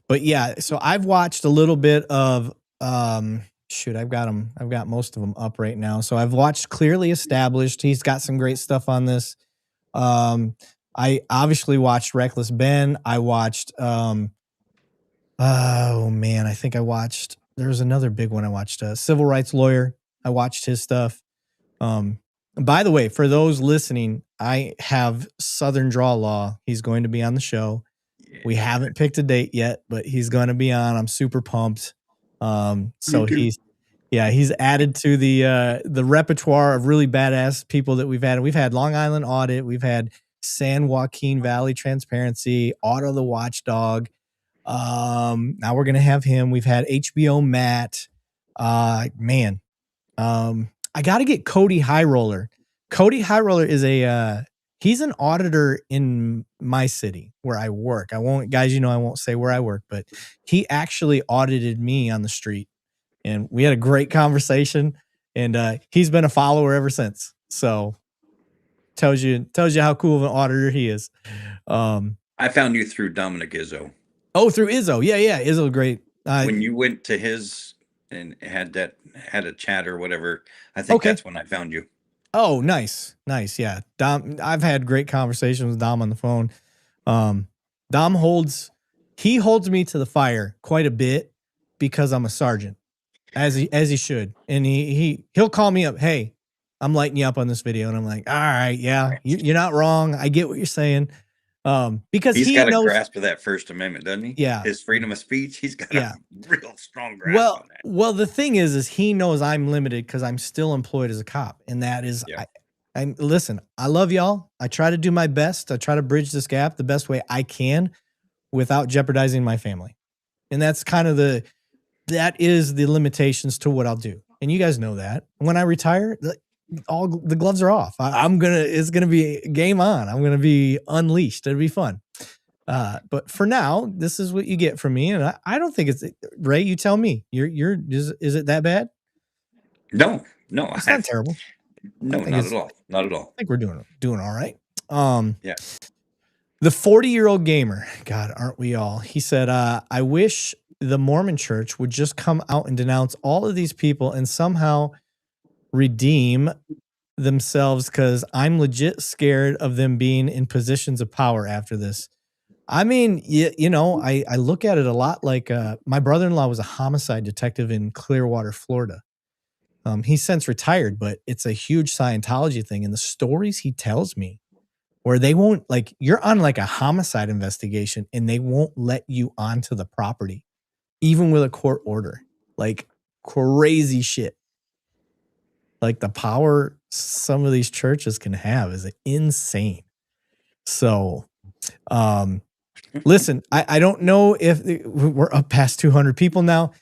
Speaker 1: But yeah, so I've watched a little bit of I've got most of them up right now. So I've watched Clearly Established. He's got some great stuff on this. I obviously watched Reckless Ben. I watched oh man, I think I watched, there was another big one I watched, Civil Rights Lawyer. I watched his stuff. By the way, for those listening, I have Southern Draw Law. He's going to be on the show. Yeah. We haven't picked a date yet, but he's going to be on. I'm super pumped. So he's added to the repertoire of really badass people that we've had. We've had Long Island Audit. We've had San Joaquin Valley Transparency, Otto the Watchdog. Now we're going to have him. We've had HBO Matt. I got to get Cody High Roller. Cody High Roller is he's an auditor in my city where I work. I won't say where I work, but he actually audited me on the street, and we had a great conversation, and he's been a follower ever since. So tells you how cool of an auditor he is.
Speaker 12: I found you through Dominic Izzo.
Speaker 1: Oh, through Izzo. Yeah. Izzo, great.
Speaker 12: When you went to his and had a chat or whatever, I think that's when I found you.
Speaker 1: Oh, nice. Yeah. Dom, I've had great conversations with Dom on the phone. Dom holds me to the fire quite a bit because I'm a sergeant, as he should. And he'll call me up. Hey, I'm lighting you up on this video. And I'm like, all right, yeah, you're not wrong. I get what you're saying. Because
Speaker 12: he's got a grasp of that First Amendment, doesn't he?
Speaker 1: Yeah.
Speaker 12: His freedom of speech. He's got a real strong grasp on that.
Speaker 1: Well, the thing is he knows I'm limited because I'm still employed as a cop. And that is, listen, I love y'all. I try to do my best. I try to bridge this gap the best way I can without jeopardizing my family. And that's kind of that is the limitations to what I'll do. And you guys know that. When I retire, all the gloves are off. It's gonna be game on. I'm gonna be unleashed. It'll be fun. But for now, this is what you get from me. And I don't think it's Ray. You tell me. Is it that bad?
Speaker 12: No,
Speaker 1: it's not terrible.
Speaker 12: No, not at all. Not at all.
Speaker 1: I think we're doing all right.
Speaker 12: Yeah.
Speaker 1: The 40-year-old gamer. God, aren't we all? He said, I wish the Mormon Church would just come out and denounce all of these people and somehow redeem themselves, because I'm legit scared of them being in positions of power after this. I mean, I look at it a lot like my brother-in-law was a homicide detective in Clearwater, Florida. He's since retired, but it's a huge Scientology thing. And the stories he tells me where they won't, like, you're on like a homicide investigation and they won't let you onto the property, even with a court order. Like, crazy shit. Like, the power some of these churches can have is insane. So, listen, I don't know if we're up past 200 people now.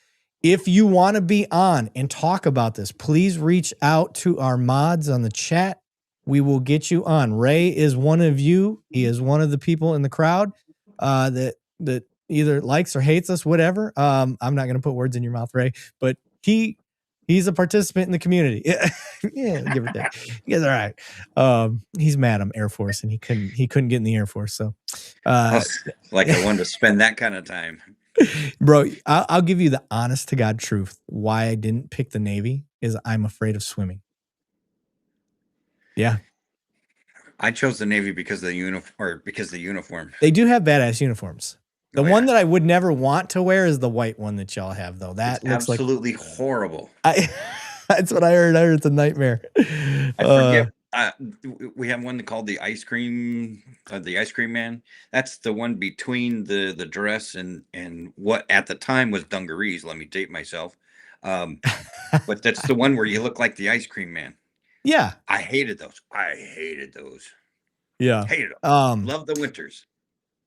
Speaker 1: If you want to be on and talk about this, please reach out to our mods on the chat. We will get you on. Ray is one of you. He is one of the people in the crowd that either likes or hates us, whatever. I'm not going to put words in your mouth, Ray, but he's a participant in the community. Yeah, give or take. You guys are all right. He's mad I'm Air Force and he couldn't get in the Air Force. So
Speaker 12: like I wanted to spend that kind of time.
Speaker 1: Bro, I'll give you the honest to God truth. Why I didn't pick the Navy is I'm afraid of swimming. Yeah.
Speaker 12: I chose the Navy because of the uniform.
Speaker 1: They do have badass uniforms. The one that I would never want to wear is the white one that y'all have, though. That
Speaker 12: it's
Speaker 1: looks
Speaker 12: absolutely horrible.
Speaker 1: That's what I heard. I heard it's a nightmare.
Speaker 12: I forget. We have one called the ice cream man. That's the one between the dress and what at the time was dungarees. Let me date myself. But that's the one where you look like the ice cream man.
Speaker 1: Yeah.
Speaker 12: I hated those.
Speaker 1: Yeah.
Speaker 12: Hated them. Love the winters.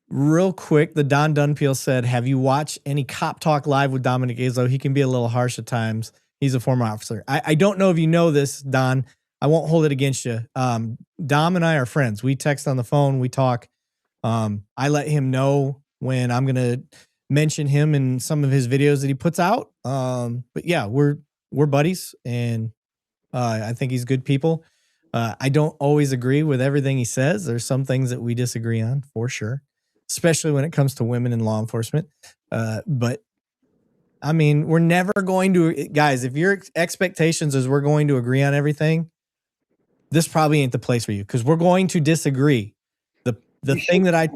Speaker 1: Real quick, the Don Dunpeel said, have you watched any Cop Talk Live with Dominic Azo? He can be a little harsh at times. He's a former officer. I don't know if you know this, Don. I won't hold it against you. Dom and I are friends. We text on the phone. We talk. I let him know when I'm going to mention him in some of his videos that he puts out. But yeah, we're buddies, and I think he's good people. I don't always agree with everything he says. There's some things that we disagree on for sure, especially when it comes to women in law enforcement. But I mean, we're never going to, guys, if your expectations is we're going to agree on everything, this probably ain't the place for you, because we're going to disagree. The thing that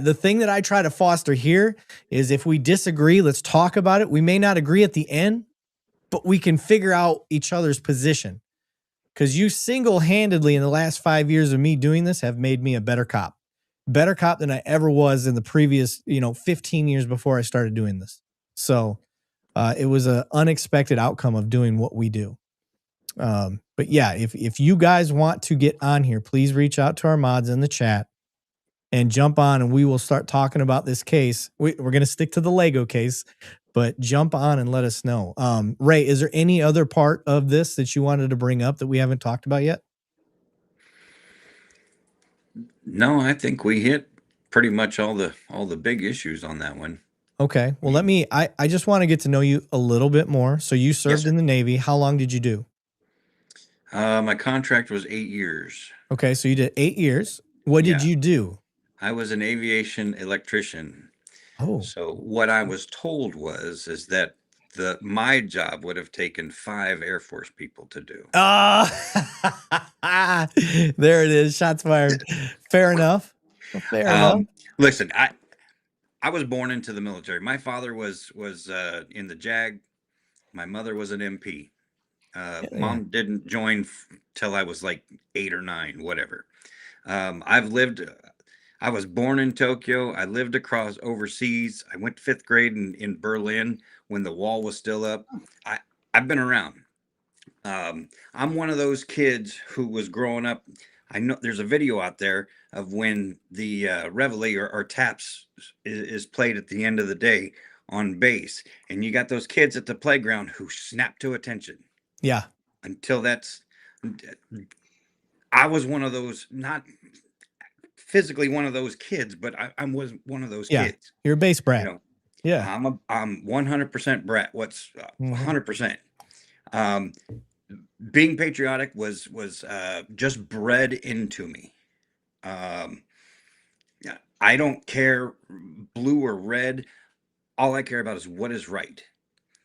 Speaker 1: the thing that I try to foster here is if we disagree, let's talk about it. We may not agree at the end, but we can figure out each other's position. Because you single-handedly in the last 5 years of me doing this have made me a better cop than I ever was in the previous, 15 years before I started doing this. So it was an unexpected outcome of doing what we do. But yeah, if you guys want to get on here, please reach out to our mods in the chat and jump on, and we will start talking about this case. We're going to stick to the Lego case, but jump on and let us know. Ray, is there any other part of this that you wanted to bring up that we haven't talked about yet?
Speaker 12: No, I think we hit pretty much all the big issues on that one.
Speaker 1: Okay. Well, I just want to get to know you a little bit more. So you served in the Navy. How long did you do?
Speaker 12: My contract was 8 years.
Speaker 1: Okay. So you did 8 years. What did you do?
Speaker 12: I was an aviation electrician.
Speaker 1: Oh.
Speaker 12: So what I was told is that my job would have taken 5 Air Force people to do.
Speaker 1: There it is. Shots fired. Fair enough. Fair enough.
Speaker 12: Listen, I was born into the military. My father was in the JAG. My mother was an MP. Mom didn't join till I was like 8 or 9, whatever. I was born in Tokyo. I lived across overseas. I went to 5th grade in Berlin when the wall was still up. I've been around. I'm one of those kids who was growing up. I know there's a video out there of when the reveille or taps is played at the end of the day on base, and you got those kids at the playground who snap to attention.
Speaker 1: Yeah.
Speaker 12: I was one of those, not physically one of those kids, but I was one of those kids.
Speaker 1: You're a base brat. Yeah.
Speaker 12: I'm 100% brat. What's 100%. Being patriotic was just bred into me. I don't care blue or red. All I care about is what is right.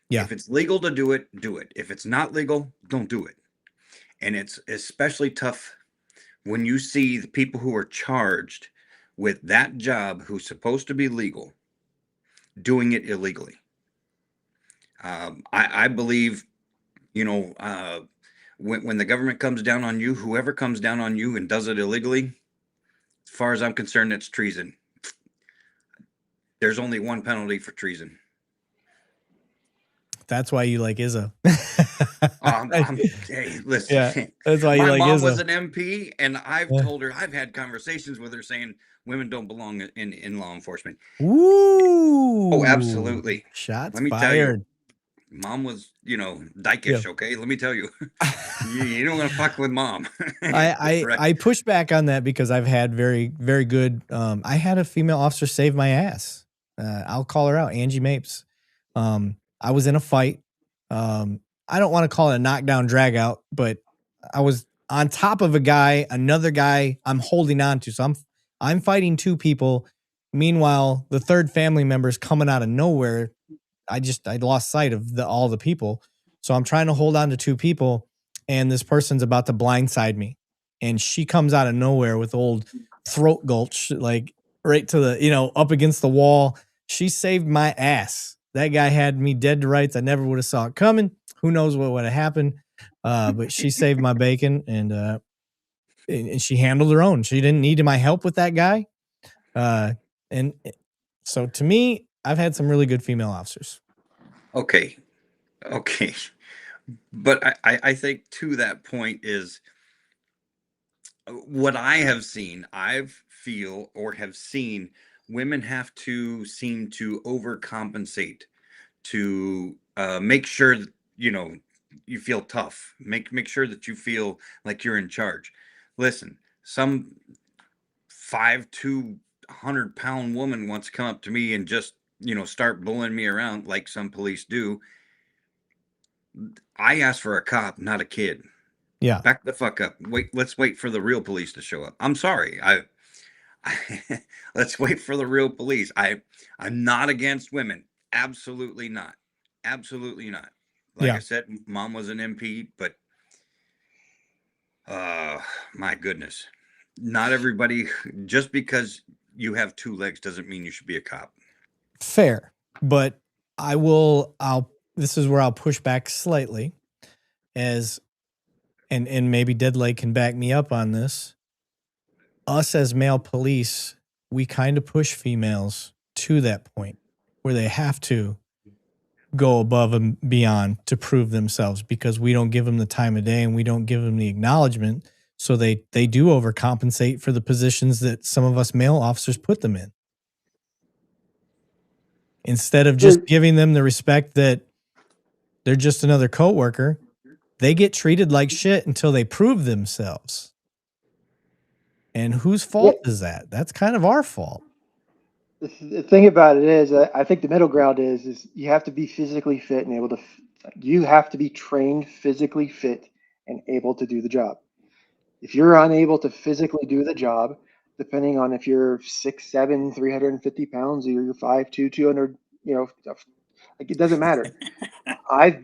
Speaker 1: Yeah.
Speaker 12: If it's legal to do it, do it. If it's not legal, don't do it. And it's especially tough when you see the people who are charged with that job who's supposed to be legal doing it illegally. I believe, when the government comes down on you, whoever comes down on you and does it illegally, as far as I'm concerned, it's treason. There's only one penalty for treason.
Speaker 1: That's why you like Izzo.
Speaker 12: Hey, listen.
Speaker 1: Yeah, that's why you
Speaker 12: my
Speaker 1: like
Speaker 12: mom
Speaker 1: Izzo.
Speaker 12: was an MP, and I've told her, I've had conversations with her saying women don't belong in law enforcement.
Speaker 1: Ooh.
Speaker 12: Oh, absolutely.
Speaker 1: Shots
Speaker 12: Let me
Speaker 1: fired.
Speaker 12: tell you, Mom was, dykish.
Speaker 1: Yeah.
Speaker 12: Okay, let me tell you, you don't want to fuck with mom.
Speaker 1: I push back on that because I've had very, very good. I had a female officer save my ass. I'll call her out, Angie Mapes. I was in a fight. I don't want to call it a knockdown drag out, but I was on top of a guy, another guy I'm holding on to. So I'm fighting two people. Meanwhile, the third family member is coming out of nowhere. I lost sight of all the people. So I'm trying to hold on to two people, and this person's about to blindside me. And she comes out of nowhere with old throat gulch, like right to the, up against the wall. She saved my ass. That guy had me dead to rights. I never would have saw it coming. Who knows what would have happened? But she saved my bacon, and she handled her own. She didn't need my help with that guy. And so to me, I've had some really good female officers.
Speaker 12: Okay. But I think to that point is what I have seen, have seen women have to seem to overcompensate to make sure that, you feel tough, make sure that you feel like you're in charge. Listen, some 5'2", 100-pound woman wants to come up to me and just, start bullying me around like some police do. I asked for a cop, not a kid.
Speaker 1: Yeah.
Speaker 12: Back the fuck up. Let's wait for the real police to show up. I'm sorry. Let's wait for the real police. I'm not against women. Absolutely not. Absolutely not. Like I said, mom was an MP, but my goodness. Not everybody, just because you have two legs doesn't mean you should be a cop.
Speaker 1: Fair. But this is where I'll push back slightly and maybe Deadlight can back me up on this. Us as male police, we kind of push females to that point where they have to go above and beyond to prove themselves because we don't give them the time of day and we don't give them the acknowledgement. So they do overcompensate for the positions that some of us male officers put them in. Instead of just giving them the respect that they're just another coworker, they get treated like shit until they prove themselves. And whose fault is that? That's kind of our fault.
Speaker 3: The thing about it is, I think the middle ground is you have to be physically fit and able to. You have to be trained physically fit and able to do the job. If you're unable to physically do the job, depending on if you're 6'7", 350 pounds, or you're 5'2", 200, like it doesn't matter. I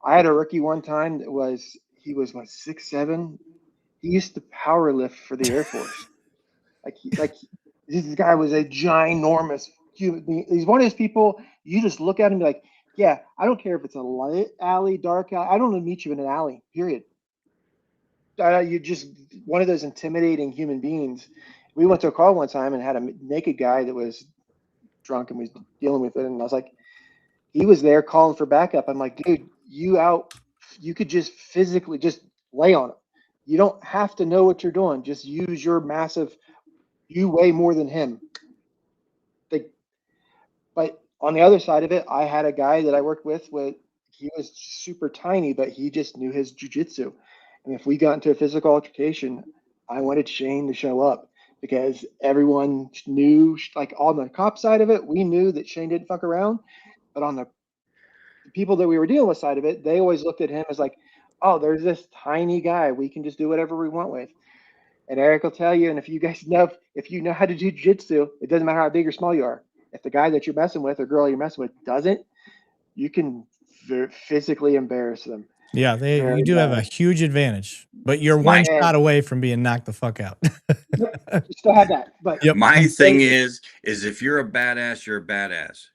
Speaker 3: had a rookie one time he was 6'7". He used to power lift for the Air Force. This guy was a ginormous human being. He's one of those people, you just look at him and be like, yeah, I don't care if it's a light alley, dark alley. I don't want to meet you in an alley, period. You're just one of those intimidating human beings. We went to a call one time and had a naked guy that was drunk and was dealing with it. And I was like, he was there calling for backup. I'm like, dude, you could just physically just lay on him. You don't have to know what you're doing. Just use your massive, you weigh more than him. But on the other side of it, I had a guy that I worked with, he was super tiny, but he just knew his jujitsu. And if we got into a physical altercation, I wanted Shane to show up because everyone knew, like on the cop side of it, we knew that Shane didn't fuck around. But on the people that we were dealing with side of it, they always looked at him as like, oh, there's this tiny guy we can just do whatever we want with. And Erik will tell you, and if you guys know, if you know how to do jiu-jitsu, it doesn't matter how big or small you are. If the guy that you're messing with or girl you're messing with doesn't, you can physically embarrass them.
Speaker 1: Yeah, you do have a huge advantage, but you're one shot away from being knocked the fuck out.
Speaker 3: You still have that. But
Speaker 12: my thing is if you're a badass, you're a badass.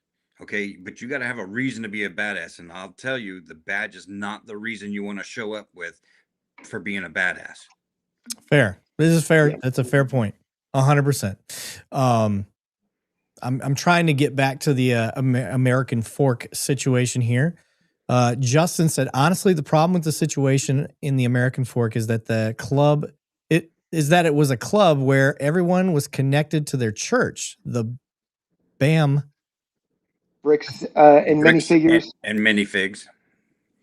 Speaker 12: Okay, but you got to have a reason to be a badass. And I'll tell you, the badge is not the reason you want to show up with for being a badass. Fair.
Speaker 1: This is fair. That's a fair point. 100%. I'm trying to get back to the American Fork situation here. Justin said, honestly, the problem with the situation in the American Fork is that it was a club where everyone was connected to their church. The BAM
Speaker 3: bricks and minifigures
Speaker 12: and minifigs.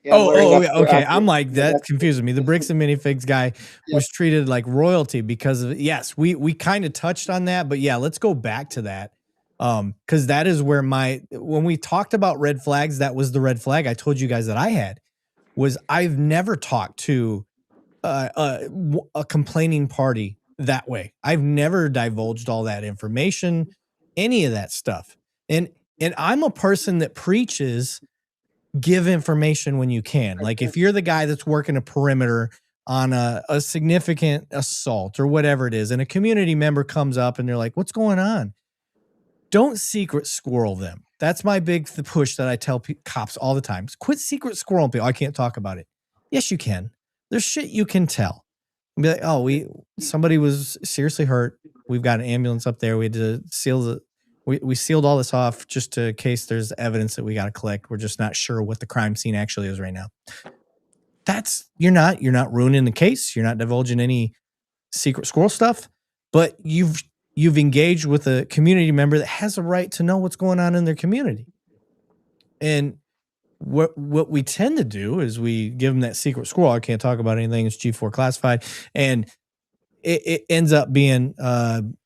Speaker 3: Yeah,
Speaker 1: yeah, okay. I'm like, that confuses me. The bricks and minifigs guy was treated like royalty because of, yes, we kind of touched on that, but yeah, let's go back to that. Because that is where when we talked about red flags, that was the red flag I told you guys that I had, was I've never talked to a complaining party that way. I've never divulged all that information, any of that stuff. And I'm a person that preaches, give information when you can. Like if you're the guy that's working a perimeter on a significant assault or whatever it is, and a community member comes up and they're like, what's going on? Don't secret squirrel them. That's my big push that I tell cops all the time. Quit secret squirreling people. I can't talk about it. Yes, you can. There's shit you can tell. Be like, oh, somebody was seriously hurt. We've got an ambulance up there. We had to seal we sealed all this off just in case there's evidence that we got to collect. We're just not sure what the crime scene actually is right now. You're not ruining the case. You're not divulging any secret squirrel stuff, but you've engaged with a community member that has a right to know what's going on in their community. And what we tend to do is we give them that secret squirrel. I can't talk about anything. It's G4 classified. And it ends up being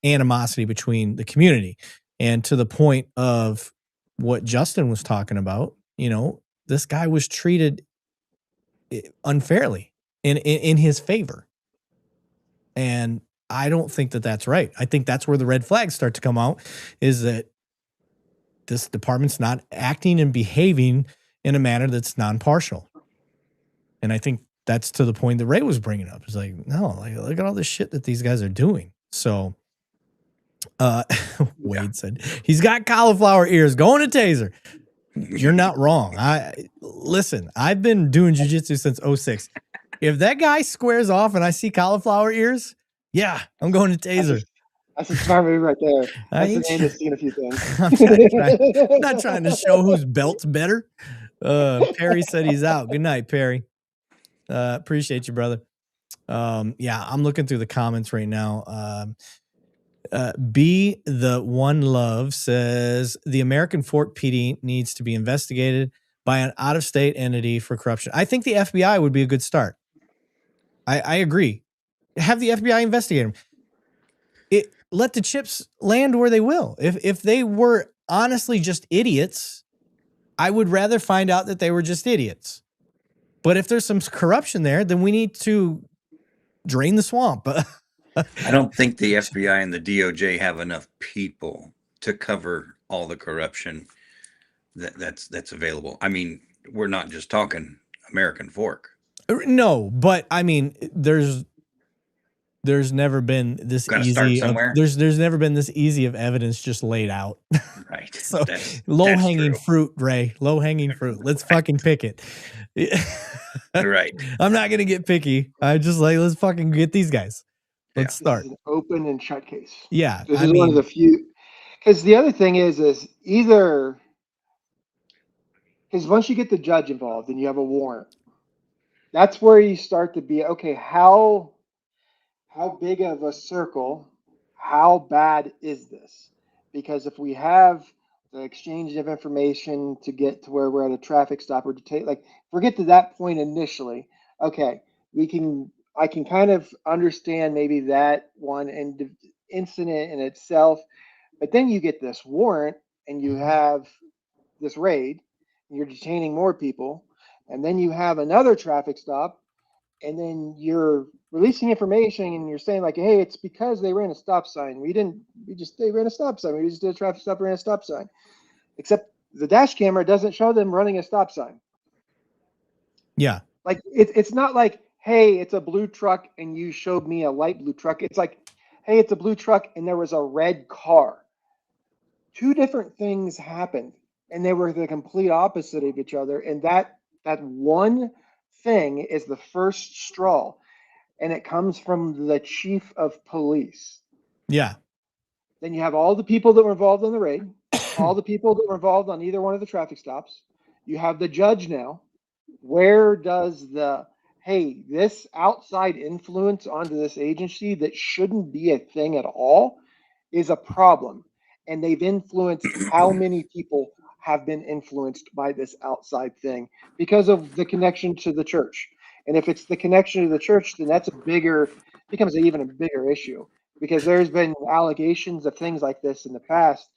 Speaker 1: animosity between the community. And to the point of what Justin was talking about, this guy was treated unfairly in his favor. And I don't think that that's right. I think that's where the red flags start to come out, is that this department's not acting and behaving in a manner that's non-partial. And I think that's to the point that Ray was bringing up. It's like, no, look at all this shit that these guys are doing. So Wade said, he's got cauliflower ears, going to taser. You're not wrong. Listen, I've been doing jiu-jitsu since 2006. If that guy squares off and I see cauliflower ears, yeah, I'm going to taser.
Speaker 3: That's a smart move right there. That's the name that's seen a few things.
Speaker 1: I'm not trying to show whose belt's better. Perry said he's out. Good night, Perry. Appreciate you, brother. Yeah, I'm looking through the comments right now. B the One Love says the American Fork PD needs to be investigated by an out-of-state entity for corruption. I think the FBI would be a good start. I agree. Have the FBI investigate them. Let the chips land where they will. If they were honestly just idiots, I would rather find out that they were just idiots. But if there's some corruption there, then we need to drain the swamp.
Speaker 12: I don't think the FBI and the DOJ have enough people to cover all the corruption that's available. I mean, we're not just talking American Fork.
Speaker 1: No, but I mean, there's never been this easy. There's never been this easy of evidence just laid out.
Speaker 12: Right.
Speaker 1: So low hanging fruit, Ray. Low hanging fruit. Let's fucking pick it.
Speaker 12: Right.
Speaker 1: I'm not gonna get picky. I just let's fucking get these guys. Let's start.
Speaker 3: This is an open and shut case.
Speaker 1: Yeah,
Speaker 3: this is one of the few. Because the other thing is either because once you get the judge involved and you have a warrant, that's where you start to be okay. How big of a circle? How bad is this? Because if we have the exchange of information to get to where we're at a traffic stop or to take, if we get to that point initially, okay, I can kind of understand maybe that one incident in itself, but then you get this warrant and you have this raid and you're detaining more people, and then you have another traffic stop, and then you're releasing information and you're saying hey, it's because they ran a stop sign. They ran a stop sign. We just did a traffic stop, ran a stop sign. Except the dash camera doesn't show them running a stop sign.
Speaker 1: Yeah.
Speaker 3: It's not like, hey, it's a blue truck and you showed me a light blue truck. It's like, hey, it's a blue truck and there was a red car. Two different things happened and they were the complete opposite of each other. And that one thing is the first straw, and it comes from the chief of police.
Speaker 1: Yeah.
Speaker 3: Then you have all the people that were involved in the raid, all the people that were involved on either one of the traffic stops. You have the judge now. Where does this outside influence onto this agency that shouldn't be a thing at all is a problem? And they've influenced how many people, have been influenced by this outside thing because of the connection to the church. And if it's the connection to the church, then that's becomes even a bigger issue, because there's been allegations of things like this in the past.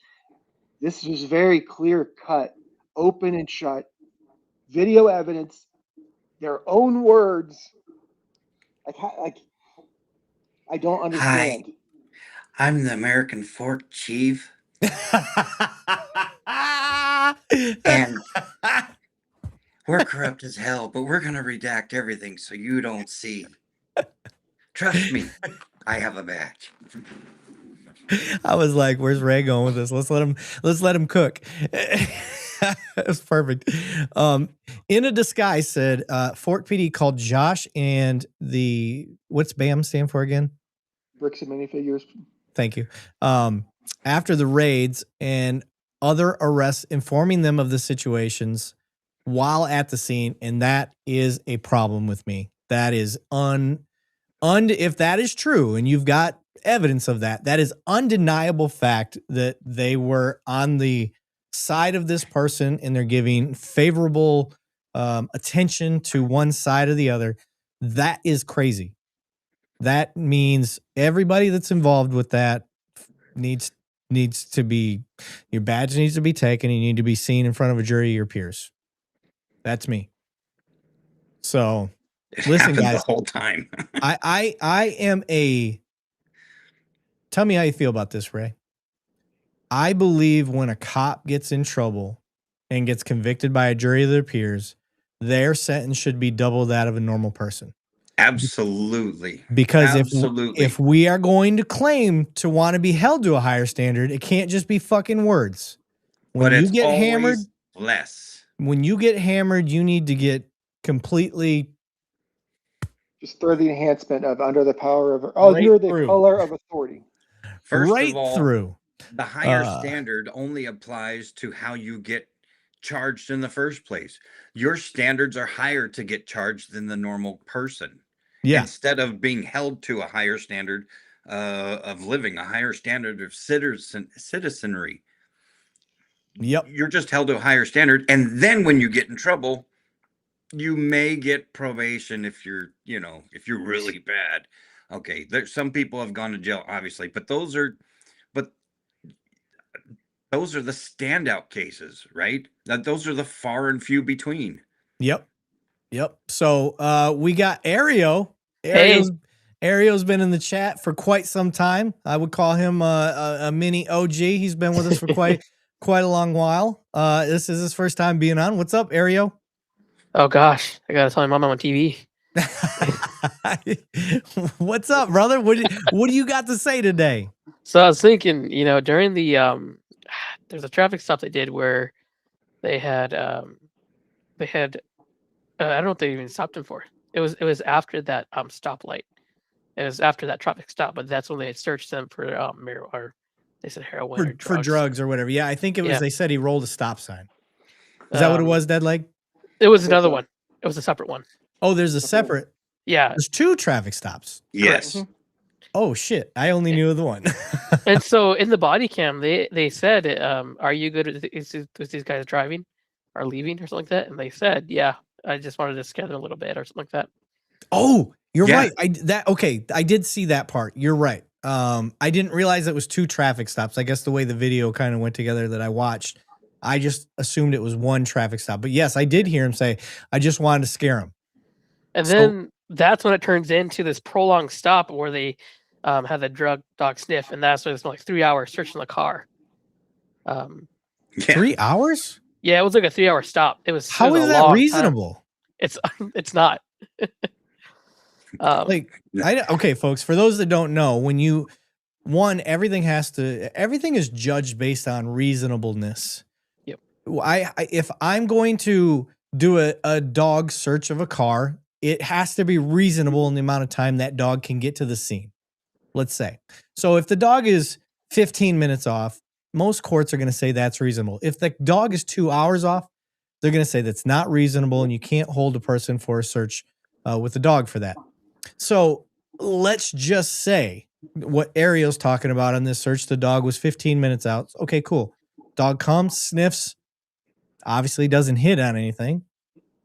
Speaker 3: This was very clear cut, open and shut, video evidence, their own words. Like I don't understand.
Speaker 12: Hi, I'm the American Fork Chief. And we're corrupt as hell, but we're going to redact everything so you don't see. Trust me, I have a badge.
Speaker 1: I was like, where's Ray going with this? Let's let him cook. That's perfect. In a Disguise said, Fort PD called Josh and what's BAM stand for again?
Speaker 3: Bricks and Minifigures.
Speaker 1: Thank you. After the raids and other arrests, informing them of the situations while at the scene. And that is a problem with me. That is if that is true, and you've got evidence of that, that is undeniable fact that they were on the side of this person and they're giving favorable attention to one side or the other. That is crazy. That means everybody that's involved with that needs to be, your badge needs to be taken. You need to be seen in front of a jury of your peers. That's me. So listen, guys,
Speaker 12: the whole time.
Speaker 1: I am tell me how you feel about this, Ray. I believe when a cop gets in trouble and gets convicted by a jury of their peers, their sentence should be double that of a normal person.
Speaker 12: Absolutely.
Speaker 1: Because
Speaker 12: Absolutely.
Speaker 1: if we are going to claim to want to be held to a higher standard, it can't just be fucking words. When
Speaker 12: but
Speaker 1: you
Speaker 12: it's
Speaker 1: get
Speaker 12: always
Speaker 1: hammered,
Speaker 12: less.
Speaker 1: When you get hammered, you need to get completely
Speaker 3: just throw the enhancement of under the power of
Speaker 1: right
Speaker 3: the
Speaker 1: through.
Speaker 3: color of authority.
Speaker 12: First
Speaker 1: right
Speaker 12: of all,
Speaker 1: through.
Speaker 12: The higher standard only applies to how you get charged in the first place. Your standards are higher to get charged than the normal person.
Speaker 1: Yeah.
Speaker 12: Instead of being held to a higher standard of living, a higher standard of citizenry.
Speaker 1: Yep.
Speaker 12: You're just held to a higher standard. And then when you get in trouble, you may get probation if you're really bad. Okay. Some people have gone to jail, obviously, but those are the standout cases, right? Those are the far and few between.
Speaker 1: Yep. So we got Ario.
Speaker 14: Hey.
Speaker 1: Ario's been in the chat for quite some time. I would call him a mini OG. He's been with us for quite a long while. This is his first time being on. What's up, Ario?
Speaker 14: Oh gosh, I gotta tell my mom I'm on TV.
Speaker 1: What's up, brother? What do you got to say today?
Speaker 14: So I was thinking, during the there's a traffic stop they did where they had I don't know what they even stopped him for. It was after that stoplight. It was after that traffic stop, but that's when they had searched them for marijuana. Or they said heroin
Speaker 1: for drugs or whatever. Yeah, I think it was.
Speaker 14: Yeah.
Speaker 1: They said he rolled a stop sign. Is that what it was, Deadleg?
Speaker 14: It was another one. It was a separate one.
Speaker 1: Oh, there's a separate.
Speaker 14: Yeah,
Speaker 1: there's two traffic stops.
Speaker 12: Yes.
Speaker 3: Mm-hmm.
Speaker 1: Oh shit! I only knew the one.
Speaker 14: And so in the body cam, they said, "Are you good with these guys driving or leaving or something like that?" And they said, "Yeah, I just wanted to scare them a little bit or something like that."
Speaker 1: Oh, you're right. I did see that part. You're right. I didn't realize it was two traffic stops. I guess the way the video kind of went together that I watched, I just assumed it was one traffic stop. But yes, I did hear him say, "I just wanted to scare him."
Speaker 14: And then that's when it turns into this prolonged stop where they had the drug dog sniff, and that's when it's like 3 hours searching the car.
Speaker 1: 3 hours?
Speaker 14: Yeah, it was like a 3 hour stop. It was.
Speaker 1: How is that reasonable?
Speaker 14: It's not.
Speaker 1: Okay, folks, for those that don't know, everything is judged based on reasonableness.
Speaker 14: Yep.
Speaker 1: If I'm going to do a dog search of a car, it has to be reasonable in the amount of time that dog can get to the scene. Let's say. So if the dog is 15 minutes off, most courts are going to say that's reasonable. If the dog is 2 hours off, they're going to say that's not reasonable and you can't hold a person for a search with a dog for that. So let's just say what Ariel's talking about on this search, the dog was 15 minutes out. Okay, cool. Dog comes, sniffs, obviously doesn't hit on anything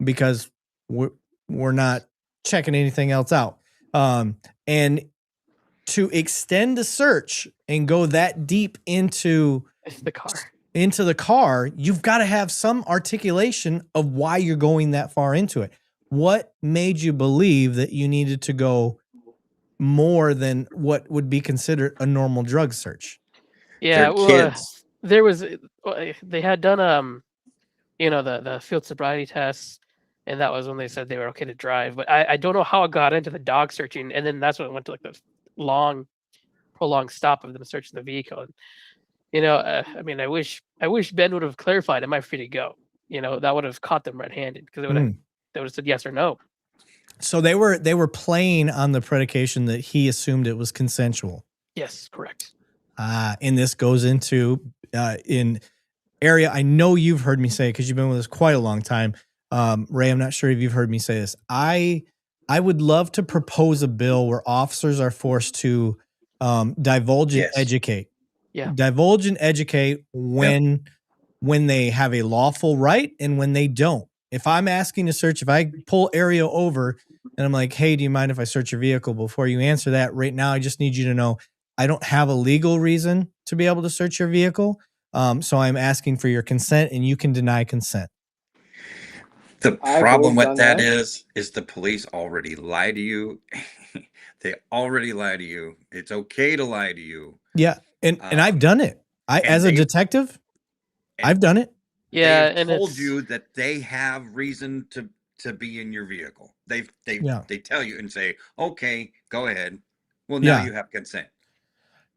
Speaker 1: because we're not checking anything else out. And to extend the search and go that deep into
Speaker 14: the
Speaker 1: car, you've got to have some articulation of why you're going that far into it. What made you believe that you needed to go more than what would be considered a normal drug search?
Speaker 14: Yeah, well, there was they had done the field sobriety tests, and that was when they said they were okay to drive. But I don't know how it got into the dog searching, and then that's when it went to like the prolonged stop of them searching the vehicle. And, I mean, I wish Ben would have clarified, "Am I free to go?" That would have caught them red-handed because they would have said yes or no.
Speaker 1: So they were playing on the predication that he assumed it was consensual.
Speaker 14: Yes, correct.
Speaker 1: And this goes into in area I know you've heard me say, because you've been with us quite a long time. Ray, I'm not sure if you've heard me say this. I would love to propose a bill where officers are forced to divulge and educate.
Speaker 14: Yeah.
Speaker 1: Divulge and educate when they have a lawful right and when they don't. If I'm asking to search, if I pull area over and I'm like, hey, do you mind if I search your vehicle? Before you answer that, right now, I just need you to know I don't have a legal reason to be able to search your vehicle. So I'm asking for your consent, and you can deny consent.
Speaker 12: The problem with that is the police already lie to you. They already lie to you. It's okay to lie to you.
Speaker 1: Yeah. And I've done it. As a detective, I've done it.
Speaker 14: Yeah.
Speaker 12: They've told you that they have reason to be in your vehicle. They tell you and say, okay, go ahead. Well, now you have consent.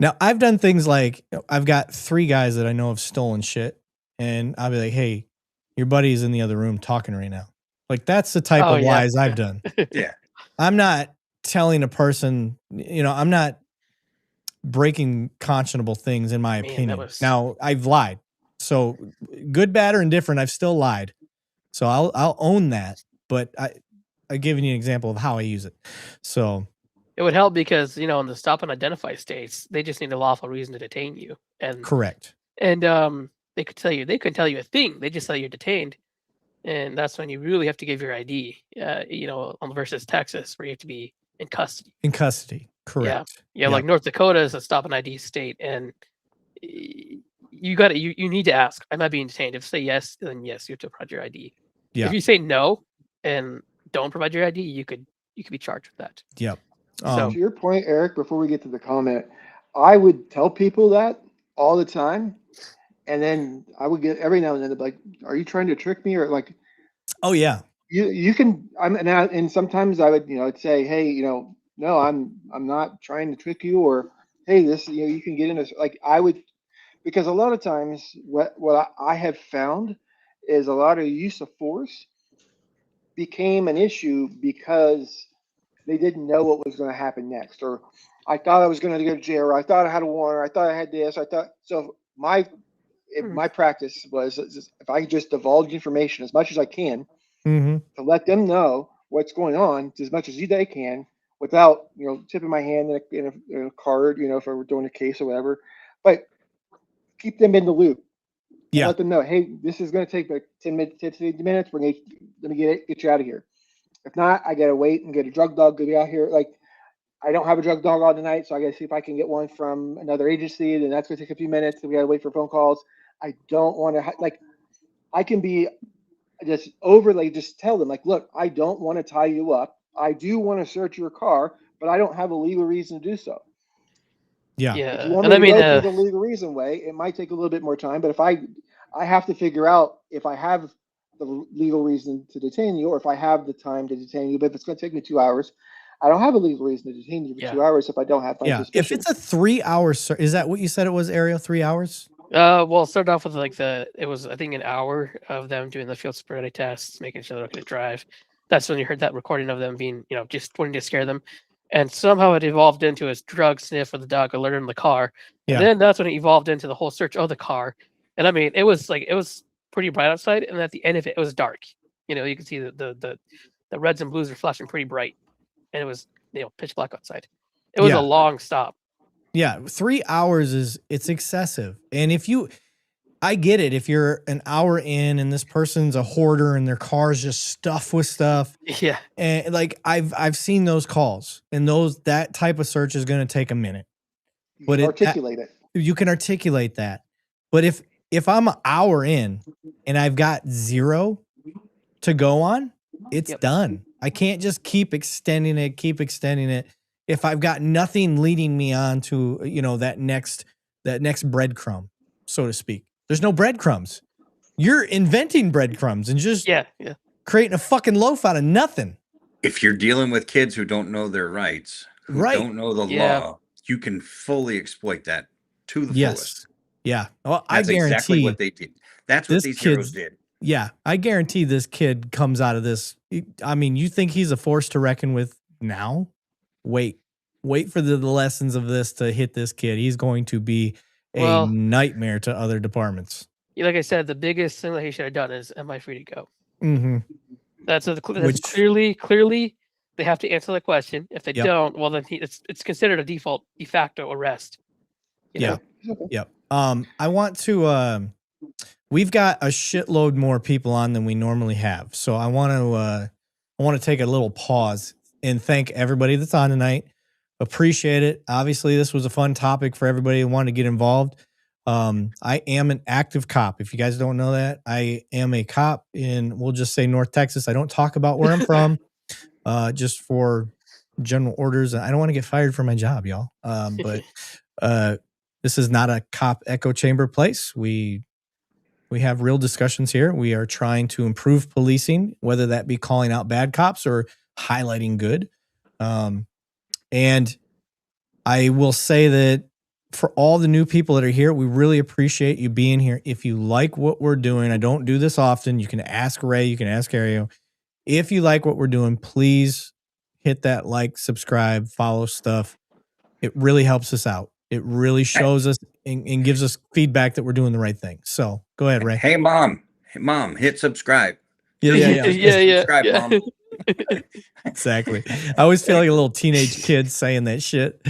Speaker 1: Now, I've done things like I've got 3 guys that I know have stolen shit, and I'll be like, hey, your buddy's in the other room talking right now. Like, that's the type of lies I've done.
Speaker 12: Yeah.
Speaker 1: I'm not telling a person, I'm not breaking conscionable things, in my opinion. Now, I've lied. So good, bad, or indifferent, I've still lied. So I'll own that. But I'm giving you an example of how I use it. So
Speaker 14: it would help because, in the stop and identify states, they just need a lawful reason to detain you. And
Speaker 1: correct.
Speaker 14: And they couldn't tell you a thing. They just tell you you're detained. And that's when you really have to give your ID, versus Texas, where you have to be in custody.
Speaker 1: In custody, correct.
Speaker 14: Yeah, like North Dakota is a stop and ID state, and you need to ask, am I being detained? If you say yes, then yes, you have to provide your ID.
Speaker 1: Yeah.
Speaker 14: If you say no and don't provide your ID, you could be charged with that.
Speaker 1: Yep.
Speaker 3: So to your point, Eric, before we get to the comment, I would tell people that all the time. And then I would get every now and then like, are you trying to trick me? Or like,
Speaker 1: oh yeah,
Speaker 3: you can, and sometimes I would, I'd say, hey, no, I'm not trying to trick you, or, hey, this, you can get in this. Like I would, because a lot of times what I have found is a lot of use of force became an issue because they didn't know what was going to happen next. Or I thought I was going to go to jail, or I thought I had a warrant, I thought I had this, so my practice was if I just divulge information as much as I can to let them know what's going on as much as they can without, tipping my hand in a card, if I were doing a case or whatever, but keep them in the loop.
Speaker 1: Yeah.
Speaker 3: Let them know, hey, this is going to take like 10 minutes, 15 minutes. Let me get you out of here. If not, I got to wait and get a drug dog to get out here. Like, I don't have a drug dog on tonight, so I got to see if I can get one from another agency. Then that's going to take a few minutes. So we got to wait for phone calls. I don't want to, I can be just overly, just tell them, like, look, I don't want to tie you up. I do want to search your car, but I don't have a legal reason to do so.
Speaker 1: Yeah.
Speaker 3: If you want me to go through the legal reason way, it might take a little bit more time. But if I have to figure out if I have the legal reason to detain you, or if I have the time to detain you. But if it's going to take me 2 hours, I don't have a legal reason to detain you for 2 hours if I don't have my suspicion.
Speaker 1: If it's a 3 hour, is that what you said it was, Ariel? 3 hours?
Speaker 14: Well, it started off with it was, I think, an hour of them doing the field sobriety tests, making sure they're okay to drive. That's when you heard that recording of them being, just wanting to scare them. And somehow it evolved into a drug sniff of the dog alerted in the car. Yeah. And then that's when it evolved into the whole search of the car. And I mean, it was pretty bright outside. And at the end of it, it was dark. You could see the reds and blues are flashing pretty bright. And it was, pitch black outside. It was a long stop.
Speaker 1: Yeah, 3 hours it's excessive. And if you, I get it. If you're an hour in and this person's a hoarder and their car's just stuffed with stuff.
Speaker 14: Yeah.
Speaker 1: And like I've seen those calls, and that type of search is going to take a minute. But
Speaker 3: articulate it.
Speaker 1: You can articulate that. But if I'm an hour in and I've got 0 to go on, it's done. I can't just keep extending it. If I've got nothing leading me on to, that next breadcrumb, so to speak. There's no breadcrumbs. You're inventing breadcrumbs and just creating a fucking loaf out of nothing.
Speaker 12: If you're dealing with kids who don't know their rights, who don't know the law, you can fully exploit that to the fullest.
Speaker 1: Yeah. Well,
Speaker 12: That's
Speaker 1: I guarantee
Speaker 12: exactly what they did. That's what these heroes did.
Speaker 1: Yeah. I guarantee this kid comes out of this. I mean, you think he's a force to reckon with now? Wait for the lessons of this to hit this kid. He's going to be a nightmare to other departments.
Speaker 14: Like I said, the biggest thing that he should have done is, am I free to go?
Speaker 1: Mm-hmm.
Speaker 14: That's clearly they have to answer the question. If they don't, well, then it's considered a de facto arrest.
Speaker 1: Yep. I want to. We've got a shitload more people on than we normally have, so I want to take a little pause and thank everybody that's on tonight. Appreciate it. Obviously, this was a fun topic for everybody who wanted to get involved. I am an active cop. If you guys don't know that, I am a cop in, we'll just say, North Texas. I don't talk about where I'm from, just for general orders. I don't want to get fired for my job, y'all. But this is not a cop echo chamber place. We have real discussions here. We are trying to improve policing, whether that be calling out bad cops or highlighting good. And I will say that for all the new people that are here, we really appreciate you being here. If you like what we're doing, I don't do this often. You can ask Ray, you can ask Ario. If you like what we're doing, please hit that like, subscribe, follow stuff. It really helps us out. It really shows us and gives us feedback that we're doing the right thing. So go ahead, Ray.
Speaker 12: Hey, mom, hit subscribe.
Speaker 14: Yeah.
Speaker 12: Subscribe, Mom.
Speaker 1: Exactly. I always feel like a little teenage kid saying that shit.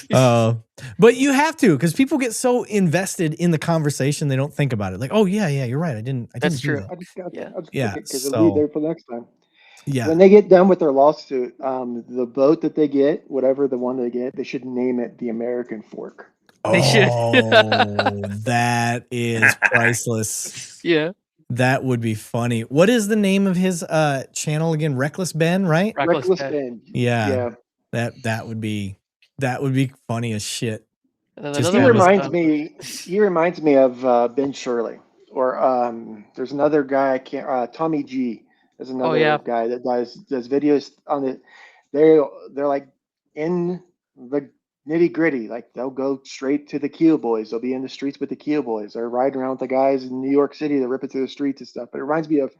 Speaker 1: But you have to, because people get so invested in the conversation, they don't think about it. Like, oh yeah, you're right. I didn't
Speaker 14: That's
Speaker 1: do
Speaker 14: true.
Speaker 1: that.
Speaker 3: I just got
Speaker 1: Yeah,
Speaker 3: because it'll be there for next time.
Speaker 1: Yeah.
Speaker 3: When they get done with their lawsuit, the boat that they get, whatever the one they get, they should name it the American Fork.
Speaker 14: They should.
Speaker 1: That is priceless.
Speaker 14: Yeah.
Speaker 1: That would be funny. What is the name of his channel again? Reckless Ben, right?
Speaker 3: Reckless Ben.
Speaker 1: Yeah. That would be funny as shit.
Speaker 3: He reminds me of Ben Shirley, or there's another guy I can't. Tommy G is another guy that does videos on it. They're like in the nitty gritty. Like they'll go straight to the Keel Boys. They'll be in the streets with the Keel Boys. They're riding around with the guys in New York City that rip it through the streets and stuff. But it reminds me of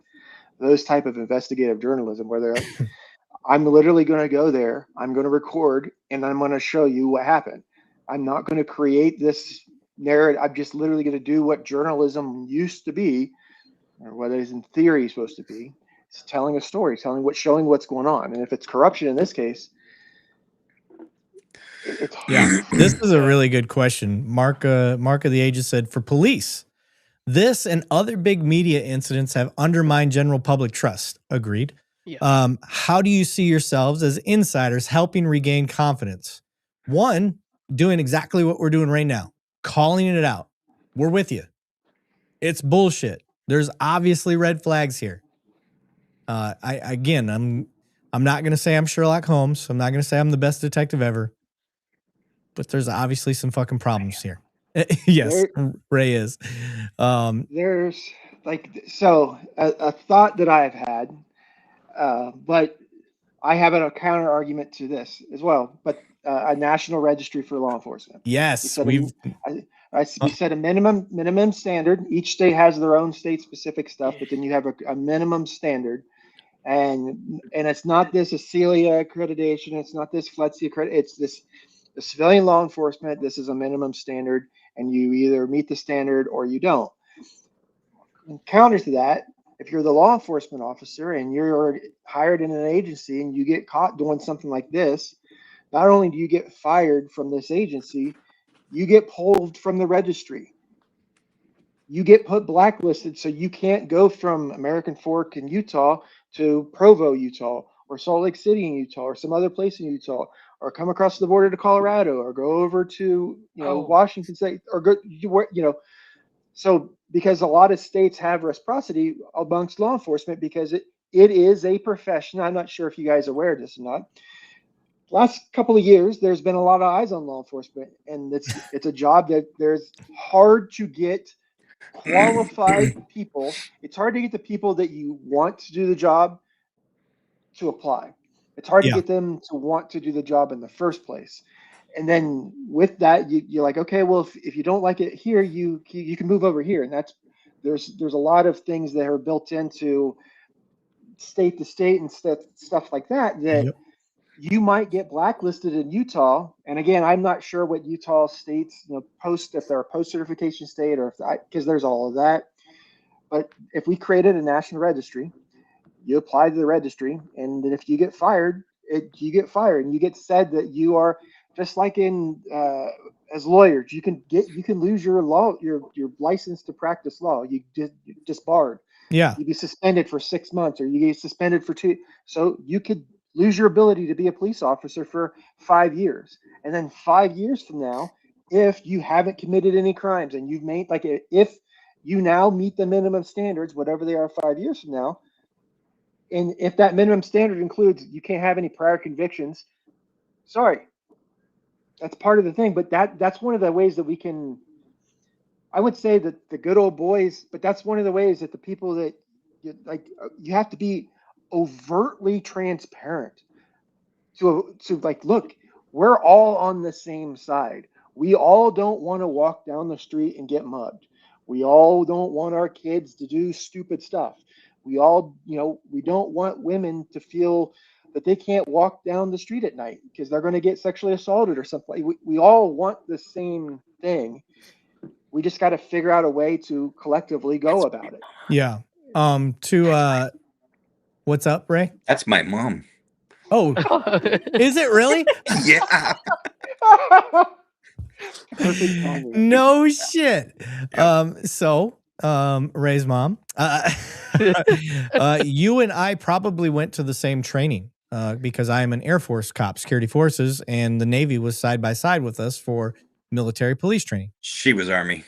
Speaker 3: those type of investigative journalism where they're like, I'm literally going to go there. I'm going to record and I'm going to show you what happened. I'm not going to create this narrative. I'm just literally going to do what journalism used to be, or what it is in theory supposed to be. It's telling a story, showing what's going on. And if it's corruption in this case, it's hard.
Speaker 1: Yeah, this is a really good question. Mark of the Ages said, for police, this and other big media incidents have undermined general public trust. Agreed.
Speaker 14: Yeah.
Speaker 1: How do you see yourselves as insiders helping regain confidence? One, doing exactly what we're doing right now, calling it out. We're with you. It's bullshit. There's obviously red flags here. I'm not going to say I'm Sherlock Holmes. I'm not going to say I'm the best detective ever. But there's obviously some fucking problems here. Yes, Ray is.
Speaker 3: There's a thought that I've had, but I have a counter argument to this as well. But a national registry for law enforcement.
Speaker 1: Yes,
Speaker 3: we set a minimum standard. Each state has their own state specific stuff, but then you have a minimum standard. And it's not this ACELIA accreditation. It's not this FLETC accreditation. It's this. The civilian law enforcement, this is a minimum standard, and you either meet the standard or you don't. And counter to that, if you're the law enforcement officer and you're hired in an agency and you get caught doing something like this, not only do you get fired from this agency, you get pulled from the registry. you get put blacklisted, so you can't go from American Fork in Utah to Provo, Utah, or Salt Lake City in Utah, or some other place in Utah, or come across the border to Colorado, or go over to Washington State, or go So because a lot of states have reciprocity amongst law enforcement, because it is a profession. I'm not sure if you guys are aware of this or not. Last couple of years, there's been a lot of eyes on law enforcement, and it's a job that there's hard to get qualified people. It's hard to get the people that you want to do the job to apply. It's hard to get them to want to do the job in the first place. And then with that, you're like, okay, well, if you don't like it here, you can move over here. And there's a lot of things that are built into state to state and stuff like that you might get blacklisted in Utah. And again, I'm not sure what Utah states post, if they're a post certification state, or because there's all of that. But if we created a national registry, you apply to the registry, and if you get fired, you get fired, and you get said that you are just like in as lawyers, you can lose your license to practice law. You're disbarred.
Speaker 1: Yeah,
Speaker 3: you'd be suspended for 6 months, or you get suspended for 2. So you could lose your ability to be a police officer for 5 years, and then 5 years from now, if you haven't committed any crimes and you've made if you now meet the minimum standards, whatever they are 5 years from now. And if that minimum standard includes you can't have any prior convictions, sorry, that's part of the thing. But that's one of the ways that we can, I would say that the good old boys, but that's one of the ways that the people that you have to be overtly transparent to look, we're all on the same side. We all don't want to walk down the street and get mugged. We all don't want our kids to do stupid stuff. We all, we don't want women to feel that they can't walk down the street at night because they're going to get sexually assaulted or something. We all want the same thing. We just got to figure out a way to collectively go about it.
Speaker 1: Yeah. What's up, Ray?
Speaker 12: That's my mom.
Speaker 1: Oh, is it really?
Speaker 12: Yeah.
Speaker 1: No shit. Ray's mom, you and I probably went to the same training because I am an Air Force cop, security forces, and the Navy was side by side with us for military police training.
Speaker 12: She was Army.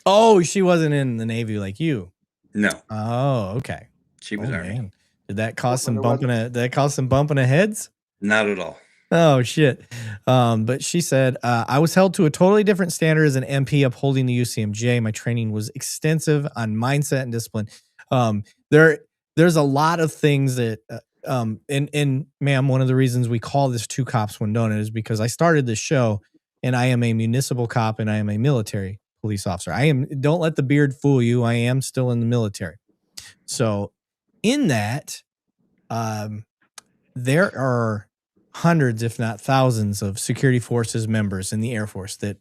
Speaker 1: Oh, she wasn't in the Navy like you.
Speaker 12: No.
Speaker 1: Oh, okay.
Speaker 12: She was Army.
Speaker 1: Man. Did that cause some bumping of heads?
Speaker 12: Not at all.
Speaker 1: Oh shit. But she said, I was held to a totally different standard as an MP upholding the UCMJ. My training was extensive on mindset and discipline. There's a lot of things that, and ma'am, one of the reasons we call this Two Cops One Donut is because I started this show and I am a municipal cop and I am a military police officer. Don't let the beard fool you. I am still in the military. So in that, there are hundreds, if not thousands, of security forces members in the Air Force that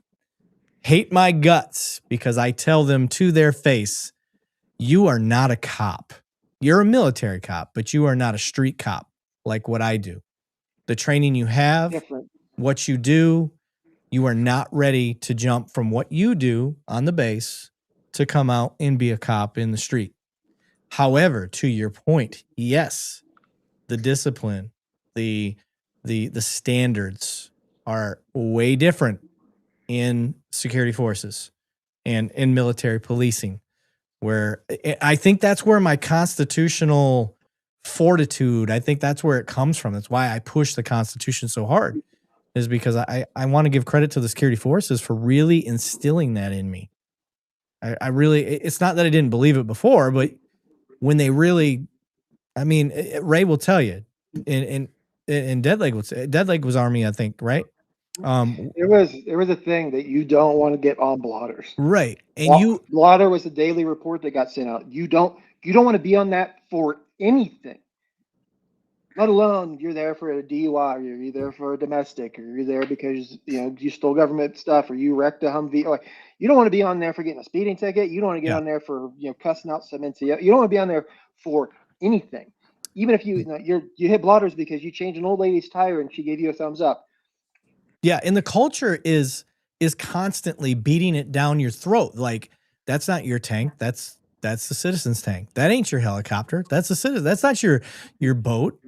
Speaker 1: hate my guts because I tell them to their face, you are not a cop. You're a military cop, but you are not a street cop like what I do. The training you have, what you do, you are not ready to jump from what you do on the base to come out and be a cop in the street. However, to your point, yes, the discipline, the standards are way different in security forces and in military policing, where I think that's where my constitutional fortitude, I think that's where it comes from. That's why I push the Constitution so hard, is because I want to give credit to the security forces for really instilling that in me. I really, it's not that I didn't believe it before, but when they really, I mean, Ray will tell you, and Deadleg was Army, I think, right?
Speaker 3: There was a thing that you don't want to get on blotters,
Speaker 1: right? And
Speaker 3: blotter was a daily report that got sent out. You don't want to be on that for anything, let alone you're there for a DUI, or you're there for a domestic, or you're there because you stole government stuff, or you wrecked a Humvee. Or you don't want to be on there for getting a speeding ticket. You don't want to get on there for cussing out some NCO. You don't want to be on there for anything. Even if you hit blotters because you changed an old lady's tire and she gave you a thumbs up.
Speaker 1: Yeah, and the culture is constantly beating it down your throat. Like that's not your tank. That's the citizen's tank. That ain't your helicopter. That's the citizen. That's not your boat,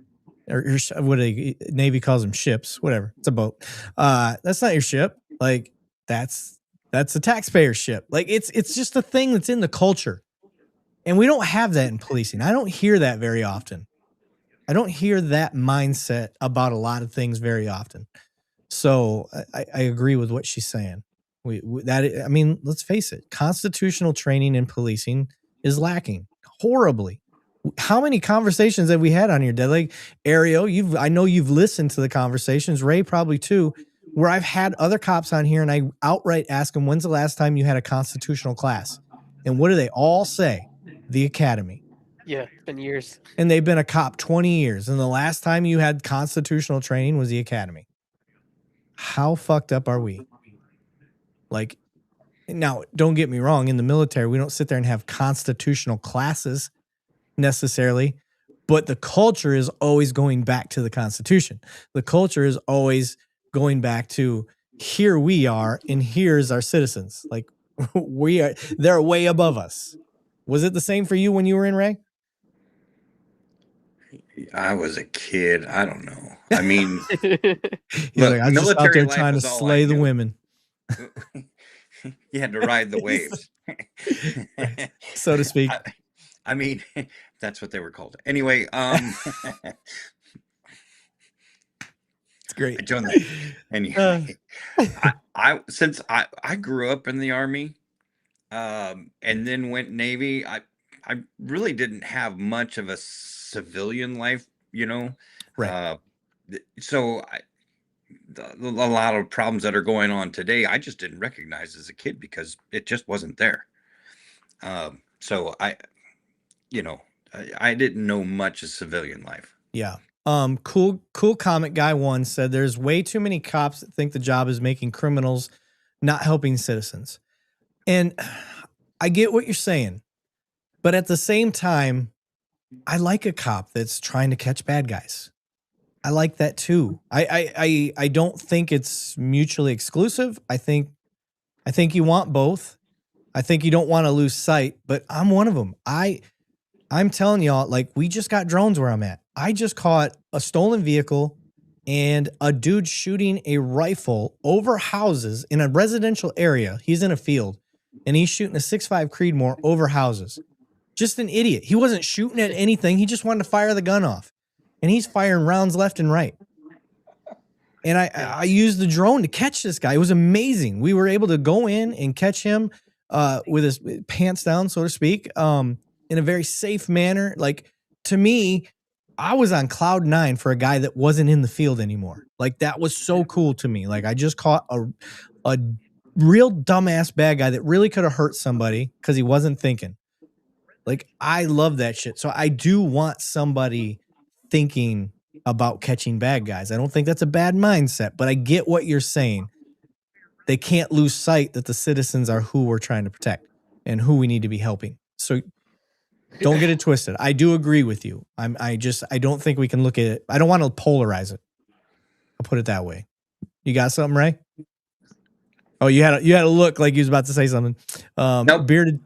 Speaker 1: or what Navy calls them, ships. Whatever. It's a boat. That's not your ship. Like that's a taxpayer ship. Like it's just a thing that's in the culture, and we don't have that in policing. I don't hear that very often. I don't hear that mindset about a lot of things very often. So I agree with what she's saying. I mean, let's face it, constitutional training in policing is lacking horribly. How many conversations have we had on your dead? Like Ario, I know you've listened to the conversations, Ray probably too, where I've had other cops on here and I outright ask them, when's the last time you had a constitutional class? And what do they all say? The academy.
Speaker 14: Yeah, it's been years. And
Speaker 1: they've been a cop 20 years. And the last time you had constitutional training was the academy. How fucked up are we? Like, now, don't get me wrong. In the military, we don't sit there and have constitutional classes necessarily, but the culture is always going back to the Constitution. The culture is always going back to here we are and here's our citizens. Like they're way above us. Was it the same for you when you were in, Ray?
Speaker 12: I was a kid. I don't know. I mean,
Speaker 1: he's like, I was just out there trying to slay the women.
Speaker 12: You had to ride the waves,
Speaker 1: so to speak.
Speaker 12: I mean, that's what they were called. Anyway,
Speaker 1: it's great.
Speaker 12: I joined the, anyway, since I grew up in the Army, and then went Navy. I really didn't have much of a civilian life, you know.
Speaker 1: Right.
Speaker 12: So a lot of problems that are going on today, I just didn't recognize as a kid because it just wasn't there. So I didn't know much of civilian life.
Speaker 1: Yeah. Cool Comic Guy 1 said there's way too many cops that think the job is making criminals, not helping citizens. And I get what you're saying, but at the same time, I like a cop that's trying to catch bad guys. I like that too. I don't think it's mutually exclusive. I think you want both. I think you don't want to lose sight, but I'm one of them. I'm telling y'all, like, we just got drones where I'm at. I just caught a stolen vehicle and a dude shooting a rifle over houses in a residential area. He's in a field and he's shooting a 6.5 Creedmoor over houses. Just an idiot. He wasn't shooting at anything. He just wanted to fire the gun off. And he's firing rounds left and right. And I used the drone to catch this guy. It was amazing. We were able to go in and catch him with his pants down, so to speak, in a very safe manner. Like, to me, I was on cloud 9 for a guy that wasn't in the field anymore. Like, that was so cool to me. Like, I just caught a real dumbass bad guy that really could have hurt somebody because he wasn't thinking. Like, I love that shit. So I do want somebody thinking about catching bad guys. I don't think that's a bad mindset, but I get what you're saying. They can't lose sight that the citizens are who we're trying to protect and who we need to be helping. So don't get it twisted. I do agree with you. I don't think we can look at it. I don't want to polarize it. I'll put it that way. You got something, Ray? Oh, you had a look like you was about to say something.
Speaker 12: Nope.
Speaker 1: Bearded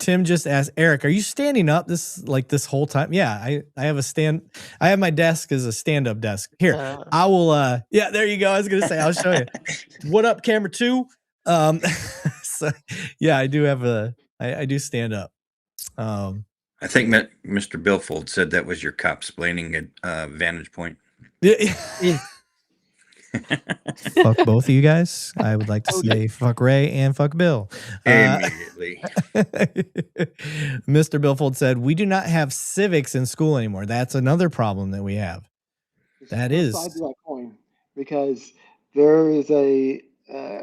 Speaker 1: Tim just asked, Eric, are you standing up this whole time? Yeah, I have my desk as a stand-up desk. Here, I will, yeah, there you go. I was going to say, I'll show you. What up, camera 2? So yeah, I do have I do stand up.
Speaker 12: I think Mr. Billfold said that was your cop-splaining at Vantage Point.
Speaker 1: Yeah. Fuck both of you guys. I would like to say fuck Ray and fuck Bill.
Speaker 12: Immediately.
Speaker 1: Mr. Billfold said, we do not have civics in school anymore. That's another problem that we have. That is.
Speaker 3: Sides of that coin, because there is a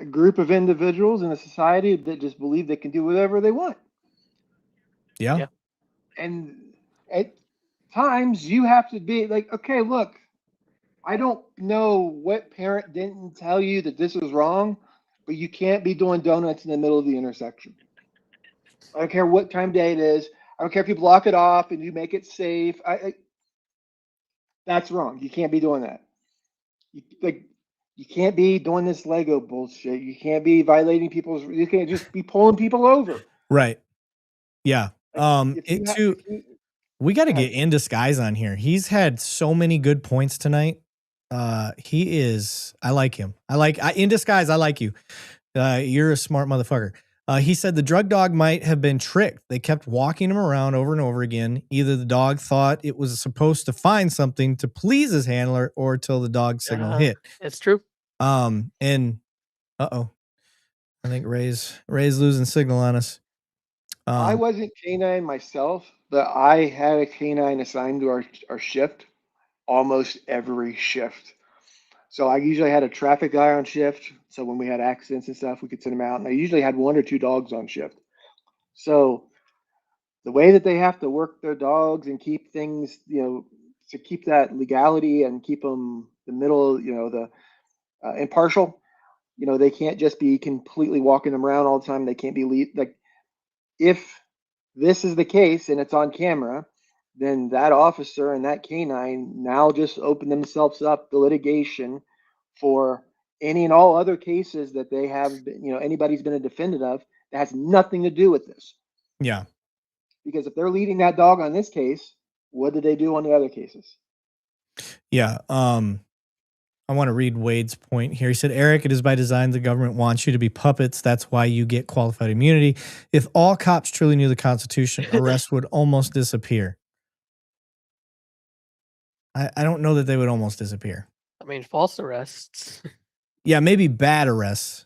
Speaker 3: group of individuals in a society that just believe they can do whatever they want.
Speaker 1: Yeah.
Speaker 3: And at times you have to be like, okay, look, I don't know what parent didn't tell you that this is wrong, but you can't be doing donuts in the middle of the intersection. I don't care what time of day it is. I don't care if you block it off and you make it safe. That's wrong. You can't be doing that. You can't be doing this Lego bullshit. You can't be violating you can't just be pulling people over.
Speaker 1: Right. Yeah.
Speaker 3: If you-
Speaker 1: We got to
Speaker 3: Go ahead.
Speaker 1: get In Disguise on here. He's had so many good points tonight. He is. I like him. In Disguise. I like you. You're a smart motherfucker. He said the drug dog might have been tricked. They kept walking him around over and over again. Either the dog thought it was supposed to find something to please his handler, or till the dog signal hit.
Speaker 14: It's true.
Speaker 1: And I think Ray's losing signal on us.
Speaker 3: I wasn't canine myself, but I had a canine assigned to our shift almost every shift. So I usually had a traffic guy on shift. So when we had accidents and stuff, we could send them out. And I usually had 1 or 2 dogs on shift. So the way that they have to work their dogs and keep things, to keep that legality and keep them the middle, the impartial, they can't just be completely walking them around all the time. They can't be like, if this is the case and it's on camera, then that officer and that canine now just open themselves up the litigation for any and all other cases that they have, anybody's been a defendant of that has nothing to do with this.
Speaker 1: Yeah.
Speaker 3: Because if they're leading that dog on this case, what did they do on the other cases?
Speaker 1: Yeah. I want to read Wade's point here. He said, Eric, it is by design the government wants you to be puppets. That's why you get qualified immunity. If all cops truly knew the Constitution, arrests would almost disappear. I don't know that they would almost disappear.
Speaker 14: I mean, false arrests.
Speaker 1: Yeah, maybe bad arrests,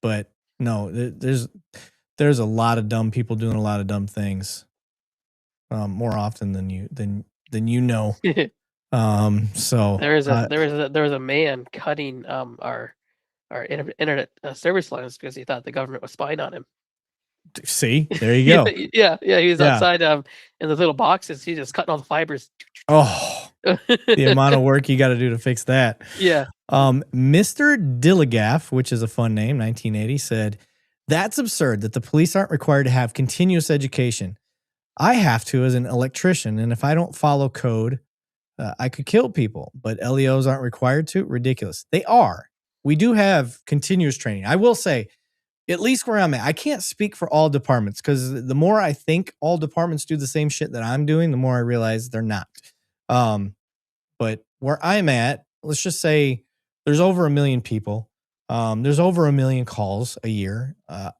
Speaker 1: but no, there's a lot of dumb people doing a lot of dumb things, more often than you know. So
Speaker 14: there was a man cutting our internet service lines because he thought the government was spying on him.
Speaker 1: See, there you go.
Speaker 14: yeah, he was outside in the little boxes. He just cutting all the fibers.
Speaker 1: Oh, the amount of work you got to do to fix that.
Speaker 14: Yeah.
Speaker 1: Mr. Dilligaff, which is a fun name, 1980, said, that's absurd that the police aren't required to have continuous education. I have to as an electrician, and if I don't follow code, I could kill people, but LEOs aren't required to? Ridiculous. They are. We do have continuous training. I will say, at least where I'm at, I can't speak for all departments because the more I think all departments do the same shit that I'm doing, the more I realize they're not. But where I'm at, let's just say there's over 1 million people. There's over 1 million calls a year. I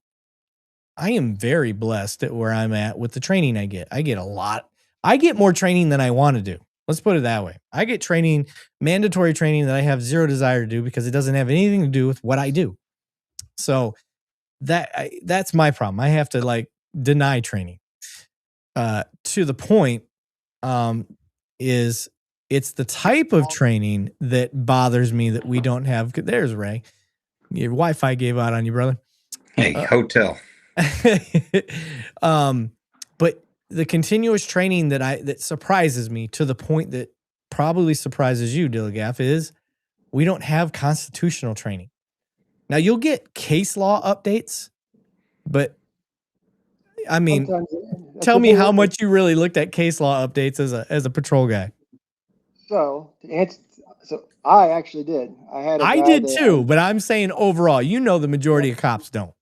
Speaker 1: am very blessed at where I'm at with the training I get. I get a lot. I get more training than I want to do. Let's put it that way. I get training, mandatory training that I have zero desire to do because it doesn't have anything to do with what I do. So that's my problem. I have to deny training. To the point is it's the type of training that bothers me that we don't have. There's Ray. Your Wi-Fi gave out on you, brother.
Speaker 12: Hey, hotel.
Speaker 1: But the continuous training that surprises me to the point that probably surprises you, Dilligaff, is we don't have constitutional training. Now you'll get case law updates, but I mean, tell me how much you really looked at case law updates as a patrol guy.
Speaker 3: So I actually did. I
Speaker 1: did too, but I'm saying overall, the majority of cops don't.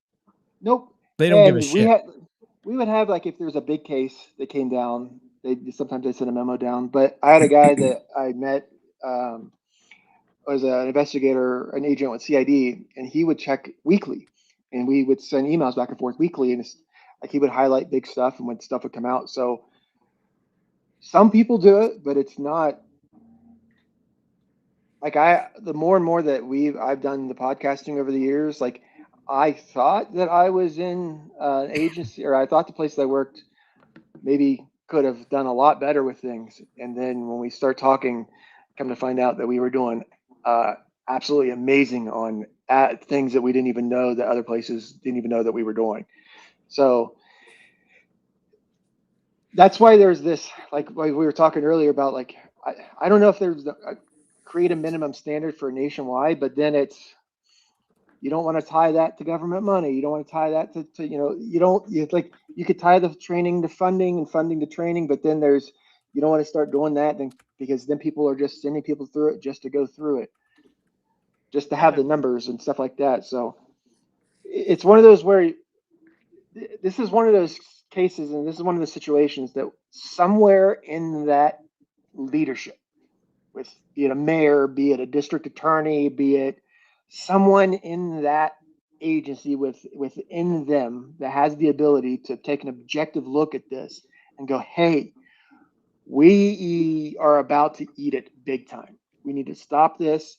Speaker 3: Nope.
Speaker 1: They don't give a shit.
Speaker 3: We would have if there's a big case that came down, sometimes they send a memo down. But I had a guy that I met was an investigator, an agent with CID, and he would check weekly, and we would send emails back and forth weekly, and he would highlight big stuff and when stuff would come out. So some people do it, but it's not the more and more that I've done the podcasting over the years, I thought that I was in an agency, or I thought the place that I worked maybe could have done a lot better with things. And then when we start talking, come to find out that we were doing absolutely amazing on things that we didn't even know that other places didn't even know that we were doing. So that's why there's this, like we were talking earlier about, I don't know if there's create a minimum standard for nationwide, but then you don't want to tie that to government money. You don't want to tie that to you could tie the training to funding and funding to training, but then you don't want to start doing that because then people are just sending people through it just to go through it, just to have the numbers and stuff like that. So it's one of those where this is one of those cases, and this is one of the situations that somewhere in that leadership, with be it a mayor, be it a district attorney, be it someone in that agency within them that has the ability to take an objective look at this and go, hey, we are about to eat it big time. We need to stop this,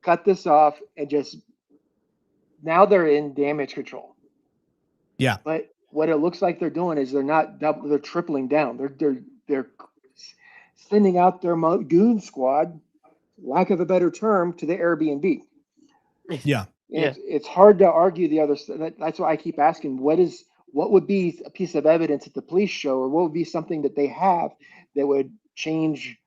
Speaker 3: cut this off, and just now they're in damage control.
Speaker 1: Yeah.
Speaker 3: But what it looks like they're doing is they're tripling down. They're sending out their goon squad, lack of a better term, to the Airbnb.
Speaker 1: Yeah.
Speaker 3: It's hard to argue the other side. That's why I keep asking, what would be a piece of evidence that the police show, or what would be something that they have that would change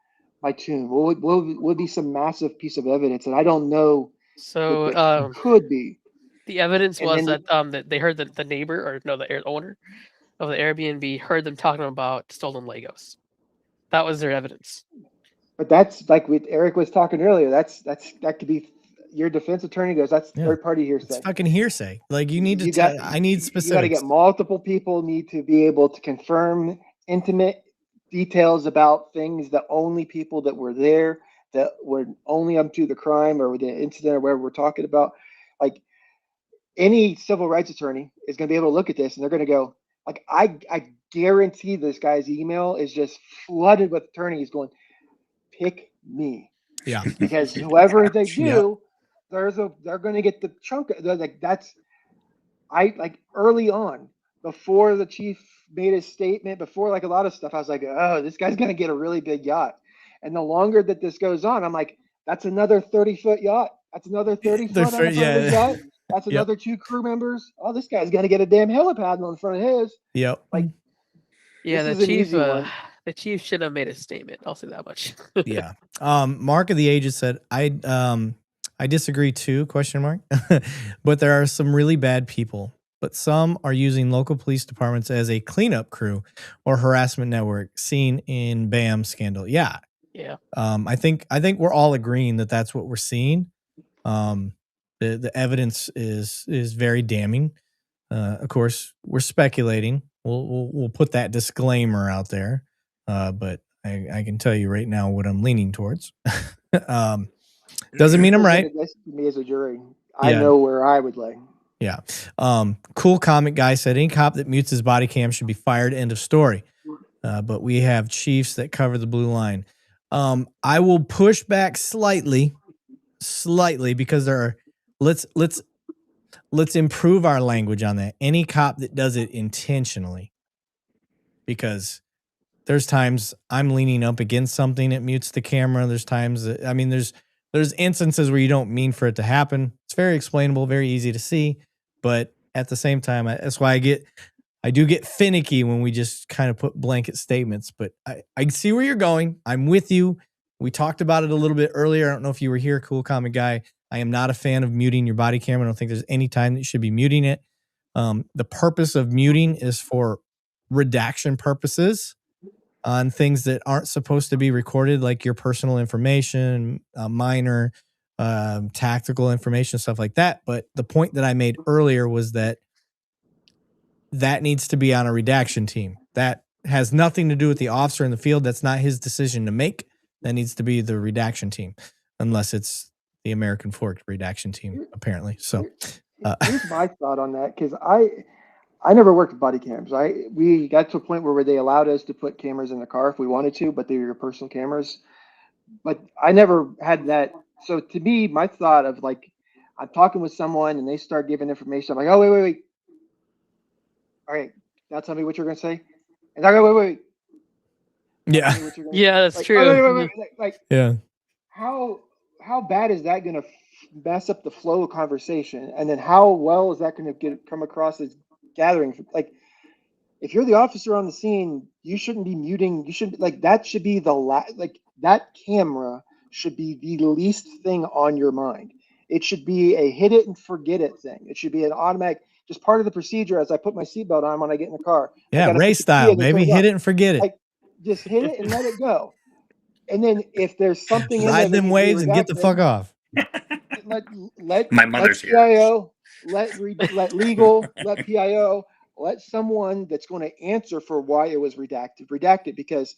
Speaker 3: my tune? What would be some massive piece of evidence? And I don't know.
Speaker 14: So
Speaker 3: could be.
Speaker 14: The evidence was that they heard that the neighbor, or no, the owner of the Airbnb heard them talking about stolen Legos. That was their evidence.
Speaker 3: But that's like what Erik was talking earlier. That could be your defense attorney goes, that's third party hearsay.
Speaker 1: It's fucking hearsay. Like you need to I need specifics.
Speaker 3: You got to get multiple people need to be able to confirm intimate details about things that only people that were there, that were only up to the crime or the incident or whatever we're talking about. Like any civil rights attorney is going to be able to look at this and they're going to go, like, I guarantee this guy's email is just flooded with attorneys going, pick me.
Speaker 1: Yeah.
Speaker 3: Because whoever they do, they're going to get the chunk. Like early on, before the chief made his statement, before like a lot of stuff, I was like, oh, this guy's going to get a really big yacht. And the longer that this goes on, I'm like, that's another 30-foot yacht. That's another 30 foot on the front of his yacht. That's another 2 crew members. Oh, this guy's going to get a damn helipad on the front of his.
Speaker 1: Yep.
Speaker 3: Like,
Speaker 14: yeah, the chief should have made a statement. I'll say that much.
Speaker 1: Yeah. Mark of the Ages said, I disagree too, ? But there are some really bad people, but some are using local police departments as a cleanup crew or harassment network seen in BAM scandal. Yeah.
Speaker 14: Yeah.
Speaker 1: I think we're all agreeing that that's what we're seeing. The evidence is very damning. Of course, we're speculating. We'll put that disclaimer out there. But I can tell you right now what I'm leaning towards. Doesn't mean I'm right.
Speaker 3: Me as a jury, I know where I would lay.
Speaker 1: Yeah. Cool comment guy said any cop that mutes his body cam should be fired. End of story. But we have chiefs that cover the blue line. I will push back slightly because there are. Let's improve our language on that. Any cop that does it intentionally, because there's times I'm leaning up against something that mutes the camera. There's times that, there's instances where you don't mean for it to happen. It's very explainable, very easy to see, but at the same time, that's why I do get finicky when we just kind of put blanket statements. But I see where you're going. I'm with you. We talked about it a little bit earlier. I don't know if you were here, cool comment guy. I am not a fan of muting your body camera. I don't think there's any time that you should be muting it. The purpose of muting is for redaction purposes on things that aren't supposed to be recorded, like your personal information, minor tactical information, stuff like that. But the point that I made earlier was that needs to be on a redaction team. That has nothing to do with the officer in the field. That's not his decision to make. That needs to be the redaction team, unless it's the American Fork redaction team, apparently. So
Speaker 3: here's my thought on that, because I never worked with body cams. We got to a point where they allowed us to put cameras in the car if we wanted to, but they were your personal cameras. But I never had that. So to me, my thought of like, I'm talking with someone and they start giving information. I'm like, oh, wait. All right, now tell me what you're going to say. And I go, wait.
Speaker 1: Yeah.
Speaker 14: Yeah, that's
Speaker 3: like,
Speaker 14: true.
Speaker 3: Oh, wait. Like,
Speaker 1: yeah.
Speaker 3: How bad is that going to mess up the flow of conversation? And then how well is that going to come across as gathering? Like, if you're the officer on the scene, you shouldn't be muting. You should that should be that camera should be the least thing on your mind. It should be a hit it and forget it thing. It should be an automatic, just part of the procedure as I put my seatbelt on when I get in the car.
Speaker 1: Yeah, race style, baby. Hit it and forget it.
Speaker 3: Like, just hit it and let it go. And then if there's something
Speaker 1: ride them waves and get the fuck off.
Speaker 3: Let
Speaker 12: my mother's
Speaker 3: PIO, let legal, let PIO. let someone that's going to answer for why it was redacted, because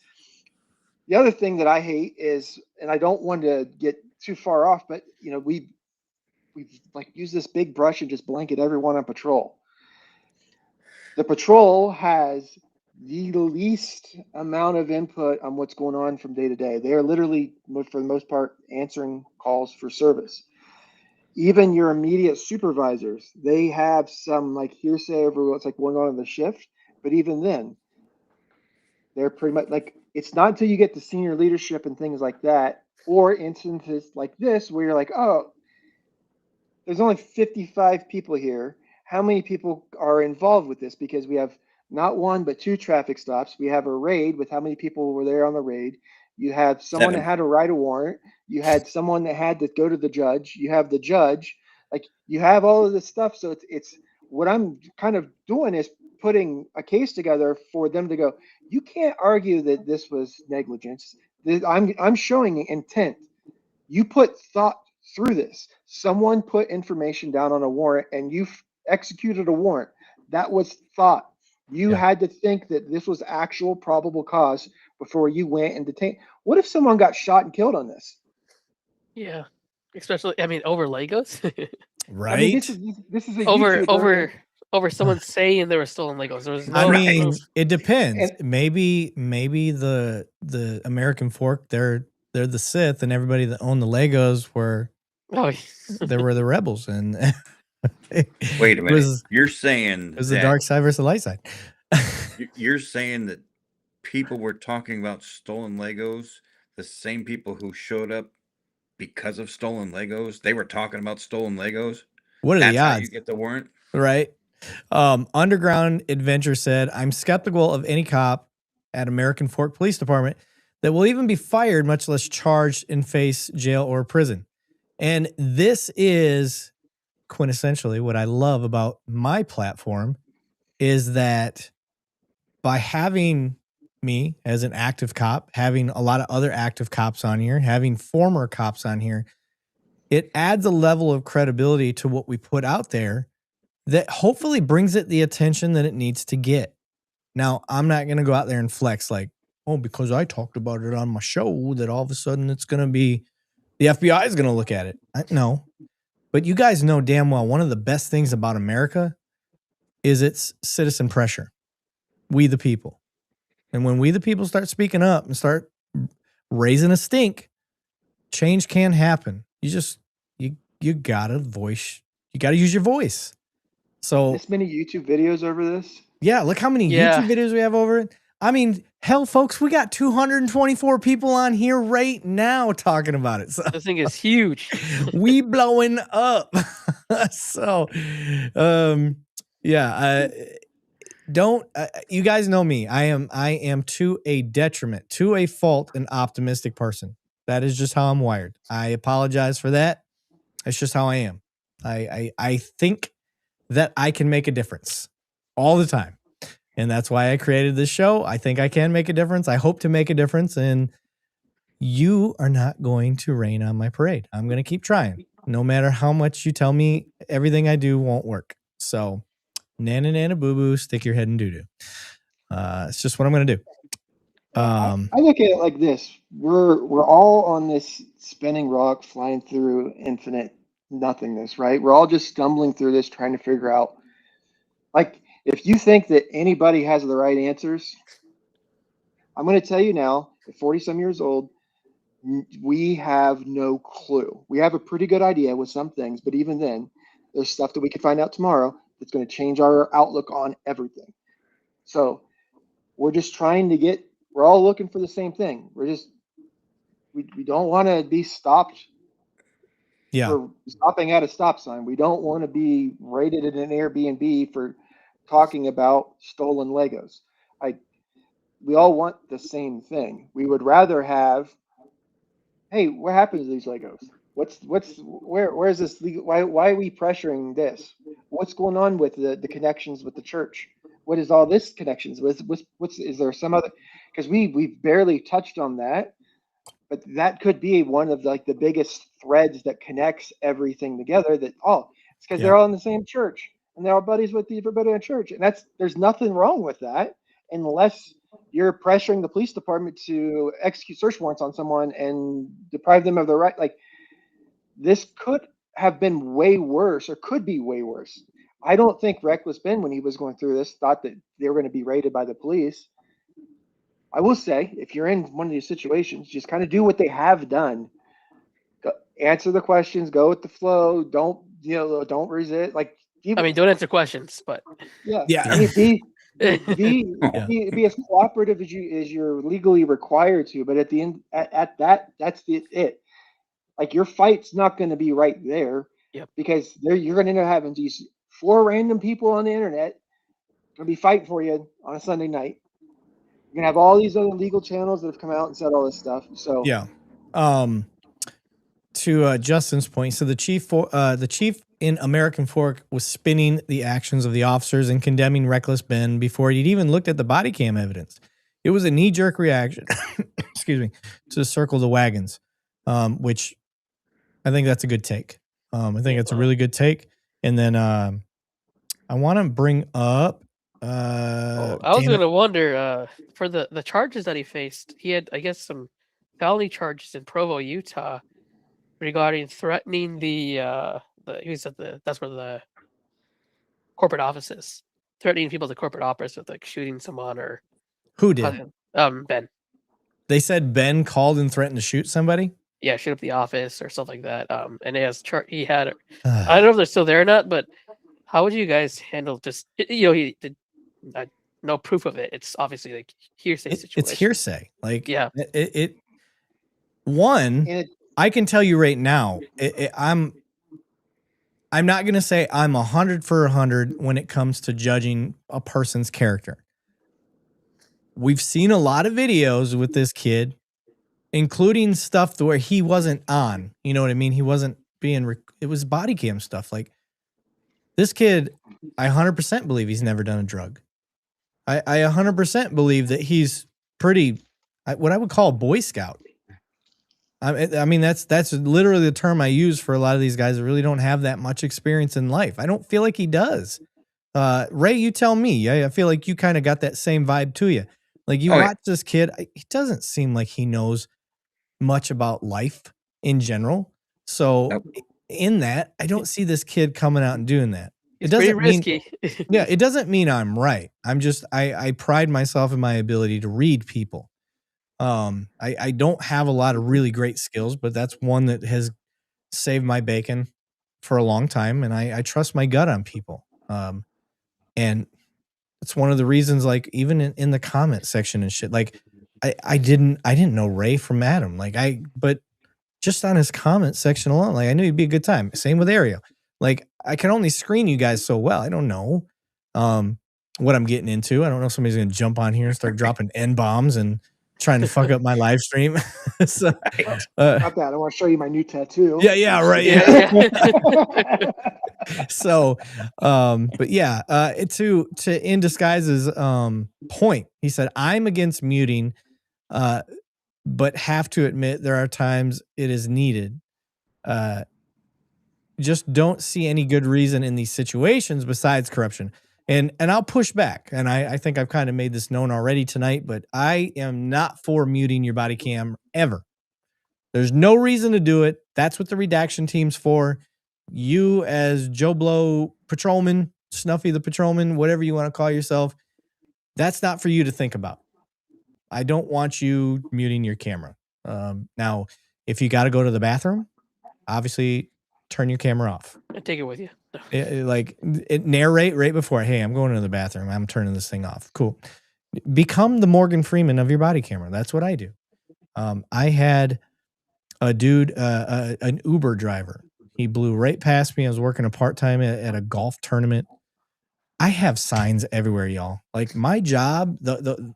Speaker 3: the other thing that I hate is, and I don't want to get too far off, but we've like used this big brush and just blanket everyone on patrol. The patrol has the least amount of input on what's going on from day to day. They are literally, for the most part, answering calls for service. Even your immediate supervisors, they have some like hearsay over what's like going on in the shift. But even then, they're pretty much like, it's not until you get to senior leadership and things like that, or instances like this where you're like, oh, there's only 55 people here. How many people are involved with this? Because we have not one, but 2 traffic stops. We have a raid with how many people were there on the raid. You had someone
Speaker 12: 7.
Speaker 3: that had to write a warrant. You had someone that had to go to the judge. You have the judge. Like, you have all of this stuff. So it's what I'm kind of doing is putting a case together for them to go, you can't argue that this was negligence. I'm showing intent. You put thought through this. Someone put information down on a warrant and you executed a warrant. That was thought. You had to think that this was actual probable cause before you went and detained. What if someone got shot and killed on this?
Speaker 14: Yeah, especially over Legos.
Speaker 1: Right.
Speaker 3: I mean, this is a
Speaker 14: over someone saying there were stolen Legos. There was no.
Speaker 1: It depends. Maybe the American fork, they're the Sith, and everybody that owned the Legos were they were the rebels. And
Speaker 12: wait a minute, you're saying
Speaker 1: it was the dark side versus the light side.
Speaker 12: You're saying that people were talking about stolen Legos, the same people who showed up because of stolen Legos, they were talking about stolen Legos.
Speaker 1: What are
Speaker 12: That's
Speaker 1: the odds?
Speaker 12: How you get the warrant,
Speaker 1: right? Underground Adventure said, "I'm skeptical of any cop at American Fork Police Department that will even be fired, much less charged and face jail or prison." And this is quintessentially what I love about my platform, is that by having me as an active cop, having a lot of other active cops on here, having former cops on here, it adds a level of credibility to what we put out there that hopefully brings it the attention that it needs to get. Now, I'm not going to go out there and flex like, oh, because I talked about it on my show, that all of a sudden it's going to be, the FBI is going to look at it. No. But you guys know damn well one of the best things about America is its citizen pressure. We the people. And when we the people start speaking up and start raising a stink, change can happen. You gotta voice. You gotta use your voice. So
Speaker 3: this many YouTube videos over this?
Speaker 1: Yeah, look how many YouTube videos we have over it. I mean, hell, folks, we got 224 people on here right now talking about it. So
Speaker 14: this thing is huge.
Speaker 1: We blowing up. So, don't you guys know me? I am to a detriment, to a fault, an optimistic person. That is just how I'm wired. I apologize for that. It's just how I am. I think that I can make a difference all the time. And that's why I created this show. I think I can make a difference. I hope to make a difference. And you are not going to rain on my parade. I'm going to keep trying. No matter how much you tell me everything I do won't work. So, nana, nana, boo, boo, stick your head in doo doo. It's just what I'm going to do.
Speaker 3: I look at it like this. We're all on this spinning rock flying through infinite nothingness, right? We're all just stumbling through this, trying to figure out, like, if you think that anybody has the right answers, I'm going to tell you now, at 40-some years old, we have no clue. We have a pretty good idea with some things, but even then, there's stuff that we can find out tomorrow that's going to change our outlook on everything. So we're just trying to we're all looking for the same thing. We don't want to be stopped.
Speaker 1: Yeah.
Speaker 3: For stopping at a stop sign. We don't want to be rated in an Airbnb for talking about stolen Legos. We all want the same thing. We would rather have, hey, what happened to these Legos? Where is this legal? Why are we pressuring this? What's going on with the connections with the church? What is all this connections with? Is there some other? Because we've barely touched on that, but that could be one of the biggest threads that connects everything together. It's because they're all in the same church. and they're all buddies with everybody in church. And there's nothing wrong with that, unless you're pressuring the police department to execute search warrants on someone and deprive them of the right. Like, this could have been way worse, or could be way worse. I don't think Reckless Ben, when he was going through this, thought that they were going to be raided by the police. I will say, if you're in one of these situations, just kind of do what they have done. Answer the questions, go with the flow. Don't resist. Like,
Speaker 14: don't answer questions, but
Speaker 3: I mean, be as cooperative as you're legally required to. But at the end, that's it. Like, your fight's not going to be right there, because you're going to end up having these 4 random people on the internet going to be fighting for you on a Sunday night. You're gonna have all these other legal channels that have come out and said all this stuff. So
Speaker 1: to Justin's point, so the chief in American Fork was spinning the actions of the officers and condemning Reckless Ben before he'd even looked at the body cam evidence. It was a knee-jerk reaction, excuse me, to circle the wagons, which I think that's a good take. I think it's a really good take. And then I want to bring up.
Speaker 14: I was going to wonder for the charges that he faced. He had, I guess, some felony charges in Provo, Utah, regarding threatening that's where the corporate office is. Threatening people at the corporate office with, like, shooting someone or
Speaker 1: who did?
Speaker 14: Ben.
Speaker 1: They said Ben called and threatened to shoot somebody.
Speaker 14: Yeah, shoot up the office or stuff like that. And he had. I don't know if they're still there or not, but how would you guys handle just he did no proof of it? It's obviously like hearsay situation.
Speaker 1: It's hearsay. Like,
Speaker 14: yeah,
Speaker 1: I can tell you right now, I'm not going to say I'm 100 for 100 when it comes to judging a person's character. We've seen a lot of videos with this kid, including stuff where he wasn't on. You know what I mean? He wasn't being. It was body cam stuff. Like, this kid, I 100% believe he's never done a drug. I 100% believe that he's pretty, what I would call a Boy Scout. I mean, that's literally the term I use for a lot of these guys that really don't have that much experience in life. I don't feel like he does. Ray, you tell me. I feel like you kind of got that same vibe to you. Like, you watch this kid, he doesn't seem like he knows much about life in general. So in that, I don't see this kid coming out and doing that.
Speaker 14: It doesn't mean risky.
Speaker 1: It doesn't mean I'm right. I'm just I pride myself in my ability to read people. I don't have a lot of really great skills, but that's one that has saved my bacon for a long time, and I trust my gut on people. And it's one of the reasons, like, even in the comment section and shit, like, I didn't know Ray from Adam. Like, but just on his comment section alone, like, I knew he'd be a good time. Same with Ariel. Like, I can only screen you guys so well. I don't know what I'm getting into. I don't know if somebody's going to jump on here and start dropping N-bombs and trying to fuck up my live stream. So,
Speaker 3: not that. I want to show you my new tattoo.
Speaker 1: Yeah, right. Yeah. So, but yeah, to In Disguise's point, he said, I'm against muting, but have to admit there are times it is needed. Just don't see any good reason in these situations besides corruption. And I'll push back. And I think I've kind of made this known already tonight, but I am not for muting your body cam ever. There's no reason to do it. That's what the redaction team's for. You, as Joe Blow patrolman, Snuffy the patrolman, whatever you want to call yourself, that's not for you to think about. I don't want you muting your camera. Now, if you got to go to the bathroom, obviously turn your camera off.
Speaker 14: Take it with you.
Speaker 1: Narrate right before, hey, I'm going to the bathroom. I'm turning this thing off. Cool. Become the Morgan Freeman of your body camera. That's what I do. I had a dude, an Uber driver. He blew right past me. I was working a part-time at a golf tournament. I have signs everywhere, y'all. Like, my job,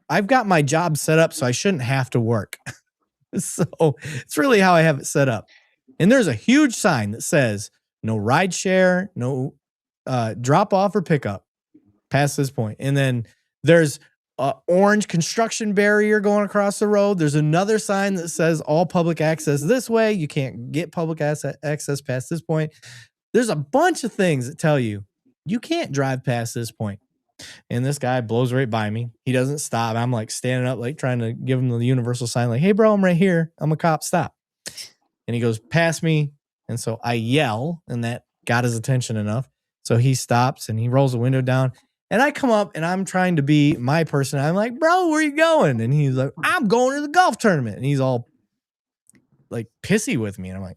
Speaker 1: I've got my job set up so I shouldn't have to work. So it's really how I have it set up. And there's a huge sign that says no ride share, no drop off or pickup past this point. And then there's a orange construction barrier going across the road. There's another sign that says all public access this way. You can't get public access past this point. There's a bunch of things that tell you you can't drive past this point. And this guy blows right by me. He doesn't stop. I'm like standing up, like trying to give him the universal sign, like, hey, bro, I'm right here. I'm a cop. Stop. And he goes past me. And so I yell, and that got his attention enough. So he stops and he rolls the window down. And I come up and I'm trying to be my person. I'm like, bro, where you going? And he's like, I'm going to the golf tournament. And he's all like pissy with me. And I'm like,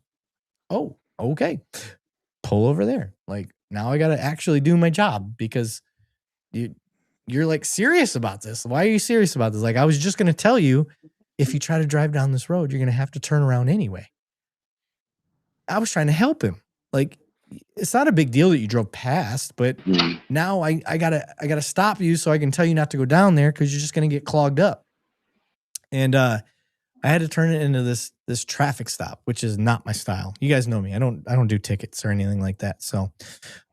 Speaker 1: oh, okay. Pull over there. Like, now I got to actually do my job because you're like serious about this. Why are you serious about this? Like, I was just going to tell you, if you try to drive down this road, you're going to have to turn around anyway. I was trying to help him. Like, it's not a big deal that you drove past, but now I gotta stop you so I can tell you not to go down there because you're just gonna get clogged up. And I had to turn it into this traffic stop, which is not my style. You guys know me. I don't do tickets or anything like that. So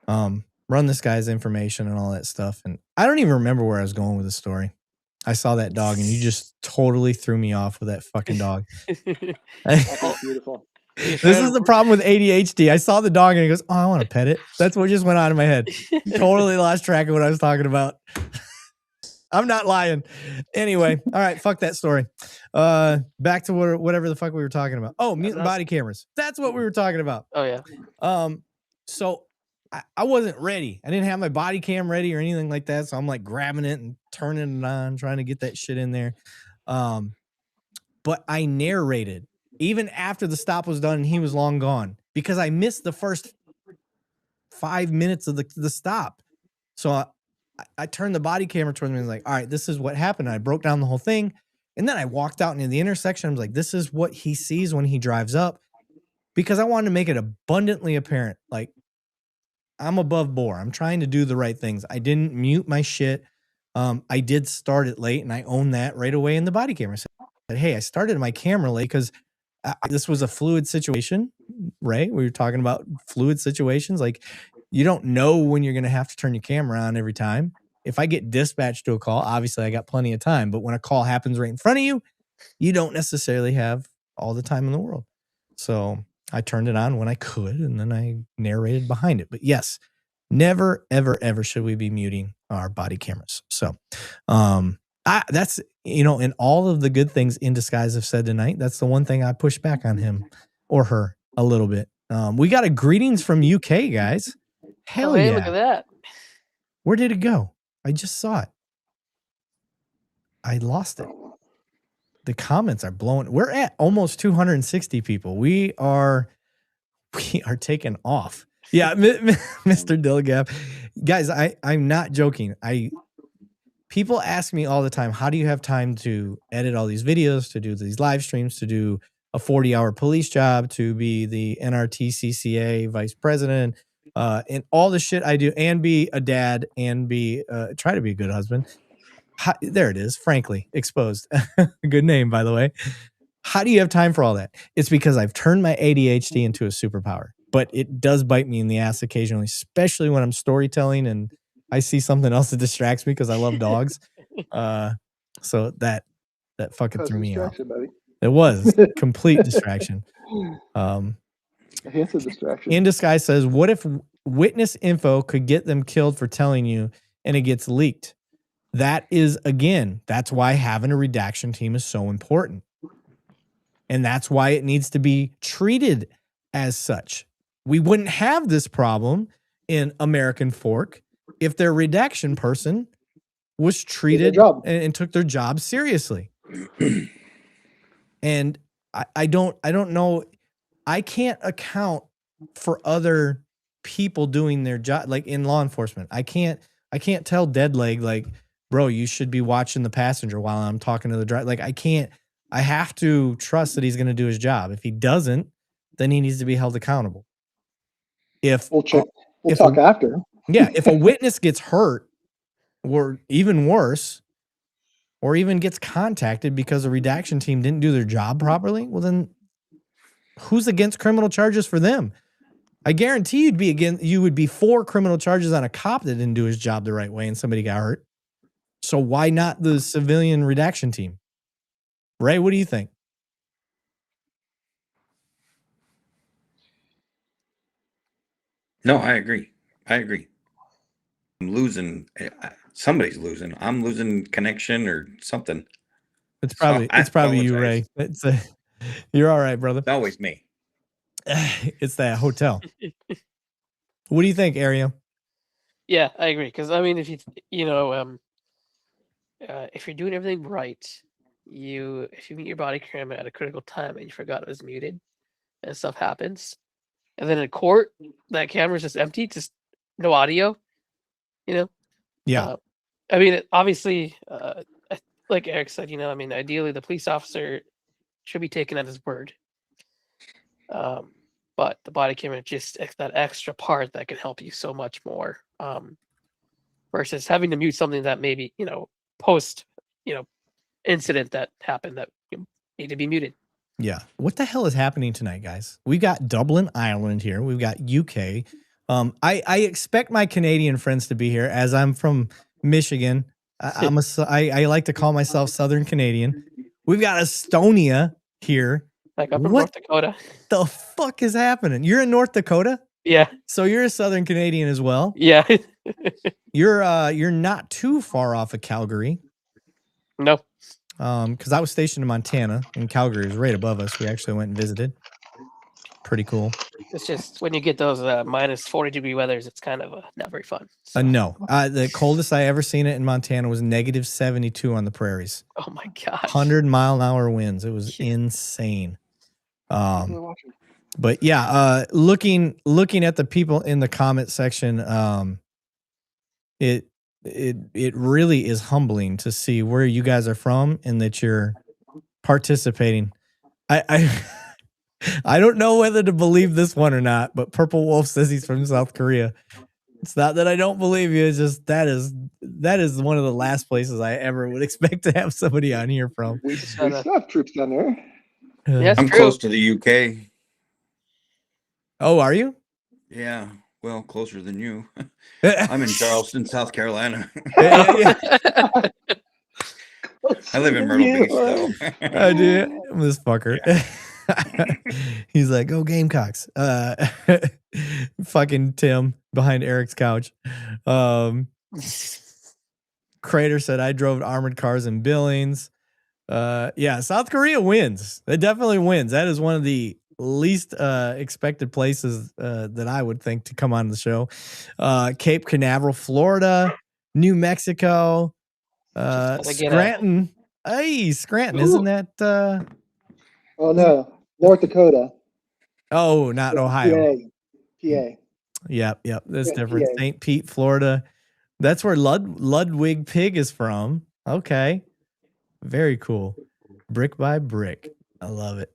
Speaker 1: run this guy's information and all that stuff. And I don't even remember where I was going with the story. I saw that dog and you just totally threw me off with that fucking dog.
Speaker 3: That's beautiful.
Speaker 1: This is the problem with ADHD. I saw the dog and he goes, oh, I want to pet it. That's what just went on in my head. Totally lost track of what I was talking about. I'm not lying. Anyway, all right, fuck that story. Back to whatever the fuck we were talking about. Oh, mutant body cameras. That's what we were talking about.
Speaker 14: Oh, yeah.
Speaker 1: So I wasn't ready. I didn't have my body cam ready or anything like that. So I'm like grabbing it and turning it on, trying to get that shit in there. But I narrated even after the stop was done and he was long gone because I missed the first 5 minutes of the stop. So I turned the body camera towards me and was like, all right, this is what happened. I broke down the whole thing. And then I walked out into the intersection. I was like, this is what he sees when he drives up, because I wanted to make it abundantly apparent. Like, I'm above board. I'm trying to do the right things. I didn't mute my shit. I did start it late and I own that right away in the body camera. I said, hey, I started my camera late because this was a fluid situation, right? We were talking about fluid situations. Like, you don't know when you're going to have to turn your camera on every time. If I get dispatched to a call, obviously I got plenty of time. But when a call happens right in front of you, you don't necessarily have all the time in the world. So I turned it on when I could, and then I narrated behind it. But yes, never, ever, ever should we be muting our body cameras. So that's, in all of the good things In Disguise have said tonight, that's the one thing I push back on him or her a little bit. We got a greetings from UK, guys. Hell yeah.
Speaker 14: Look at that.
Speaker 1: Where did it go? I just saw it. I lost it. The comments are blowing. We're at almost 260 people. We are taking off. Yeah, Mr. Dilligap. Guys, I'm not joking. People ask me all the time, how do you have time to edit all these videos, to do these live streams, to do a 40-hour police job, to be the NRTCCA vice president, and all the shit I do, and be a dad, and try to be a good husband. There it is, frankly, exposed. Good name, by the way. How do you have time for all that? It's because I've turned my ADHD into a superpower, but it does bite me in the ass occasionally, especially when I'm storytelling and I see something else that distracts me because I love dogs. So that fucking threw me off.
Speaker 3: Buddy.
Speaker 1: It was complete distraction.
Speaker 3: Hence a distraction.
Speaker 1: In Disguise says, what if witness info could get them killed for telling you and it gets leaked? That is, again, that's why having a redaction team is so important. And that's why it needs to be treated as such. We wouldn't have this problem in American Fork if their redaction person was treated and took their job seriously. And I don't know. I can't account for other people doing their job, like in law enforcement. I can't tell Deadleg, like, bro, you should be watching the passenger while I'm talking to the driver. Like, I have to trust that he's going to do his job. If he doesn't, then he needs to be held accountable.
Speaker 3: We'll talk after.
Speaker 1: Yeah. If a witness gets hurt, or even worse, or even gets contacted because the redaction team didn't do their job properly, well, then who's against criminal charges for them? I guarantee you would be for criminal charges on a cop that didn't do his job the right way and somebody got hurt. So why not the civilian redaction team? Ray, what do you think?
Speaker 12: No, I agree. losing. Somebody's losing. I'm losing connection or something.
Speaker 1: It's probably you, Ray. You're all right, brother.
Speaker 12: It's always me.
Speaker 1: It's that hotel. What do you think, Ariel?
Speaker 14: Yeah, I agree. Because I mean, if if you're doing everything right, if you meet your body camera at a critical time and you forgot it was muted, and stuff happens, and then in court that camera's just empty, just no audio.
Speaker 1: Yeah.
Speaker 14: I mean, obviously, like Eric said, I mean, ideally the police officer should be taken at his word. But the body camera just that extra part that can help you so much more. Versus having to mute something that maybe, post, incident that happened that need to be muted.
Speaker 1: Yeah. What the hell is happening tonight, guys? We got Dublin, Ireland here. We've got UK. I expect my Canadian friends to be here as I'm from Michigan. I like to call myself Southern Canadian. We've got Estonia here.
Speaker 14: Like I'm from North Dakota.
Speaker 1: The fuck is happening? You're in North Dakota?
Speaker 14: Yeah.
Speaker 1: So you're a Southern Canadian as well?
Speaker 14: Yeah.
Speaker 1: You're not too far off of Calgary.
Speaker 14: No.
Speaker 1: Because I was stationed in Montana, and Calgary is right above us. We actually went and visited. Pretty cool.
Speaker 14: It's just when you get those minus 40-degree weathers, it's kind of not very fun. So.
Speaker 1: No. The coldest I ever seen it in Montana was negative 72 on the prairies.
Speaker 14: Oh my gosh.
Speaker 1: 100-mile-an-hour winds. It was insane. But yeah, looking at the people in the comment section, it really is humbling to see where you guys are from and that you're participating. I don't know whether to believe this one or not, but Purple Wolf says he's from South Korea. It's not that I don't believe you. It's just that is one of the last places I ever would expect to have somebody on here from.
Speaker 3: We still have troops down there.
Speaker 14: Yeah,
Speaker 12: I'm close to the UK.
Speaker 1: Oh, are you?
Speaker 12: Yeah, well, closer than you. I'm in Charleston, South Carolina. I live in Myrtle Beach, though.
Speaker 1: I do. This fucker. Yeah. He's like, "Go Gamecocks." Fucking Tim behind Eric's couch. Crater said, "I drove armored cars in Billings." Yeah, South Korea wins. It definitely wins. That is one of the least expected places that I would think to come on the show. Cape Canaveral, Florida, New Mexico, Scranton. Hey, Scranton, isn't that?
Speaker 3: Oh no, North Dakota.
Speaker 1: Oh, not Ohio.
Speaker 3: PA.
Speaker 1: Yep. That's different. PA. St. Pete, Florida. That's where Ludwig Pig is from. Okay. Very cool. Brick by brick. I love it.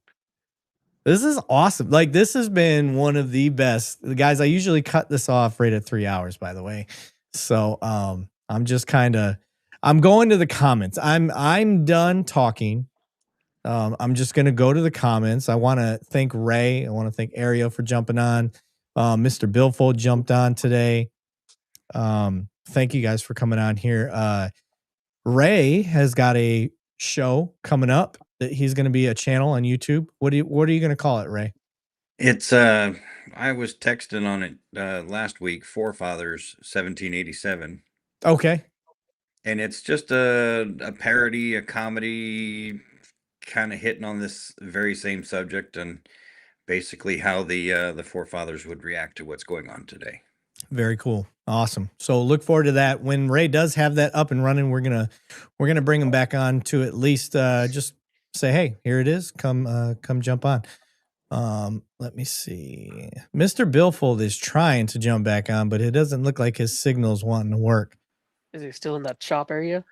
Speaker 1: This is awesome. Like, this has been one of the best. Guys, I usually cut this off right at 3 hours, by the way. So I'm just I'm going to the comments. I'm done talking. I'm just going to go to the comments. I want to thank Ray. I want to thank Ariel for jumping on. Mr. Billfold jumped on today. Thank you guys for coming on here. Ray has got a show coming up that he's going to be a channel on YouTube. What are you going to call it, Ray?
Speaker 12: It's I was texting on it last week, Forefathers 1787.
Speaker 1: Okay.
Speaker 12: And it's just a parody, a comedy, kind of hitting on this very same subject and basically how the forefathers would react to what's going on today. Very
Speaker 1: cool. Awesome. So look forward to that. When Ray does have that up and running, we're gonna bring him back on to at least just say, hey, here it is. Come jump on. Let me see. Mr. Billfold is trying to jump back on, but it doesn't look like his signal's wanting to work.
Speaker 14: Is he still in that shop area?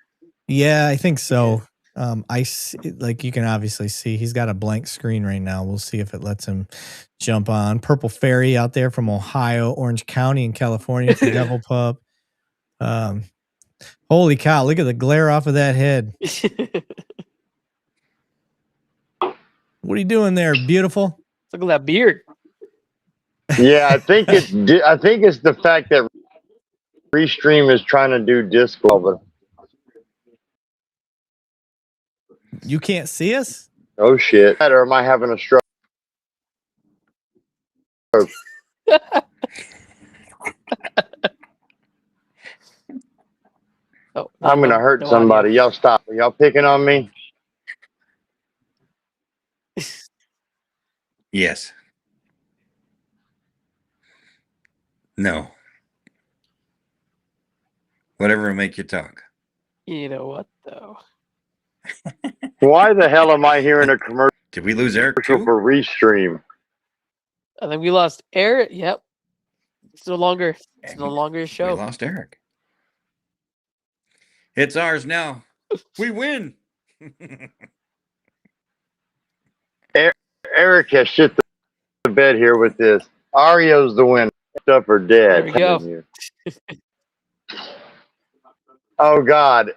Speaker 1: Yeah, I think so. I see, like you can obviously see he's got a blank screen right now. We'll see if it lets him jump on. Purple Fairy out there from Ohio, Orange County in California for Devil Pup. Holy cow, look at the glare off of that head. What are you doing there, beautiful?
Speaker 14: Look at that beard.
Speaker 13: Yeah, I think it's the fact that Restream is trying to do Discord, but
Speaker 1: you can't see us?
Speaker 13: Oh shit. Or am I having a stroke? I'm gonna hurt
Speaker 14: no
Speaker 13: somebody.
Speaker 14: audio.
Speaker 13: Y'all stop. Are y'all picking on me?
Speaker 12: Yes. No. Whatever will make you talk.
Speaker 14: You know what though?
Speaker 13: Why the hell am I hearing a commercial?
Speaker 12: Did we lose Eric too?
Speaker 13: For Restream?
Speaker 14: I think we lost Eric. Yep. It's no longer a show.
Speaker 12: We lost Eric. It's ours now. We win.
Speaker 13: Eric has shit the bed here with this. Ario's the winner. Stuff are dead.
Speaker 14: There we go.
Speaker 13: Oh God!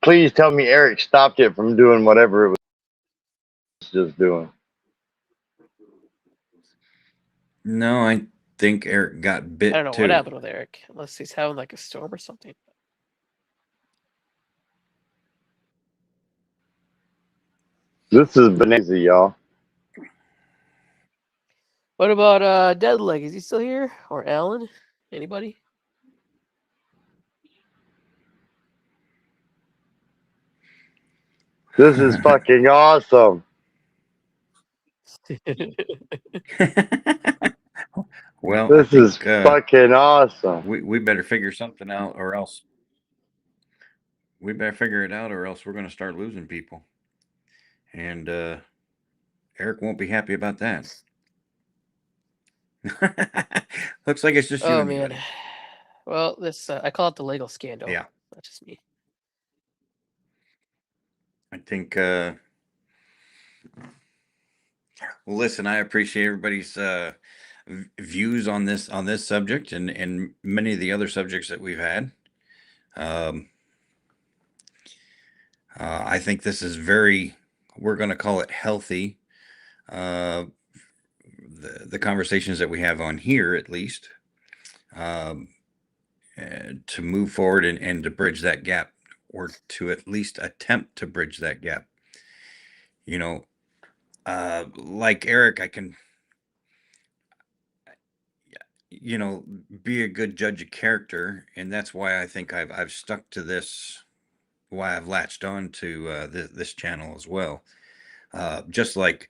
Speaker 13: Please tell me Eric stopped it from doing whatever it was just doing.
Speaker 12: No, I think Eric got bit
Speaker 14: I don't know
Speaker 12: too.
Speaker 14: what happened with Eric, unless he's having like a storm or something.
Speaker 13: This is bonanza, y'all.
Speaker 14: What about Deadleg? Is he still here? Or Alan? Anybody?
Speaker 13: This is fucking awesome.
Speaker 12: Well,
Speaker 13: this is fucking awesome.
Speaker 12: We better figure something out, or else we better figure it out, or else we're going to start losing people. And Eric won't be happy about that. Looks like it's just you.
Speaker 14: Oh
Speaker 12: and me,
Speaker 14: man.
Speaker 12: buddy.
Speaker 14: Well, this I call it the legal scandal.
Speaker 12: Yeah,
Speaker 14: that's just me.
Speaker 12: I think. Listen, I appreciate everybody's views on this subject and many of the other subjects that we've had. I think this is very, we're going to call it healthy. The conversations that we have on here, at least, to move forward and to bridge that gap, or to at least attempt to bridge that gap. You know, like Eric, I can, be a good judge of character, and that's why I think I've stuck to this. Why I've latched on to this channel as well. Just like,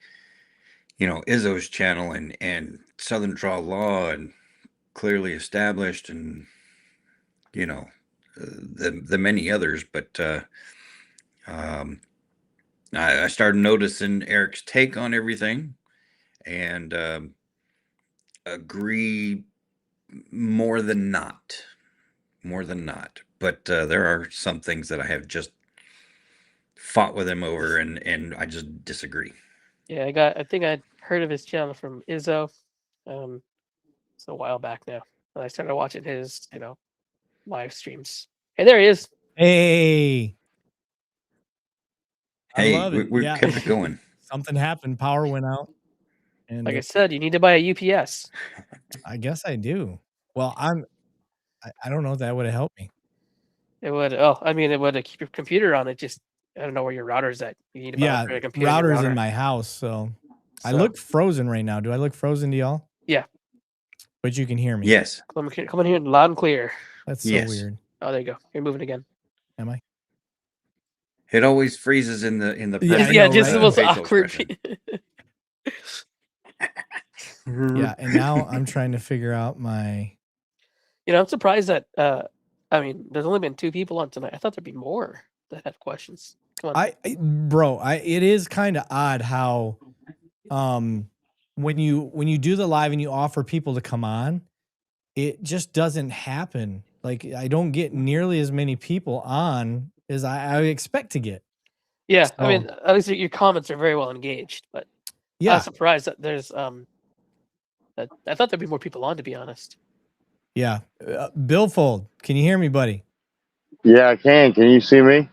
Speaker 12: Izzo's channel and Southern Draw Law and Clearly Established, and the many others. But I started noticing Eric's take on everything, and agree more than not. But there are some things that I have just fought with him over, and I just disagree.
Speaker 14: Yeah, I think I heard of his channel from Izzo. It's a while back now. And I started watching his, live streams. Hey, there he is.
Speaker 1: Hey.
Speaker 12: Hey,
Speaker 1: I love it.
Speaker 12: we kept it going.
Speaker 1: Something happened. Power went out. And
Speaker 14: like I said, you need to buy a UPS.
Speaker 1: I guess I do. Well, I don't know if that would have helped me.
Speaker 14: It would. Oh, I mean, it would keep your computer on. It just, I don't know where your router's at. You need to buy a computer.
Speaker 1: Router's in my house, so I look frozen right now. Do I look frozen to y'all?
Speaker 14: Yeah.
Speaker 1: But you can hear me.
Speaker 12: Yes.
Speaker 14: Come in here loud and clear.
Speaker 1: That's so weird.
Speaker 14: Oh, there you go. You're moving again.
Speaker 1: Am I?
Speaker 12: It always freezes in the
Speaker 14: yeah, just the most awkward.
Speaker 1: Yeah, and now I'm trying to figure out my.
Speaker 14: I'm surprised that there's only been 2 people on tonight. I thought there'd be more that have questions. Come on.
Speaker 1: It is kind of odd how, when you do the live and you offer people to come on, it just doesn't happen. Like, I don't get nearly as many people on as I expect to get.
Speaker 14: Yeah,
Speaker 1: So,
Speaker 14: I mean, at least your comments are very well engaged, but
Speaker 1: yeah,
Speaker 14: I'm surprised that there's I thought there'd be more people on, to be honest.
Speaker 1: Yeah, Billfold, can you hear me, buddy?
Speaker 13: Yeah, I can. Can you see me,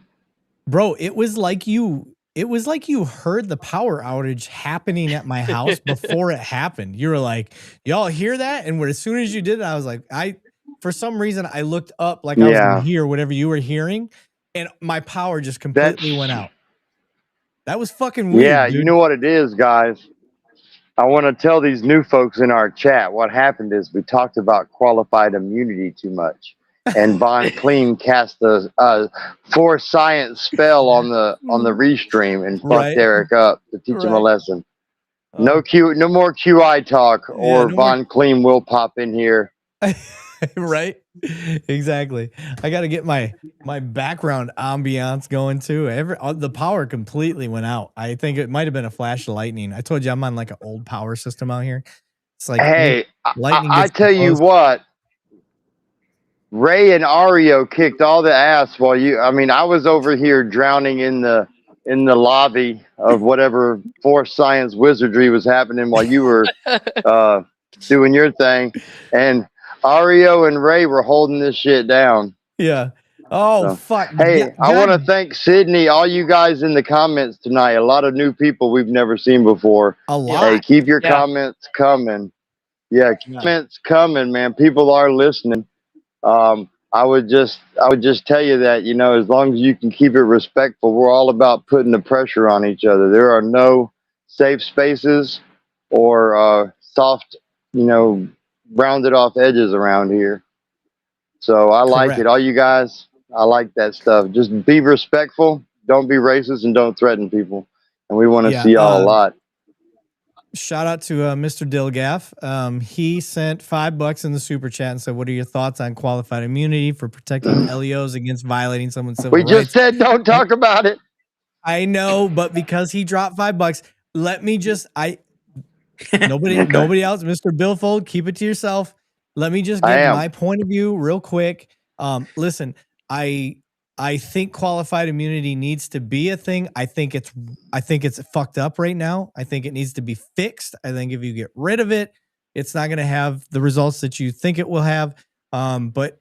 Speaker 1: bro? It was like you heard the power outage happening at my house before it happened. You were like, "Y'all hear that?" And as soon as you did that, I was like, for some reason I looked up like I was gonna hear whatever you were hearing, and my power just completely went out. That was fucking weird.
Speaker 13: Yeah,
Speaker 1: dude.
Speaker 13: You know what it is, guys? I want to tell these new folks in our chat what happened is we talked about qualified immunity too much. and Von Clean cast a force science spell on the restream and fucked Erik up to teach him a lesson. No more QI talk, or Von Clean will pop in here.
Speaker 1: Right? Exactly. I got to get my background ambiance going too. The power completely went out. I think it might have been a flash of lightning. I told you I'm on like an old power system out here. It's like,
Speaker 13: hey,
Speaker 1: lightning.
Speaker 13: I tell you what, Ray and Ario kicked all the ass while I was over here drowning in the lobby of whatever force science wizardry was happening while you were doing your thing, and Ario and Ray were holding this shit down.
Speaker 1: Yeah. Oh, fuck.
Speaker 13: Hey,
Speaker 1: yeah,
Speaker 13: I want to thank Sydney, all you guys in the comments tonight. A lot of new people we've never seen before.
Speaker 1: A lot.
Speaker 13: Hey, keep your comments coming. Yeah, comments coming, man. People are listening. I would just tell you that, as long as you can keep it respectful, we're all about putting the pressure on each other. There are no safe spaces or soft, rounded off edges around here. So I like it. All you guys, I like that stuff. Just be respectful, don't be racist, and don't threaten people. And we want to see y'all a lot.
Speaker 1: Shout out to Mr. Dilgaff. He sent $5 in the super chat and said, "What are your thoughts on qualified immunity for protecting LEOs against violating someone's civil rights?"
Speaker 13: We just said don't talk about it.
Speaker 1: I know, but because he dropped $5, let me just nobody else, Mr. Billfold, keep it to yourself. Let me just give my point of view real quick. Listen, I think qualified immunity needs to be a thing. I think it's fucked up right now. I think it needs to be fixed. I think if you get rid of it, it's not going to have the results that you think it will have. But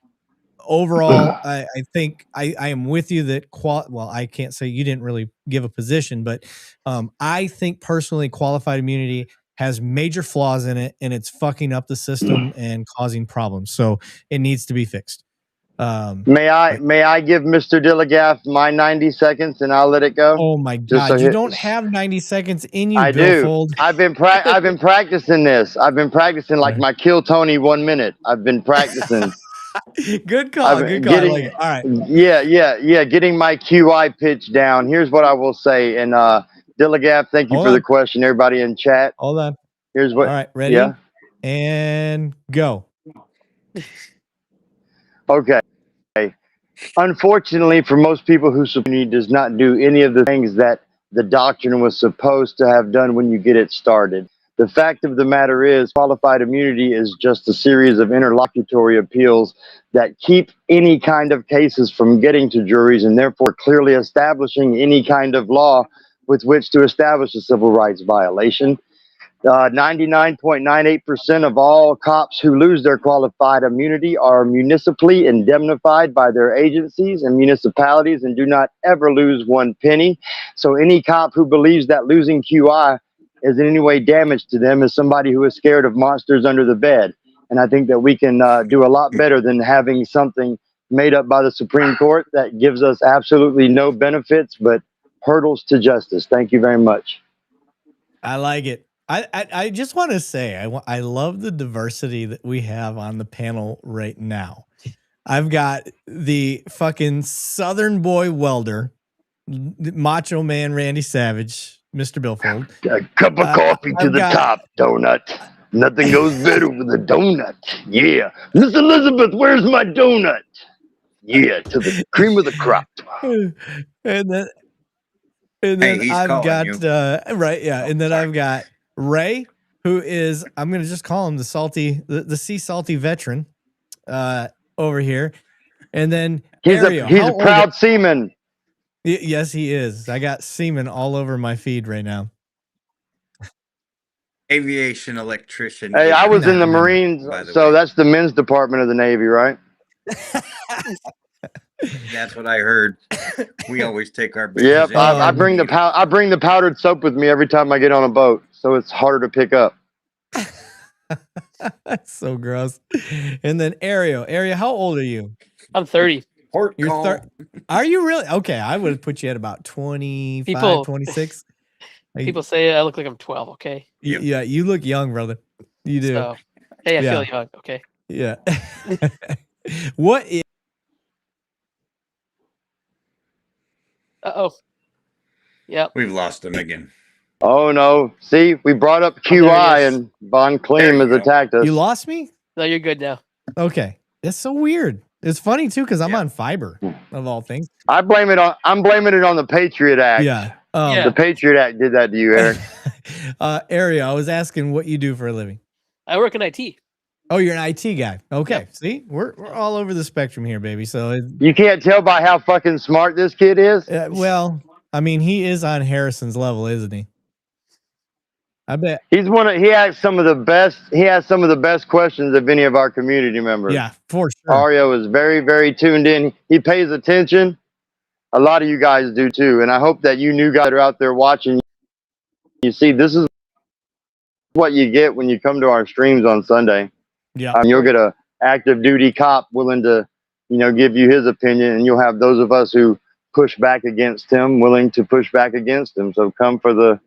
Speaker 1: overall, I think I am with you that well, I can't say you didn't really give a position, but I think personally qualified immunity has major flaws in it, and it's fucking up the system and causing problems. So it needs to be fixed.
Speaker 13: May I give Mr. Dilligaff my 90 seconds and I'll let it go?
Speaker 1: Oh my God! You don't have 90 seconds in you.
Speaker 13: I do. I've been practicing this. I've been practicing like my Kill Tony 1 minute. I've been practicing.
Speaker 1: Good call. Good call. I like it. All right.
Speaker 13: Yeah. Getting my QI pitch down. Here's what I will say. And Dilligaff, thank you for the question. Everybody in chat.
Speaker 1: Hold on.
Speaker 13: Here's what.
Speaker 1: All right. Ready?
Speaker 13: Yeah.
Speaker 1: And go.
Speaker 13: Okay. Unfortunately, for most people who does not do any of the things that the doctrine was supposed to have done when you get it started. The fact of the matter is, qualified immunity is just a series of interlocutory appeals that keep any kind of cases from getting to juries, and therefore clearly establishing any kind of law with which to establish a civil rights violation. 99.98% of all cops who lose their qualified immunity are municipally indemnified by their agencies and municipalities and do not ever lose one penny. So any cop who believes that losing QI is in any way damage to them is somebody who is scared of monsters under the bed. And I think that we can do a lot better than having something made up by the Supreme Court that gives us absolutely no benefits but hurdles to justice. Thank you very much.
Speaker 1: I like it. I just want to say I love the diversity that we have on the panel right now. I've got the fucking Southern boy welder, Macho Man Randy Savage, Mr. Billfold.
Speaker 13: A cup of coffee to the top, donut. Nothing goes better with a donut. Yeah. Miss Elizabeth, where's my donut? Yeah, to the cream of the crop.
Speaker 1: And then I've got and then I've got Ray, who is, I'm gonna just call him the sea salty veteran over here. And then
Speaker 13: he's a proud seaman.
Speaker 1: Yes, he is. I got semen all over my feed right now.
Speaker 12: Aviation electrician.
Speaker 13: Hey, I was in the Marines, so that's the men's department of the Navy, right?
Speaker 12: That's what I heard. We always take our.
Speaker 13: Yep, I bring the powdered soap with me every time I get on a boat, so it's harder to pick up.
Speaker 1: That's so gross. And then Ariel, how old are you?
Speaker 14: I'm 30.
Speaker 1: You're Are you really? Okay, I would have put you at about 25, 26.
Speaker 14: People say I look like I'm 12. Okay.
Speaker 1: Yeah, you look young, brother. You do.
Speaker 14: So, hey, I feel young. Okay.
Speaker 1: Yeah. What is
Speaker 14: Uh-oh. Yep.
Speaker 12: We've lost him again.
Speaker 13: Oh no! See, we brought up QI and Von Kleem has attacked us.
Speaker 1: You lost me?
Speaker 14: No, you're good now.
Speaker 1: Okay, that's so weird. It's funny too because I'm on fiber of all things.
Speaker 13: I'm blaming it on the Patriot Act.
Speaker 1: Yeah.
Speaker 13: The Patriot Act did that to you, Eric.
Speaker 1: Ariel, I was asking what you do for a living.
Speaker 14: I work in IT.
Speaker 1: Oh, you're an IT guy. Okay. See, we're all over the spectrum here, baby. So
Speaker 13: you can't tell by how fucking smart this kid is.
Speaker 1: Well, I mean, he is on Harrison's level, isn't he? I bet
Speaker 13: he has some of the best questions of any of our community members.
Speaker 1: Yeah, for sure.
Speaker 13: Ario is very, very tuned in. He pays attention. A lot of you guys do too. And I hope that you new guys are out there watching. You see, this is what you get when you come to our streams on Sunday.
Speaker 1: Yeah.
Speaker 13: You'll get a active duty cop willing to, give you his opinion, and you'll have those of us who push back against him willing to push back against him. So come for the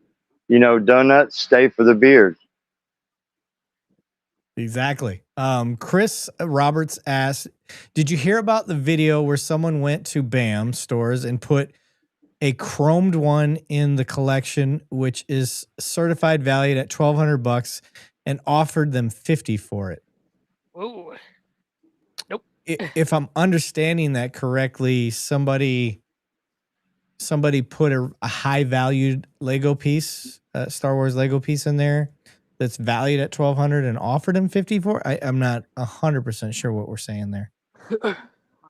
Speaker 13: donuts, stay for the beard.
Speaker 1: Exactly. Chris Roberts asked, did you hear about the video where someone went to BAM stores and put a chromed one in the collection, which is certified valued at $1,200 and offered them $50 for it?
Speaker 14: Ooh. Nope.
Speaker 1: If I'm understanding that correctly, somebody put a high valued Lego piece, Star Wars Lego piece in there that's valued at $1,200 and offered him $50 for it. I'm not 100% sure what we're saying there.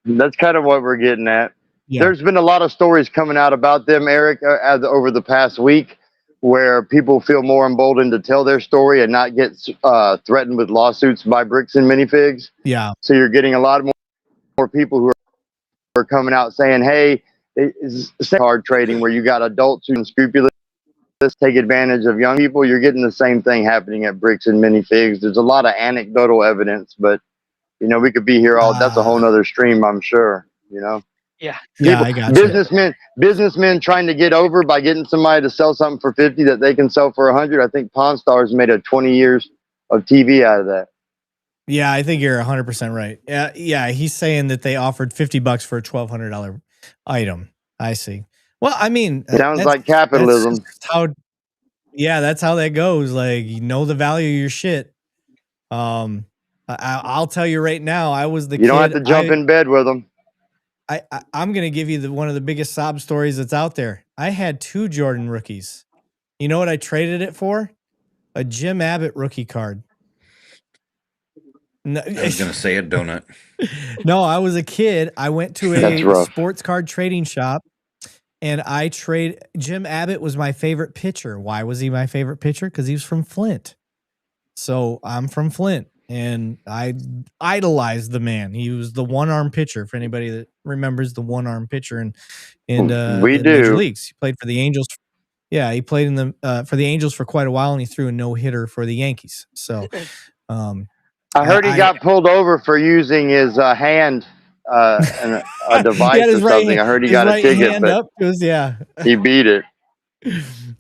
Speaker 13: That's kind of what we're getting at.
Speaker 1: Yeah.
Speaker 13: There's been a lot of stories coming out about them, Eric, over the past week, where people feel more emboldened to tell their story and not get threatened with lawsuits by Bricks and Minifigs.
Speaker 1: Yeah.
Speaker 13: So you're getting a lot more people who are coming out saying, hey, it's card trading where you got adults who are unscrupulous, take advantage of young people. You're getting the same thing happening at Bricks and Minifigs. There's a lot of anecdotal evidence, but we could be here all. That's a whole nother stream, I'm sure.
Speaker 14: Yeah.
Speaker 1: I got you.
Speaker 13: Businessmen trying to get over by getting somebody to sell something for $50 that they can sell for $100. I think Pawn Stars made 20 years of TV out of that.
Speaker 1: Yeah, I think you're 100% right. Yeah, he's saying that they offered $50 for a $1,200 item. I see. Well, I mean,
Speaker 13: sounds like capitalism.
Speaker 1: That's how that goes. Like, the value of your shit. I'll tell you right now, I was the kid.
Speaker 13: You don't have to jump in bed with them.
Speaker 1: I'm going to give you one of the biggest sob stories that's out there. I had 2 Jordan rookies. You know what I traded it for? A Jim Abbott rookie card. No,
Speaker 12: I was going to say a donut.
Speaker 1: No, I was a kid. I went to a sports card trading shop, and Jim Abbott was my favorite pitcher. Why was he my favorite pitcher? Because he was from Flint. So I'm from Flint, and I idolized the man. He was the one-arm pitcher, for anybody that remembers the one-arm pitcher in the Major Leagues. He played for the Angels. Yeah, he played for the Angels for quite a while, and he threw a no-hitter for the Yankees. So
Speaker 13: I heard he got pulled over for using his hand and a device or something. I heard he got a ticket, but he beat it.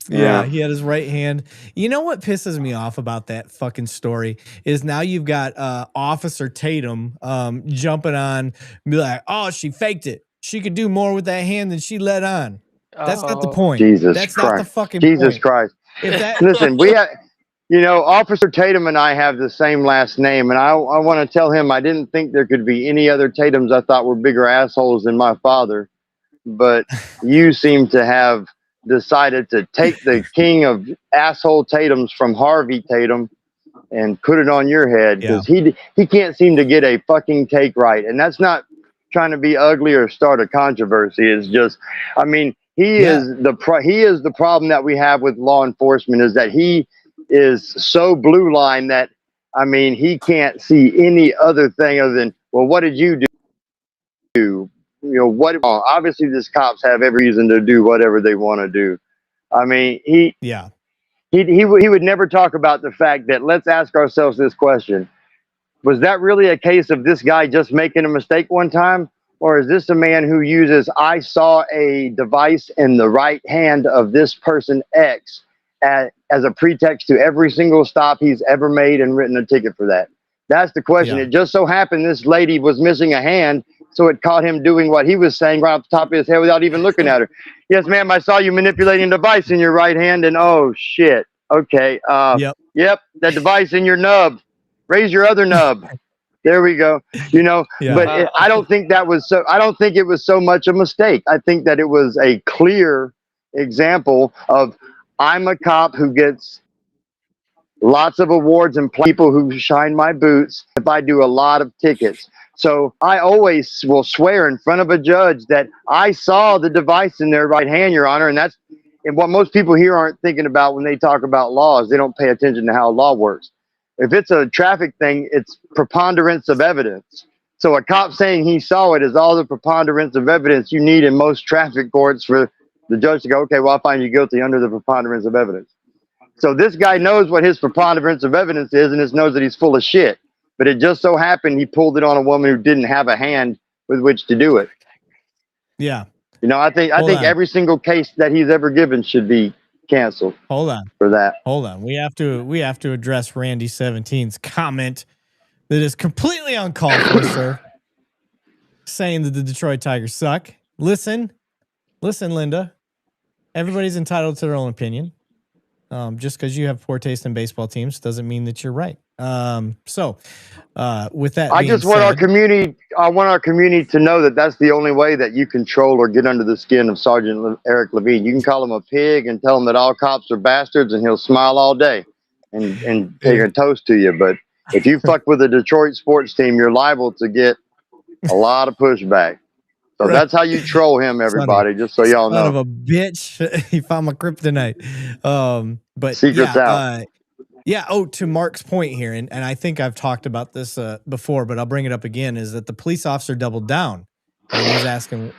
Speaker 1: Yeah, he had his right hand. You know what pisses me off about that fucking story is now you've got Officer Tatum jumping on, be like, oh, she faked it. She could do more with that hand than she let on. That's not the point. That's not the fucking point.
Speaker 13: Jesus Christ. Listen, we have, Officer Tatum and I have the same last name, and I want to tell him I didn't think there could be any other Tatums I thought were bigger assholes than my father, but you seem to have decided to take the king of asshole Tatums from Harvey Tatum and put it on your head because he can't seem to get a fucking take right. And that's not trying to be ugly or start a controversy. It's just, I mean, he is the problem that we have with law enforcement is that he is so blue line that, I mean, he can't see any other thing other than, well, what did you do? Obviously these cops have every reason to do whatever they want to do. I mean, he would never talk about the fact that, let's ask ourselves this question. Was that really a case of this guy just making a mistake one time? Or is this a man who uses, I saw a device in the right hand of this person X as a pretext to every single stop he's ever made and written a ticket for that? That's the question. It just so happened this lady was missing a hand So it caught him doing what he was saying right off the top of his head without even looking at her. Yes, ma'am, I saw you manipulating a device in your right hand, and oh shit. Okay. Yep, that device in your nub. Raise your other nub. There we go. You know, but I don't think that was so. I don't think it was so much a mistake. I think that it was a clear example of I'm a cop who gets lots of awards and people who shine my boots if I do a lot of tickets. So I always will swear in front of a judge that I saw the device in their right hand, Your Honor, and that's what most people here aren't thinking about when they talk about laws. They don't pay attention to how law works. If it's a traffic thing, it's preponderance of evidence. So a cop saying he saw it is all the preponderance of evidence you need in most traffic courts for the judge to go, okay, well, I'll find you guilty under the preponderance of evidence. So this guy knows what his preponderance of evidence is and just knows that he's full of shit. But it just so happened he pulled it on a woman who didn't have a hand with which to do it.
Speaker 1: Yeah.
Speaker 13: You know, I think every single case that he's ever given should be canceled.
Speaker 1: Hold on.
Speaker 13: For that.
Speaker 1: Hold on. We have to address Randy 17's comment that is completely uncalled for, sir. Saying that the Detroit Tigers suck. Listen, Linda. Everybody's entitled to their own opinion. Just because you have poor taste in baseball teams doesn't mean that you're right. With that,
Speaker 13: I just want our community. I want our community to know that that's the only way that you control or get under the skin of Sergeant Erik Lavigne. You can call him a pig and tell him that all cops are bastards, and he'll smile all day and take a toast to you. But if you fuck with a Detroit sports team, you're liable to get a lot of pushback. So that's how you troll him, everybody. Just so y'all know.
Speaker 1: Son of a bitch. He found my kryptonite. But
Speaker 13: secret's out.
Speaker 1: Yeah. Oh, to Mark's point here, and I think I've talked about this before, but I'll bring it up again, is that the police officer doubled down. And he was asking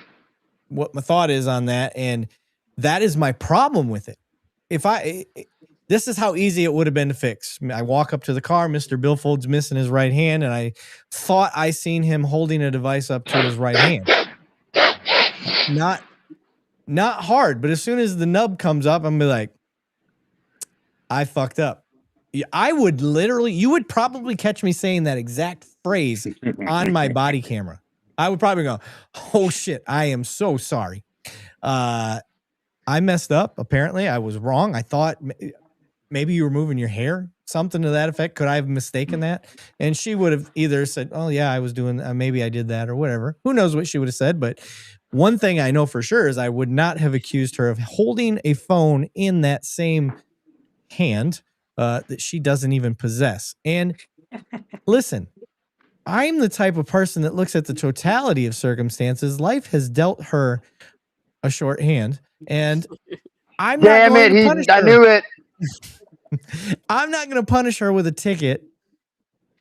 Speaker 1: what my thought is on that. And that is my problem with it. This is how easy it would have been to fix. I walk up to the car, Mr. Billfold's missing his right hand, and I thought I seen him holding a device up to his right hand. Not hard, but as soon as the nub comes up, I'm gonna be like, I fucked up. I would literally, you would probably catch me saying that exact phrase on my body camera. I would probably go, oh shit, I am so sorry. I messed up. Apparently I was wrong. I thought maybe you were moving your hair, something to that effect. Could I have mistaken that? And she would have either said, oh yeah, I was doing, maybe I did that or whatever. Who knows what she would have said. But one thing I know for sure is I would not have accused her of holding a phone in that same hand that she doesn't even possess. And listen, I'm the type of person that looks at the totality of circumstances. Life has dealt her a short hand, and I'm not going to punish her.
Speaker 13: I knew it.
Speaker 1: I'm not going to punish her with a ticket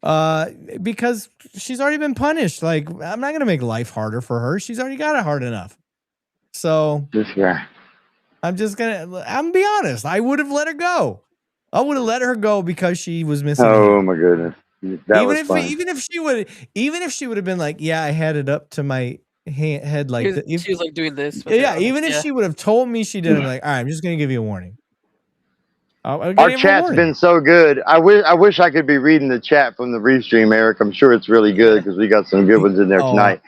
Speaker 1: because she's already been punished. Like, I'm not going to make life harder for her. She's already got it hard enough. So I'm gonna be honest. I would have let her go. I would have let her go because she was missing.
Speaker 13: Oh my goodness.
Speaker 1: Even if she would have been like, yeah, I had it up to my head like that.
Speaker 14: She was like doing this.
Speaker 1: Even if she would have told me she did, I'm like, all right, I'm just going to give you a warning.
Speaker 13: Our chat's been so good. I wish I could be reading the chat from the restream, Eric. I'm sure it's really good because we got some good ones in there tonight.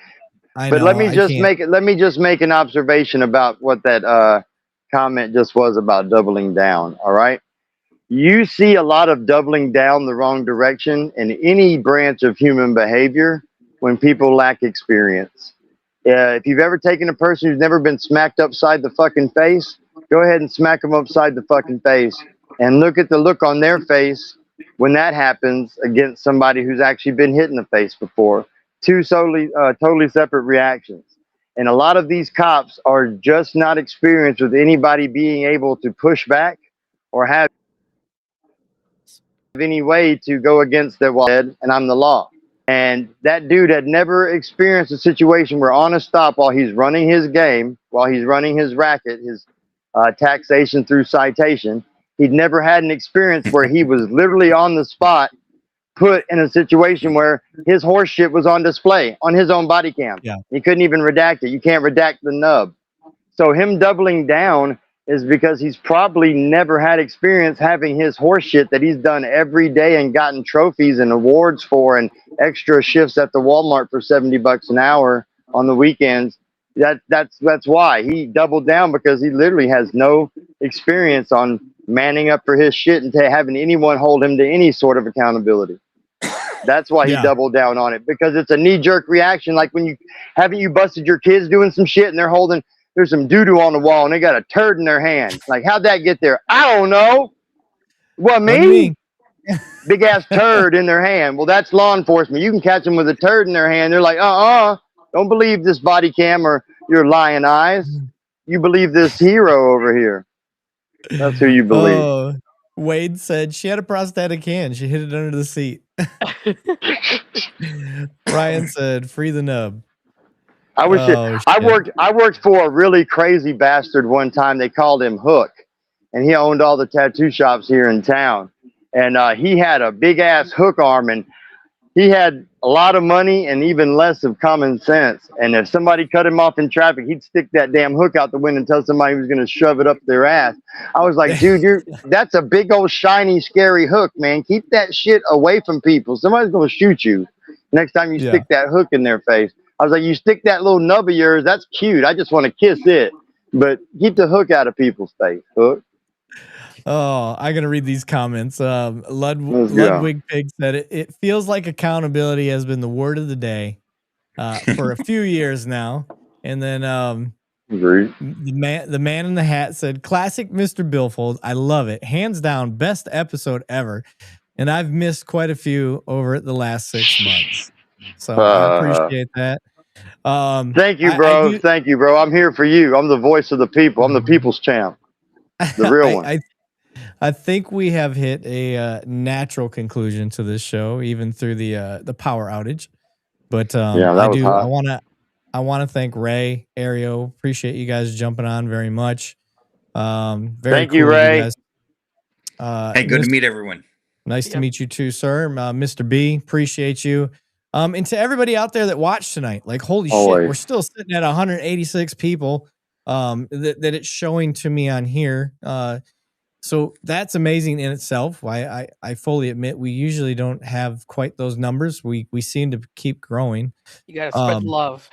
Speaker 13: Let me just make an observation about what that comment just was about doubling down. All right. You see a lot of doubling down the wrong direction in any branch of human behavior when people lack experience. If you've ever taken a person who's never been smacked upside the fucking face, go ahead and smack them upside the fucking face and look at the look on their face when that happens against somebody who's actually been hit in the face before. Two totally separate reactions. And a lot of these cops are just not experienced with anybody being able to push back or have any way to go against their head, and I'm the law. And that dude had never experienced a situation where on a stop while he's running his game, while he's running his racket, his taxation through citation, he'd never had an experience where he was literally on the spot, put in a situation where his horse shit was on display on his own body cam.
Speaker 1: Yeah.
Speaker 13: He couldn't even redact it. You can't redact the nub. So him doubling down is because he's probably never had experience having his horse shit that he's done every day and gotten trophies and awards for and extra shifts at the Walmart for $70 an hour on the weekends. That's why he doubled down, because he literally has no experience on manning up for his shit and having anyone hold him to any sort of accountability. That's why he doubled down on it, because it's a knee-jerk reaction. Like when you busted your kids doing some shit and there's some doo-doo on the wall and they got a turd in their hand. Like, how'd that get there? I don't know. What, me? Big ass turd in their hand. Well, that's law enforcement. You can catch them with a turd in their hand. They're like, don't believe this body cam or your lying eyes. You believe this hero over here. That's who you believe.
Speaker 1: Oh, Wade said she had a prosthetic hand. She hid it under the seat. Ryan said, free the nub.
Speaker 13: I worked for a really crazy bastard one time. They called him Hook, and he owned all the tattoo shops here in town. And he had a big ass hook arm, and he had a lot of money and even less of common sense. And if somebody cut him off in traffic, he'd stick that damn hook out the window and tell somebody he was going to shove it up their ass. I was like, dude, that's a big old shiny, scary hook, man. Keep that shit away from people. Somebody's going to shoot you next time you stick that hook in their face. I was like, you stick that little nub of yours, that's cute. I just want to kiss it. But keep the hook out of people's face, Hook.
Speaker 1: Oh, I'm going to read these comments. Ludwig Pig said, it feels like accountability has been the word of the day for a few years now. And then the man in the hat said, classic Mr. Billfold. I love it. Hands down, best episode ever. And I've missed quite a few over the last 6 months. So I appreciate that.
Speaker 13: Thank you, bro. Thank you, bro. I'm here for you. I'm the voice of the people. I'm the people's champ. The real one.
Speaker 1: I think we have hit a natural conclusion to this show, even through the power outage. But I want to thank Ray, Ario. Appreciate you guys jumping on very much.
Speaker 13: Thank you, Ray.
Speaker 12: Hey, good to meet everyone.
Speaker 1: Nice to meet you too, sir. Mr. B, appreciate you. And to everybody out there that watched tonight, like, holy shit, we're still sitting at 186 people that it's showing to me on here. So that's amazing in itself. I fully admit we usually don't have quite those numbers. We seem to keep growing.
Speaker 14: You gotta spread love.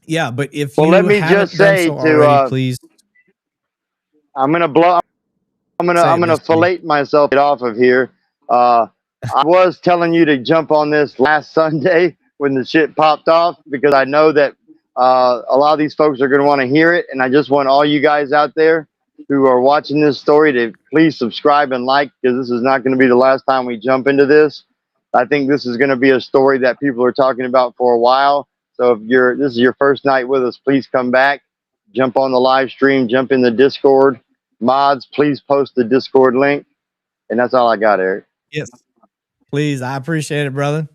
Speaker 1: Yeah, but if
Speaker 13: let me just say
Speaker 1: already, please.
Speaker 13: I'm gonna fillet myself off of here. I was telling you to jump on this last Sunday when the shit popped off, because I know that a lot of these folks are going to want to hear it. And I just want all you guys out there who are watching this story to please subscribe and like, because this is not going to be the last time we jump into this. I think this is going to be a story that people are talking about for a while. So if this is your first night with us, please come back, jump on the live stream, jump in the Discord. Mods, please post the Discord link. And that's all I got, Eric.
Speaker 1: Yes. Please, I appreciate it, brother.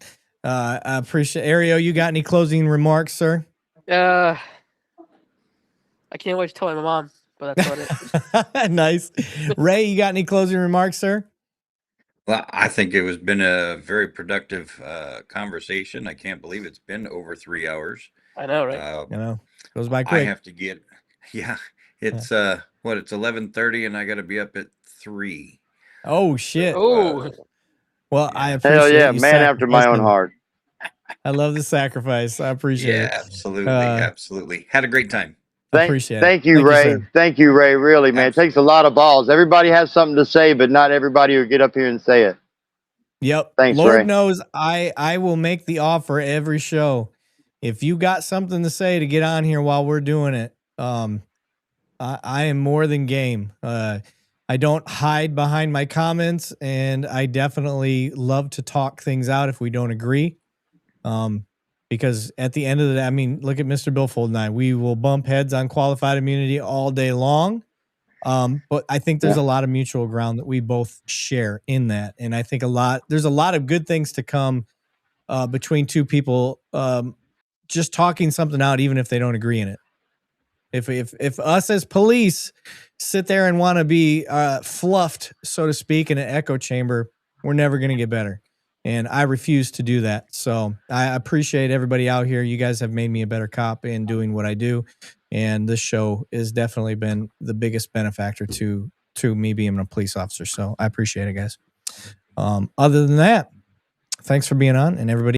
Speaker 1: I appreciate Ario. You got any closing remarks, sir?
Speaker 14: I can't wait to tell my mom, but that's about it.
Speaker 1: Nice. Ray, you got any closing remarks, sir?
Speaker 12: Well, I think it has been a very productive conversation. I can't believe it's been over 3 hours.
Speaker 14: I know, right?
Speaker 1: I know. Goes by quick.
Speaker 12: I have to get, it's 11:30 and I got to be up at 3.
Speaker 1: Oh shit.
Speaker 14: Oh.
Speaker 1: Well, I appreciate
Speaker 13: Hell yeah,
Speaker 1: you
Speaker 13: man after my own heart.
Speaker 1: I love the sacrifice. I appreciate it.
Speaker 12: Absolutely, absolutely. Had a great time.
Speaker 1: Appreciate it.
Speaker 13: Thank you, Ray. Thank you, Ray. Really, man. Absolutely. It takes a lot of balls. Everybody has something to say, but not everybody will get up here and say it.
Speaker 1: Yep.
Speaker 13: Thanks,
Speaker 1: Lord
Speaker 13: Ray.
Speaker 1: knows I will make the offer every show. If you got something to say to get on here while we're doing it, I am more than game. I don't hide behind my comments, and I definitely love to talk things out if we don't agree. Because at the end of the day, I mean, look at Mr. Billfold and I. We will bump heads on qualified immunity all day long. But I think there's a lot of mutual ground that we both share in that. And I think there's a lot of good things to come between two people just talking something out, even if they don't agree in it. If us as police sit there and want to be fluffed, so to speak, in an echo chamber, we're never going to get better. And I refuse to do that. So I appreciate everybody out here. You guys have made me a better cop in doing what I do. And this show has definitely been the biggest benefactor to me being a police officer. So I appreciate it, guys. Other than that, thanks for being on, and everybody.